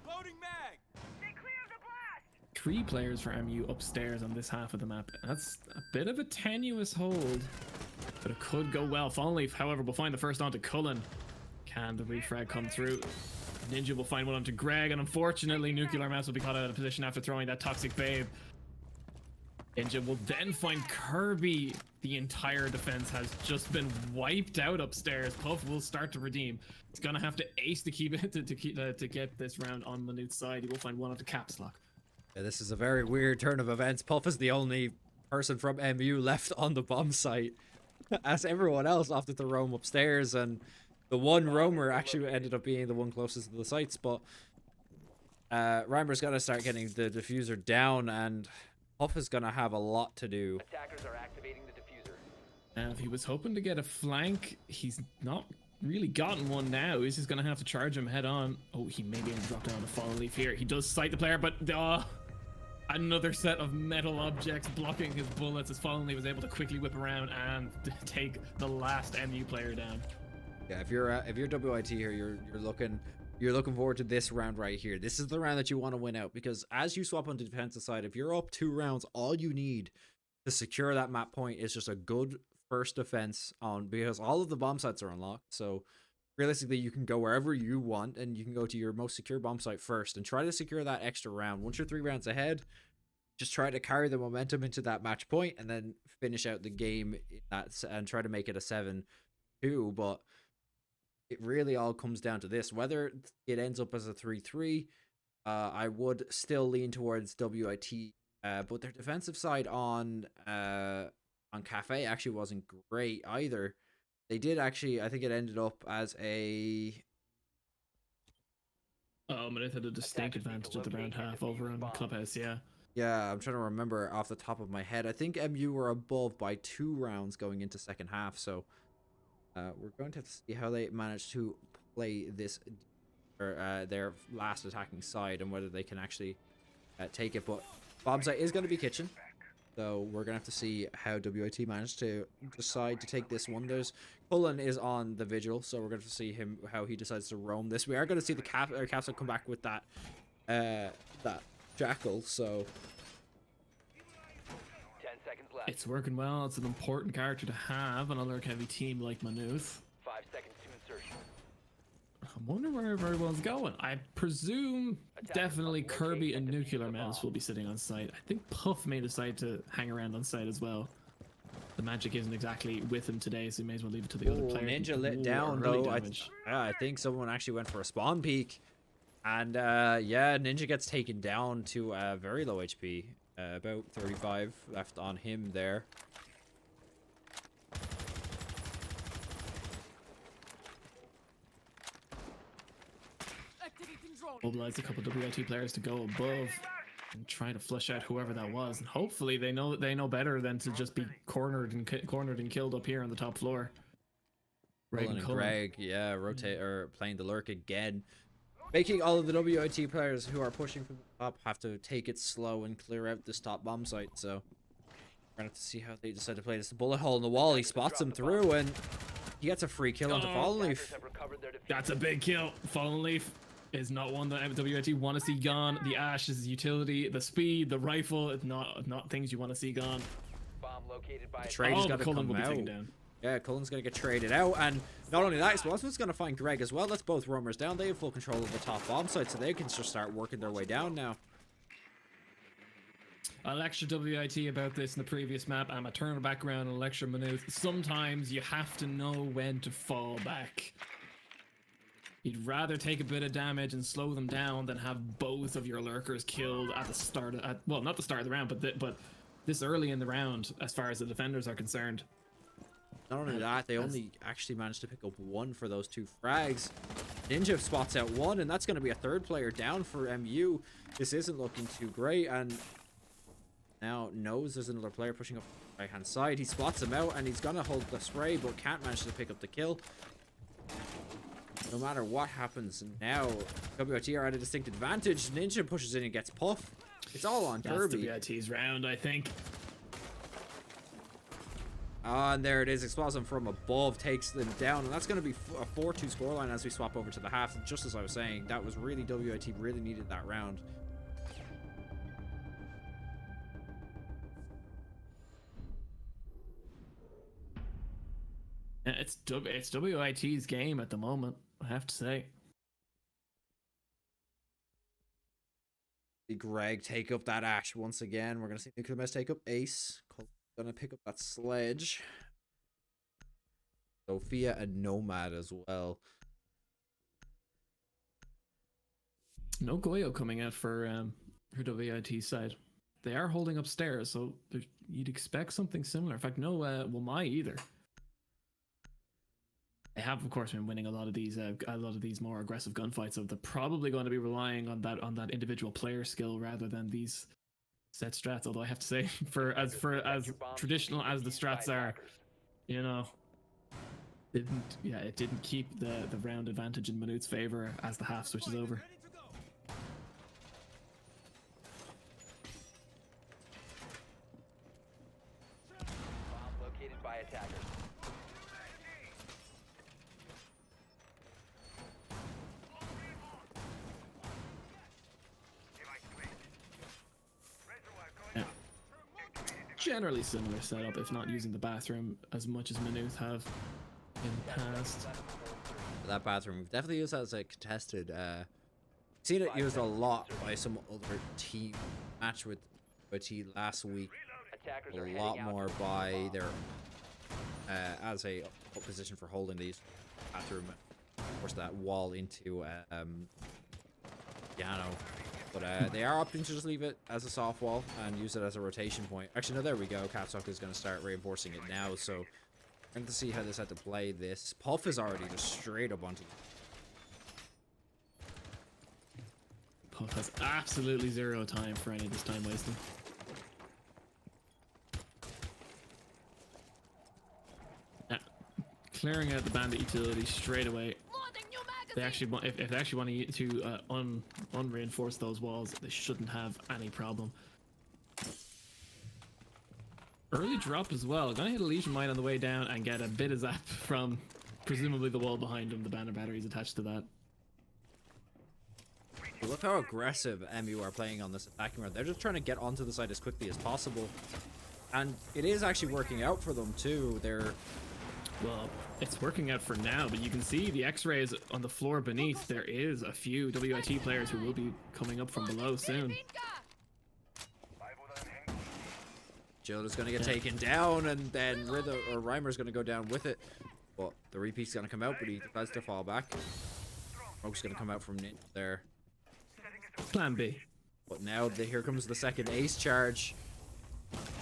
S5: Loading mag. Stay clear of the blast.
S3: 3 players for MU upstairs on this half of the map. That's a bit of a tenuous hold, but it could go well. Fallenleaf, however, will find the first onto Cullen. Can the refrag come through? Ninja will find one onto Greg, and unfortunately, Nuclear Mouse will be caught out of position after throwing that Toxic Babe. Ninja will then find Kirby. The entire defense has just been wiped out upstairs. Puff will start to redeem. He's gonna have to ace to keep it to get this round on Manute's side. He will find one onto Caps Lock.
S2: Yeah, this is a very weird turn of events. Puff is the only person from MU left on the bomb site, as everyone else opted to roam upstairs, and the one roamer actually ended up being the one closest to the sites. But Reimer's got to start getting the diffuser down, and Puff is going to have a lot to do.
S4: Attackers are activating the diffuser.
S3: And if he was hoping to get a flank, he's not really gotten one now. He's just going to have to charge him head on. Oh, he may be able to drop down a Fallenleaf here. He does sight the player, but another set of metal objects blocking his bullets as Fallenleaf was able to quickly whip around and take the last MU player down.
S2: Yeah, if you're WIT here, you're looking forward to this round right here. This is the round that you want to win out, because as you swap on the defensive side, if you're up 2 rounds, all you need to secure that map point is just a good first defense on, because all of the bomb sites are unlocked. So realistically, you can go wherever you want, and you can go to your most secure bomb site first and try to secure that extra round. Once you're 3 rounds ahead, just try to carry the momentum into that match point and then finish out the game and try to make it a 7-2. But it really all comes down to this. Whether it ends up as a 3-3, I would still lean towards WIT. But their defensive side on Cafe actually wasn't great either. They did actually, I think it ended up as a...
S3: Oh, Manith had a distinct advantage at the round half over on Clubhouse, yeah.
S2: Yeah, I'm trying to remember off the top of my head. I think MU were above by 2 rounds going into second half, so we're going to have to see how they manage to play this, or their last attacking side, and whether they can actually take it. But bomb site is going to be kitchen, so we're going to have to see how WIT managed to decide to take this one. There's Cullen is on the Vigil, so we're going to see him how he decides to roam this. We are going to see the Capsule come back with that that Jackal, so
S4: 10 seconds left.
S3: It's working well. It's an important character to have on a lurk heavy team like Manuth.
S4: 5 seconds to insertion.
S3: I wonder where everyone's going. I presume definitely Kirby and Nuclear Mouse will be sitting on site. I think Puff may decide to hang around on site as well. the magic isn't exactly with him today, so you may as well leave it to the other player.
S2: Ninja lit
S3: Ooh,
S2: down
S3: early
S2: though.
S3: damage.
S2: I think someone actually went for a spawn peek, and yeah, Ninja gets taken down to very low HP. About 35 left on him there.
S3: Mobilized a couple WIT players to go above and try to flush out whoever that was, and hopefully they know better than to just be cornered and killed up here on the top floor.
S2: Cullen and Greg, yeah, rotate or playing the lurk again, making all of the WIT players who are pushing from the top have to take it slow and clear out this top bomb site. So we're gonna have to see how they decide to play this. The bullet hole in the wall, he spots him through, and he gets a free kill onto Fallen Leaf.
S3: That's a big kill. Fallen Leaf is not one that WIT want to see gone. The Ash is utility, the speed, the rifle, it's not things you want to see gone.
S4: Bomb located by
S2: The trade has got to
S3: Cullen
S2: come
S3: will be taken
S2: out.
S3: down.
S2: Yeah, Cullen's going to get traded out, and not only that, Explosive's going to find Greg as well. That's both roamers down. They have full control of the top bomb site, so they can just start working their way down now.
S3: I lectured WIT about this in the previous map. I'm a turn back around and lecture Manuth. Sometimes you have to know when to fall back. You'd rather take a bit of damage and slow them down than have both of your lurkers killed at the start of, well, not the start of the round, but this early in the round, as far as the defenders are concerned.
S2: Not only that, they only actually managed to pick up one for those 2 frags. Ninja spots out one, and that's going to be a 3rd player down for MU. This isn't looking too great, and now knows there's another player pushing up the right-hand side. He spots him out, and he's going to hold the spray, but can't manage to pick up the kill. No matter what happens now, WIT are at a distinct advantage. Ninja pushes in and gets Puff. It's all on Kirby.
S3: That's WIT's round, I think.
S2: And there it is. Explosive from above takes them down, and that's going to be a 4-2 scoreline as we swap over to the half. And just as I was saying, that was really WIT really needed that round.
S3: It's WIT's game at the moment, I have to say.
S2: See Greg take up that Ash once again. We're going to see Nuclear Mess take up Ace. Going to pick up that Sledge. Sophia and Nomad as well.
S3: No Goyo coming out for WIT side. They are holding upstairs, so you'd expect something similar. In fact, no Wamai either. They have, of course, been winning a lot of these more aggressive gunfights, so they're probably going to be relying on that individual player skill rather than these set strats. Although I have to say, as traditional as the strats are, you know, it didn't keep the round advantage in Manuth's favor as the half switches over.
S4: Bomb located by attackers.
S3: Yeah. Generally similar setup, if not using the bathroom as much as Manuth have in the past.
S2: That bathroom, we've definitely used that as a contested. Seen it used a lot by some other team. Match with WT last week.
S4: Attackers are
S2: A
S4: heading
S2: lot
S4: out
S2: more
S4: to
S2: by
S4: bomb.
S2: their as a position for holding these bathroom. Of course, that wall into Yano. But they are opting to just leave it as a soft wall and use it as a rotation point. Actually, no, there we go. Capstock is going to start reinforcing it now. So we're going to see how this had to play this. Puff is already just straight up onto.
S3: Puff has absolutely zero time for any of this time wasting. Clearing out the bandit utility straight away. They actually want, if they actually want to unreinforce those walls, they shouldn't have any problem. Early drop as well. Gonna hit a Legion Mine on the way down and get a bit of zap from presumably the wall behind him. The banner batteries attached to that.
S2: Look how aggressive MU are playing on this attacking round. They're just trying to get onto the site as quickly as possible. And it is actually working out for them too.
S3: Well, it's working out for now, but you can see the X-rays on the floor beneath. There is a few WIT players who will be coming up from below soon.
S2: Shield is going to get taken down, and then Reimer's going to go down with it. But the repeat's going to come out, but he decides to fall back. Smoke's going to come out from Ninja there.
S3: Plan B.
S2: But now here comes the second ace charge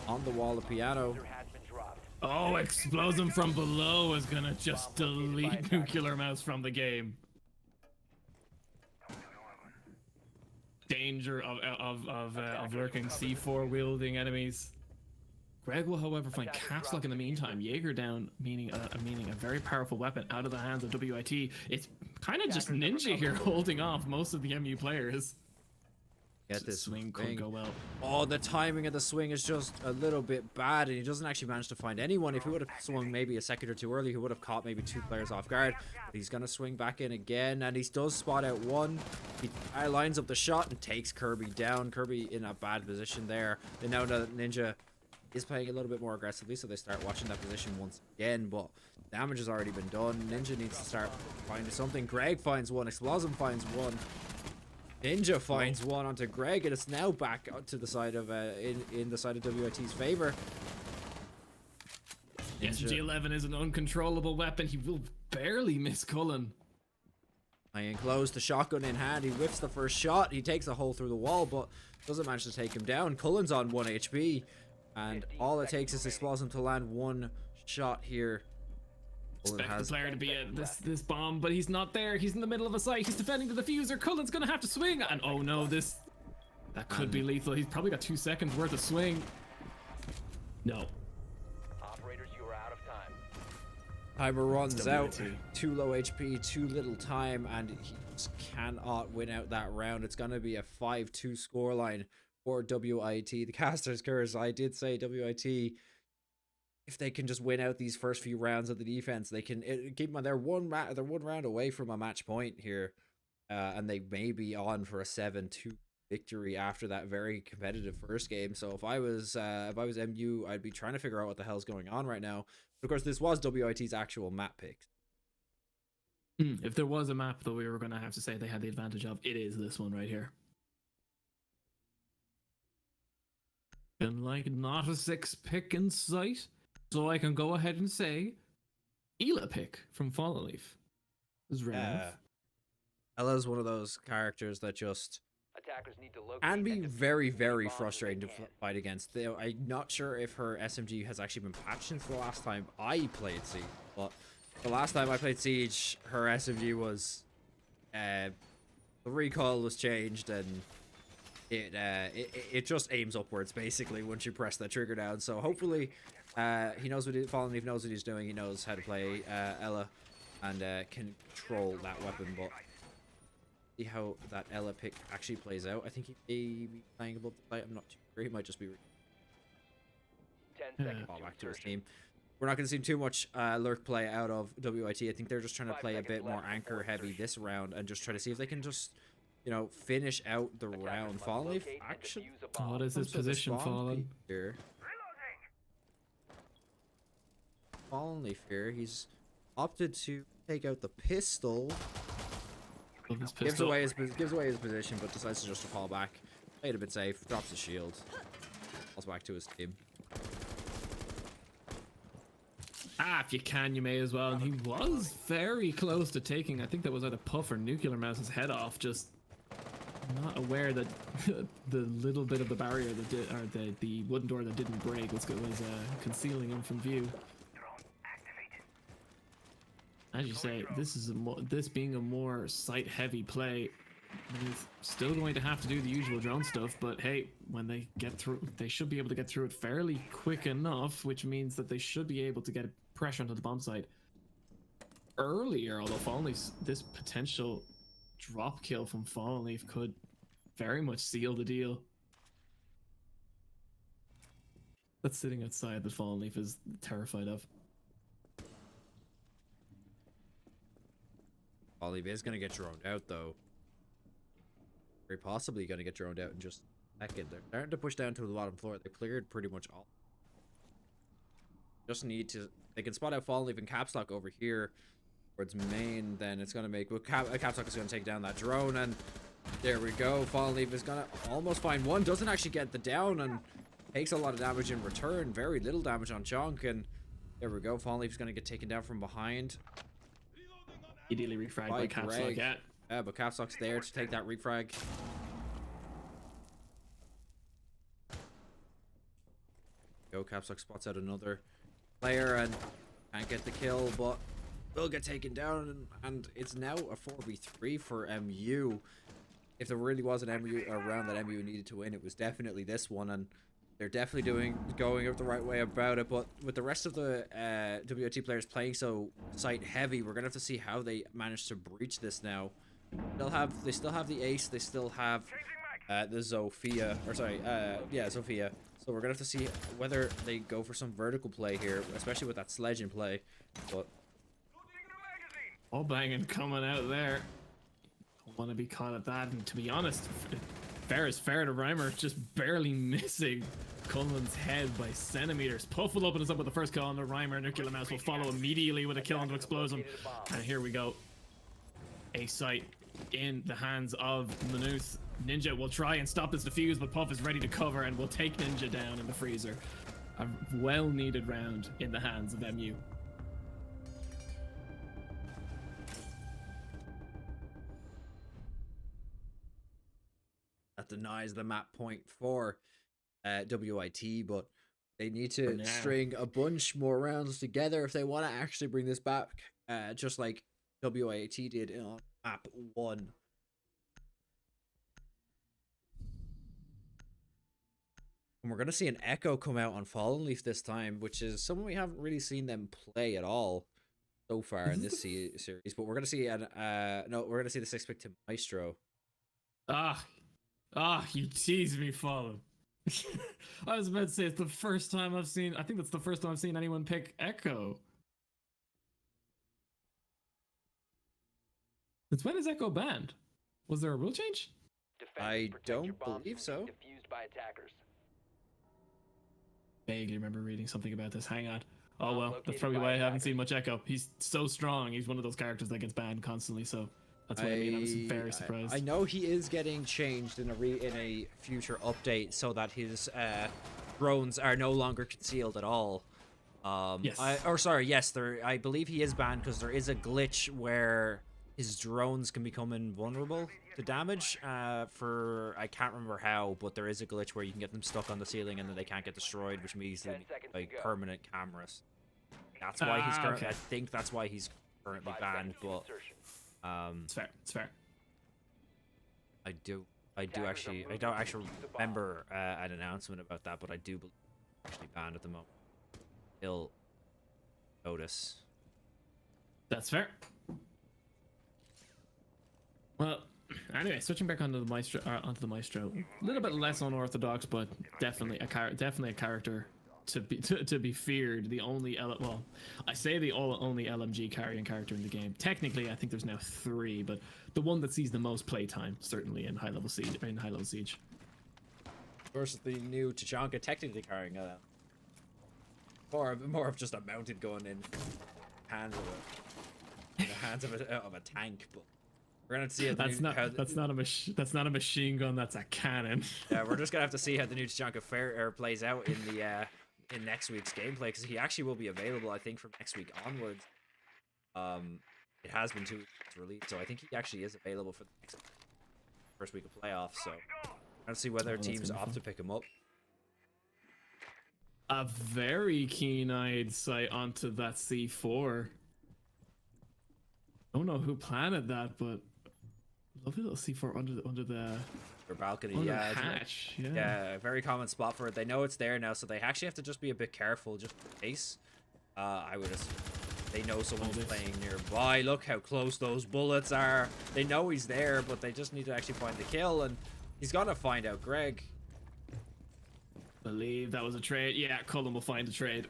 S2: on the wall of Piano.
S4: Diffuser has been dropped.
S3: Oh, Explosion from below is gonna just delete Nuclear Mouse from the game. Danger of lurking C4 wielding enemies. Greg will, however, find Caps Lock in the meantime. Jaeger down, meaning a very powerful weapon out of the hands of WIT. It's kind of just Ninja here holding off most of the MU players.
S2: Get this
S3: swing could go well.
S2: Oh, the timing of the swing is just a little bit bad, and he doesn't actually manage to find anyone. If he would have swung maybe a second or two early, he would have caught maybe 2 players off guard. But he's going to swing back in again, and he does spot out one. He lines up the shot and takes Kirby down. Kirby in a bad position there. And now that Ninja is playing a little bit more aggressively, so they start watching that position once again, but damage has already been done. Ninja needs to start finding something. Greg finds one. Explosive finds one. Ninja finds one onto Greg, and it's now back to the side of in the side of WIT's favor.
S3: SMG-11 is an uncontrollable weapon. He will barely miss Cullen.
S2: High close, the shotgun in hand. He whiffs the first shot. He takes a hole through the wall, but doesn't manage to take him down. Cullen's on 1 HP, and all it takes is Explosive to land one shot here.
S3: Expect the player to be at this bomb, but he's not there. He's in the middle of a site. He's defending the diffuser. Cullen's gonna have to swing, and oh no, that could be lethal. He's probably got 2 seconds worth of swing. No.
S4: Operators, you are out of time.
S2: Timer runs out. Too low HP, too little time, and he just cannot win out that round. It's gonna be a 5-2 scoreline for WIT. The caster's curse. I did say WIT, if they can just win out these first few rounds of the defense, they can keep them on. They're one round away from a match point here, and they may be on for a 7-2 victory after that very competitive first game. So if I was MU, I'd be trying to figure out what the hell's going on right now. Of course, this was WIT's actual map pick.
S3: If there was a map that we were going to have to say they had the advantage of, it is this one right here. And like not a 6 pick in sight. So I can go ahead and say Ela pick from Fallen Leaf. Is
S2: Ela's one of those characters that just
S4: Attackers need to locate
S2: can be
S4: and
S2: very,
S4: defuse
S2: very
S4: the bombs
S2: frustrating
S4: if
S2: to
S4: they can.
S2: fight against. I'm not sure if her SMG has actually been patched since the last time I played Siege, but the last time I played Siege, her SMG was the recoil was changed, and it just aims upwards basically once you press that trigger down. So hopefully he knows what Fallen Leaf knows what he's doing. He knows how to play Ela and can control that weapon. But see how that Ela pick actually plays out. I think he may be playing above the site. I'm not too sure. He might just be
S4: 10 seconds
S2: fall
S4: to
S2: back to his
S4: insertion.
S2: team. We're not going to see too much lurk play out of WIT. I think they're just trying to
S4: 5
S2: play a
S4: seconds
S2: bit more
S4: left before
S2: anchor heavy
S4: insertion.
S2: this round and just try to see if they can just, you know, finish out the
S4: Attackers
S2: round.
S4: must
S2: Fallen Leaf
S4: locate and
S2: actually
S4: defuse a bomb.
S3: What is his
S2: comes to the
S3: position,
S2: spawn
S3: Fallen?
S2: peak here.
S5: Reloading!
S2: Fallen Leaf here. He's opted to take out the pistol.
S3: Love this
S2: Gives
S3: pistol.
S2: away his position, but decides to just fall back. Played a bit safe. Drops the shield. Falls back to his team.
S3: If you can, you may as well. And he was very close to taking, I think that was either Puff or Nuclear Mouse's head off. Just not aware that the little bit of the barrier that did, or the wooden door that didn't break was concealing him from view.
S5: Drone activated.
S3: As you say, this being a more site-heavy play, he's still going to have to do the usual drone stuff. But hey, when they get through, they should be able to get through it fairly quick enough, which means that they should be able to get pressure onto the bomb site earlier. Although Fallen Leaf's, this potential drop kill from Fallen Leaf could very much seal the deal. That's sitting outside that Fallen Leaf is terrified of.
S2: Fallen Leaf is going to get droned out, though. Very possibly going to get droned out in just a second. They're starting to push down to the bottom floor. They cleared pretty much all. Just need to... They can spot out Fallen Leaf and Caps Lock over here towards main. Then it's going to make... Well, Caps Lock is going to take down that drone. And there we go. Fallen Leaf is going to almost find one. Doesn't actually get the down. And takes a lot of damage in return. Very little damage on Chunk, and there we go. Fawn Leaf's gonna get taken down from behind.
S3: Ideally refragged by Caps Lock, yeah.
S2: Yeah, but Caps Lock's there to take that refrag. Go, Caps Lock spots out another player and can't get the kill, but will get taken down, and it's now a 4v3 for MU. If there really was an MU a round that MU needed to win, it was definitely this one, and they're definitely going the right way about it. But with the rest of the WOT players playing so site heavy, we're gonna have to see how they manage to breach this now. They still have the Ace, they still have the Zofia, or sorry, yeah, Zofia. So we're gonna have to see whether they go for some vertical play here, especially with that sledge in play. But
S3: all banging coming out there. Don't want to be caught at that, and to be honest, fair is fair to Reimer, just barely missing Cullen's head by centimeters. Puff will open us up with the first kill on the Reimer. Nuclear Mouse will follow immediately with a kill onto Explosion. And here we go. A site in the hands of Manuth. Ninja will try and stop this defuse, but Puff is ready to cover and will take Ninja down in the freezer. A well-needed round in the hands of MU.
S2: that denies the map point for WIT, but they need to string a bunch more rounds together if they want to actually bring this back, just like WIT did on map 1. And we're going to see an Echo come out on Fallen Leaf this time, which is someone we haven't really seen them play at all so far in this series. But we're going to see we're going to see the 6-pick to Maestro.
S3: You tease me, Fallen. I was about to say, it's the first time I've seen, I think that's the first time I've seen anyone pick Echo. Since when is Echo banned? Was there a rule change?
S2: I don't believe so.
S4: Defused by attackers.
S3: Vaguely remember reading something about this. Hang on. Oh well, that's probably why I haven't seen much Echo. He's so strong. He's one of those characters that gets banned constantly, so that's what I mean. I was very surprised.
S2: I know he is getting changed in a future update so that his drones are no longer concealed at all.
S3: Yes.
S2: I believe he is banned because there is a glitch where his drones can become invulnerable to damage for, I can't remember how, but there is a glitch where you can get them stuck on the ceiling and then they can't get destroyed, which means they need, like, permanent cameras. That's why he's currently, I think that's why he's currently banned, but
S3: it's fair. It's fair.
S2: I don't actually remember an announcement about that, but I do believe he's actually banned at the moment. He'll notice.
S3: That's fair. Well, anyway, switching back onto the Maestro. A little bit less unorthodox, but definitely a character to be feared. The only I say the only LMG carrying character in the game. Technically, I think there's now 3, but the one that sees the most playtime, certainly in high level siege.
S2: Versus the new Tachanka, technically carrying more of just a mounted gun in the hands of a tank, but. We're gonna see
S3: that's not a machine gun. That's a cannon.
S2: Yeah, we're just gonna have to see how the new Tachanka plays out in the in next week's gameplay, because he actually will be available, I think, from next week onwards. It has been 2 weeks released, so I think he actually is available for the first week of playoffs. So let's see whether teams opt to pick him up.
S3: A very keen-eyed sight onto that C4. I don't know who planted that, but lovely little C4 under the
S2: balcony.
S3: Under the hatch.
S2: Yeah, very common spot for it. They know it's there now, so they actually have to just be a bit careful, just in case. I would assume they know someone's playing nearby. Look how close those bullets are. They know he's there, but they just need to actually find the kill, and he's gonna find out Greg.
S3: Believe that was a trade. Yeah, Cullen will find a trade.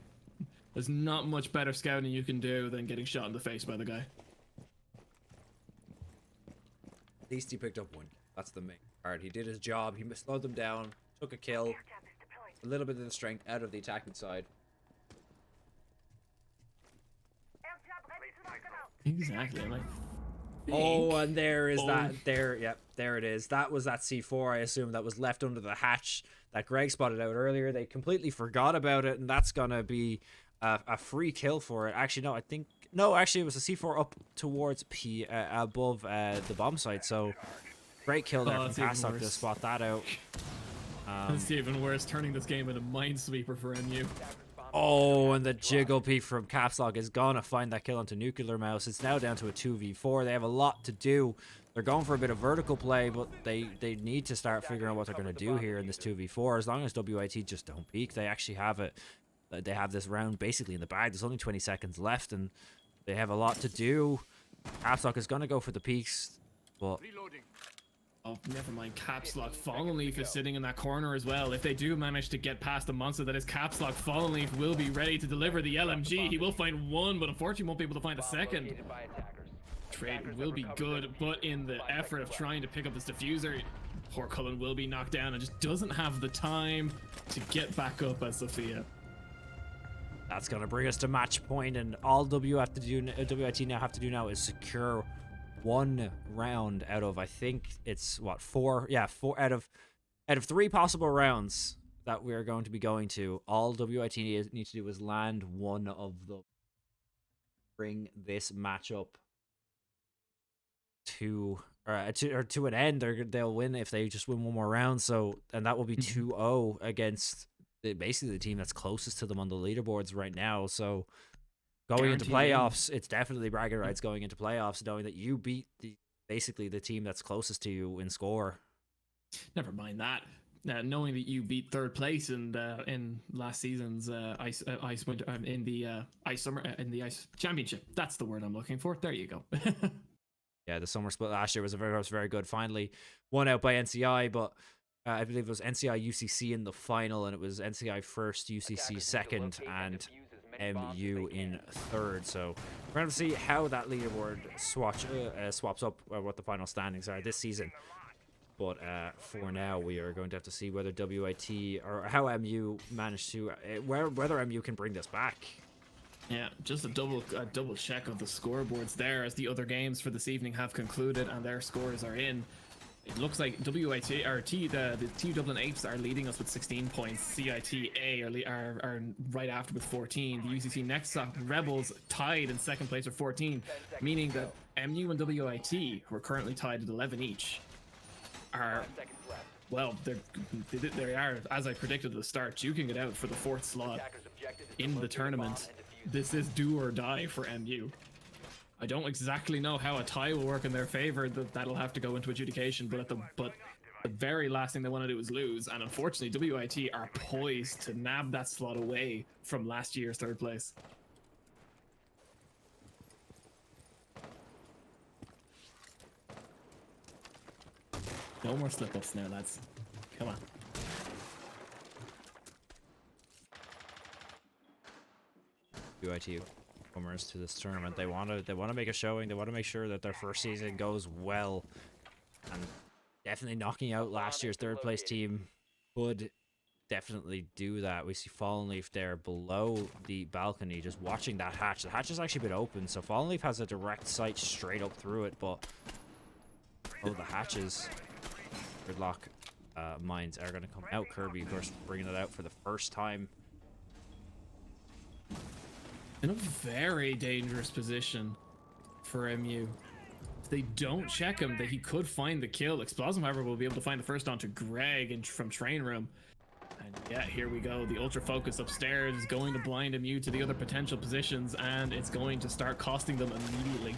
S3: There's not much better scouting you can do than getting shot in the face by the guy.
S2: At least he picked up one. That's the main part. He did his job. He slowed them down, took a kill, a little bit of the strength out of the attacking side.
S3: Exactly.
S2: Oh, and there is that. There, yep, there it is. That was that C4, I assume, that was left under the hatch that Greg spotted out earlier. They completely forgot about it, and that's going to be a free kill for it. Actually, no, I think... No, actually, it was a C4 up towards P, above the bomb site, so great kill there from Passock to spot that out.
S3: That's even worse, turning this game into Minesweeper for MU.
S2: Oh, and the jiggle peek from Capslock is gonna find that kill onto Nuclear Mouse. It's now down to a 2v4. They have a lot to do. They're going for a bit of vertical play, but they need to start figuring out what they're going to do here in this 2v4. As long as WIT just don't peek, they actually have it. They have this round basically in the bag. There's only 20 seconds left, and they have a lot to do. Capslock is going to go for the peaks, but...
S3: Oh, never mind. Capslock. Fallen Leaf is sitting in that corner as well. If they do manage to get past the monster that is Capslock, Fallen Leaf will be ready to deliver the LMG. He will find one, but unfortunately won't be able to find a second. Trade will be good, but in the effort of trying to pick up this diffuser, poor Cullen will be knocked down and just doesn't have the time to get back up as Sophia.
S2: That's going to bring us to match point, and all WIT now have to do now is secure one round out of, I think it's what, four out of 3 possible rounds that we're going to be going to. All WIT need to do is land one of them. Bring this matchup to an end. They'll win if they just win one more round. So, and that will be 2-0 against basically the team that's closest to them on the leaderboards right now. So going into playoffs, it's definitely bragging rights going into playoffs, knowing that you beat basically the team that's closest to you in score.
S3: Never mind that. Knowing that you beat third place in last season's ice winter in the ice championship. That's the word I'm looking for. There you go.
S2: Yeah, the summer split last year was very good. Finally won out by NCI, but I believe it was NCI UCC in the final, and it was NCI first, UCC second, and MU in third. So we're going to see how that leaderboard swaps up what the final standings are this season. But for now, we are going to have to see whether WIT or how MU managed to whether MU can bring this back.
S3: Yeah, just a double check of the scoreboards there as the other games for this evening have concluded and their scores are in. It looks like WIT or the Team Dublin Apes are leading us with 16 points. CIT-A are right after with 14. The UCC Next Rebels tied in second place with 14, meaning that MU and WIT, who are currently tied at 11 each, are, well, they are, as I predicted at the start, duking it out for the 4th slot in the tournament. This is do or die for MU. I don't exactly know how a tie will work in their favor. That'll have to go into adjudication, but the very last thing they want to do is lose, and unfortunately WIT are poised to nab that slot away from last year's 3rd place. No more slip-ups now, lads. Come on.
S2: WIT comers to this tournament. They want to make a showing. They want to make sure that their first season goes well, and definitely knocking out last year's 3rd place team could definitely do that. We see Fallen Leaf there below the balcony, just watching that hatch. The hatch has actually been open, so Fallen Leaf has a direct sight straight up through it, but the hatches, Gridlock mines are going to come out. Kirby, of course, bringing it out for the first time.
S3: In a very dangerous position for MU. If they don't check him, that he could find the kill. Explosm, however, will be able to find the first onto Greg from Train Room. And yeah, here we go. The Ultra Focus upstairs is going to blind MU to the other potential positions, and it's going to start costing them immediately.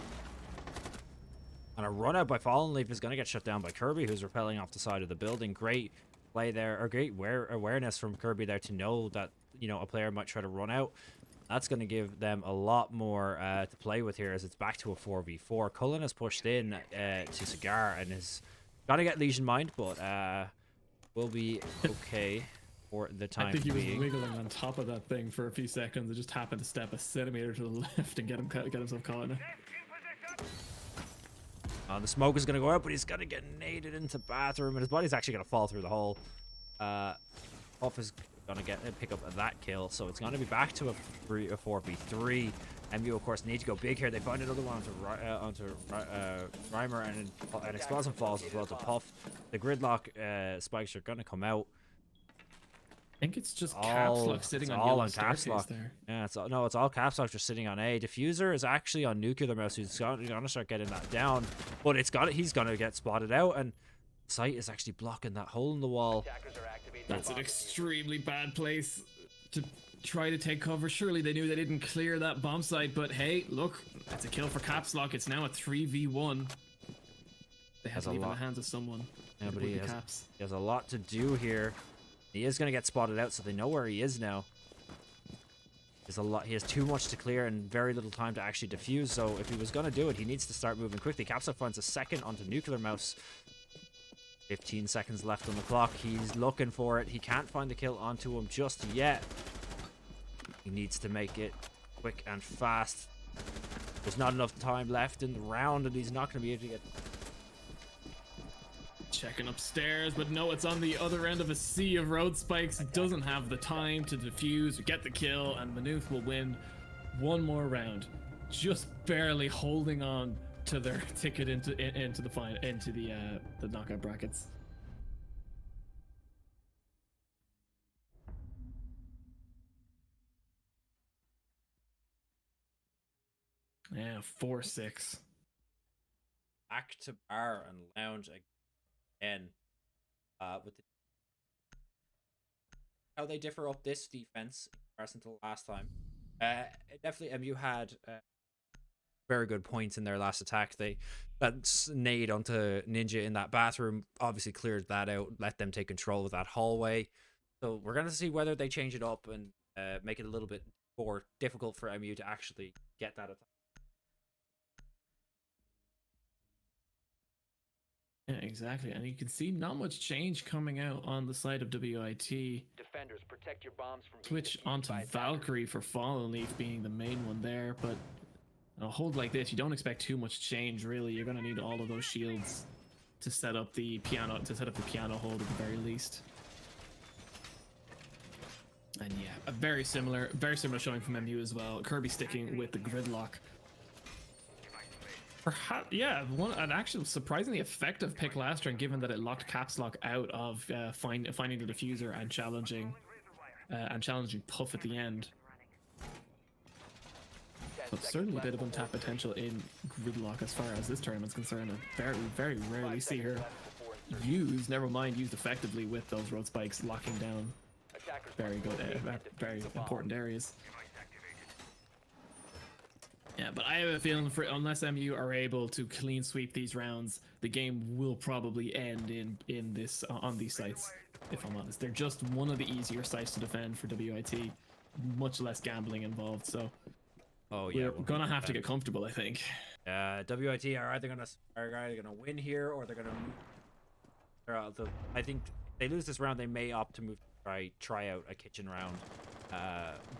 S2: And a run out by Fallen Leaf is going to get shut down by Kirby, who's rappelling off the side of the building. Great play there, or great awareness from Kirby there to know that, you know, a player might try to run out. That's going to give them a lot more to play with here as it's back to a 4v4. Cullen has pushed in to Cigar and is going to get Lesion Mind, but will be okay for the time being.
S3: I think he was wiggling on top of that thing for a few seconds. It just happened to step a centimeter to the left and get himself caught in it.
S2: The smoke is going to go out, but he's going to get naded into bathroom, and his body's actually going to fall through the hole. Off is going to pick up that kill, so it's going to be back to a 4v3. MU, of course, need to go big here. They find another one onto Reimer, and an explosive falls as well to Puff. The gridlock spikes are going to come out.
S3: I think it's just Caps Lock sitting on yellow staircase there.
S2: Yeah, it's all Caps Lock just sitting on A. Diffuser is actually on Nuclear Mouse, who's going to start getting that down, but he's going to get spotted out, and Sight is actually blocking that hole in the wall.
S4: Attackers are activating
S3: That's
S4: the
S3: an
S4: bomb.
S3: extremely bad place to try to take cover. Surely they knew they didn't clear that bomb site, but hey, look, it's a kill for Caps Lock. It's now a 3v1. They have to leave it in the hands of someone.
S2: Yeah, but
S3: with
S2: he
S3: the
S2: has,
S3: Caps.
S2: he has a lot to do here. He is going to get spotted out, so they know where he is now. He has too much to clear and very little time to actually defuse, so if he was going to do it, he needs to start moving quickly. Caps Lock finds a second onto Nuclear Mouse. 15 seconds left on the clock. He's looking for it. He can't find the kill onto him just yet. He needs to make it quick and fast. There's not enough time left in the round, and he's not going to be able to get...
S3: Checking upstairs, but no, it's on the other end of a sea of road spikes. He doesn't have the time to defuse or get the kill, and Maynooth will win one more round. Just barely holding on to their ticket into the knockout brackets. Yeah, 4-6.
S2: Back to bar and lounge again. With how they differ up this defense in comparison to the last time. Definitely, MU had very good points in their last attack. That nade onto Ninja in that bathroom obviously cleared that out, let them take control of that hallway. So we're going to see whether they change it up and make it a little bit more difficult for MU to actually get that attack.
S3: Yeah, exactly. And you can see not much change coming out on the side of WIT.
S4: Defenders, protect your bombs from being
S3: Switch
S4: defused
S3: onto
S4: by attackers.
S3: Valkyrie for Fallen Leaf being the main one there, but a hold like this, you don't expect too much change, really. You're going to need all of those shields to set up the piano hold at the very least. And yeah, a very similar showing from MU as well. Kirby sticking with the gridlock. Perhaps, yeah, an actual surprisingly effective pick last turn, given that it locked Caps Lock out of finding the diffuser and challenging Puff at the end. But certainly a bit of untapped potential in gridlock as far as this tournament's concerned. I very, very rarely see her used, never mind used effectively with those road spikes locking down very good, very important areas. Yeah, but I have a feeling unless MU are able to clean sweep these rounds, the game will probably end on these sites. If I'm honest, they're just one of the easier sites to defend for WIT. Much less gambling involved, so we're gonna have to get comfortable, I think.
S2: WIT are either gonna win here or they're gonna move. I think if they lose this round, they may opt to move try out a kitchen round.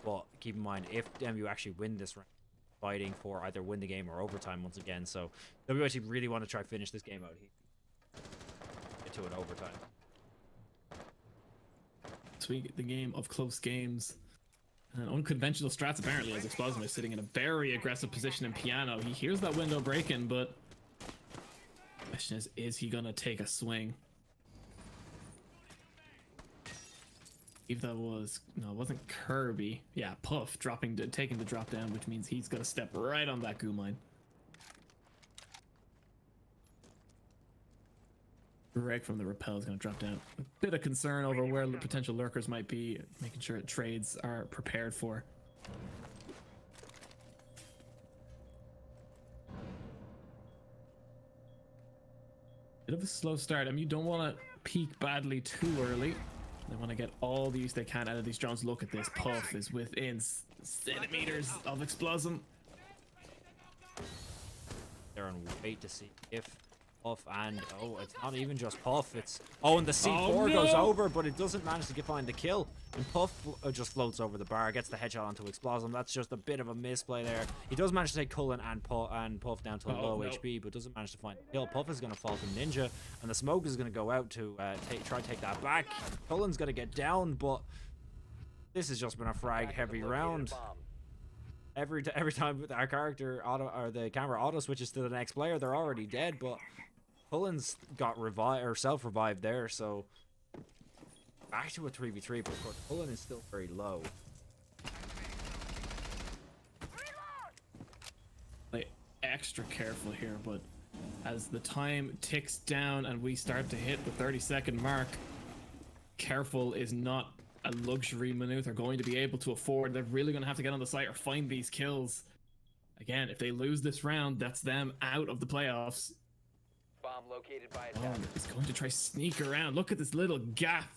S2: But keep in mind, if MU actually win this round, fighting for either win the game or overtime once again. So WIT really want to try finish this game out here. Get to an overtime.
S3: So we get the game of close games. And unconventional strats apparently, as Explosive is sitting in a very aggressive position in piano. He hears that window breaking, but the question is he gonna take a swing? If that was, no, it wasn't Kirby. Yeah, Puff taking the drop down, which means he's gonna step right on that goo mine. Greg from the rappel is gonna drop down. A bit of concern over where the potential lurkers might be, making sure trades are prepared for. Bit of a slow start. I mean, you don't want to peak badly too early. They want to get all the use they can out of these drones. Look at this. Puff is within centimeters of Explosive.
S2: They're on wait to see if Puff and it's not even just Puff. It's and the C4 goes over, but it doesn't manage to find the kill. And Puff just floats over the bar, gets the headshot onto Explosive. That's just a bit of a misplay there. He does manage to take Cullen and Puff down to low HP, but doesn't manage to find the kill. Puff is going to fall to Ninja, and the smoke is going to go out to try to take that back. Cullen's going to get down, but this has just been a frag heavy round. every time our character auto or the camera auto switches to the next player, they're already dead. But Cullen's got revived or self-revived there, so back to a 3v3. But of course, Cullen is still very low.
S3: Like, extra careful here, but as the time ticks down and we start to hit the 30-second mark, careful is not a luxury Maynooth they're going to be able to afford. They're really going to have to get on the site or find these kills. Again, if they lose this round, that's them out of the playoffs.
S4: Bomb located by
S3: Oh,
S4: attackers.
S3: he's going to try sneak around. Look at this little gap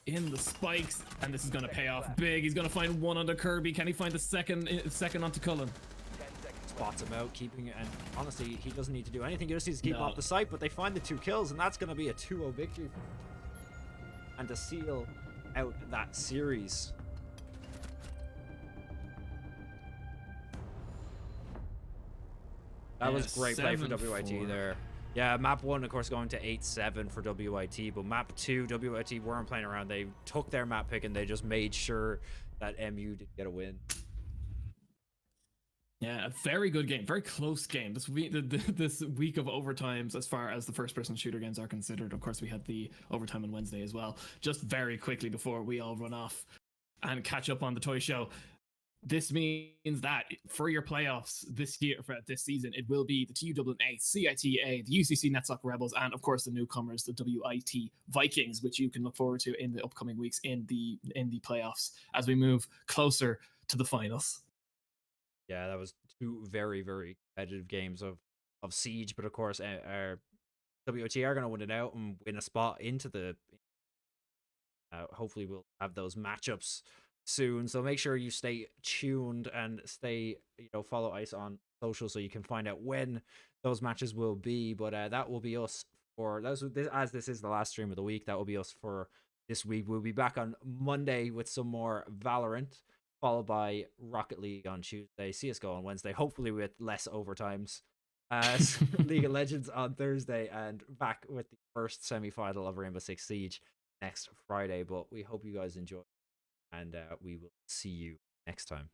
S3: in the spikes, and this is going to pay off big. He's going to find one onto Kirby. Can he find the second onto Cullen?
S4: 10 seconds.
S2: Spots him out, keeping it, and honestly, he doesn't need to do anything. He just needs to keep
S3: No.
S2: off the site. But they find the 2 kills, and that's going to be a 2-0 victory, and to seal out that series. That was great play for
S3: 7-4.
S2: WIT there. Yeah, map 1, of course, going to 8-7 for WIT, but map 2, WIT weren't playing around. They took their map pick and they just made sure that MU did get a win.
S3: Yeah, a very good game, very close game. This week, this week of overtimes, as far as the first-person shooter games are considered. Of course, we had the overtime on Wednesday as well. Just very quickly before we all run off and catch up on the toy show. This means that for your playoffs this year, for this season, it will be the TU Dublin A, CITA, the UCC NetSoc Rebels, and of course the newcomers, the WIT Vikings, which you can look forward to in the upcoming weeks in the playoffs as we move closer to the finals.
S2: Yeah, that was 2 very, very competitive games of Siege, but of course, our WIT are going to win it out and win a spot into the. Hopefully, we'll have those matchups soon. So make sure you stay tuned and stay, follow ICE on social so you can find out when those matches will be. But that will be us for as this is the last stream of the week. That will be us for this week. We'll be back on Monday with some more Valorant, followed by Rocket League on Tuesday, CS:GO on Wednesday, hopefully with less overtimes. League of Legends on Thursday, and back with the first semi-final of Rainbow Six Siege next Friday. But we hope you guys enjoy, and we will see you next time.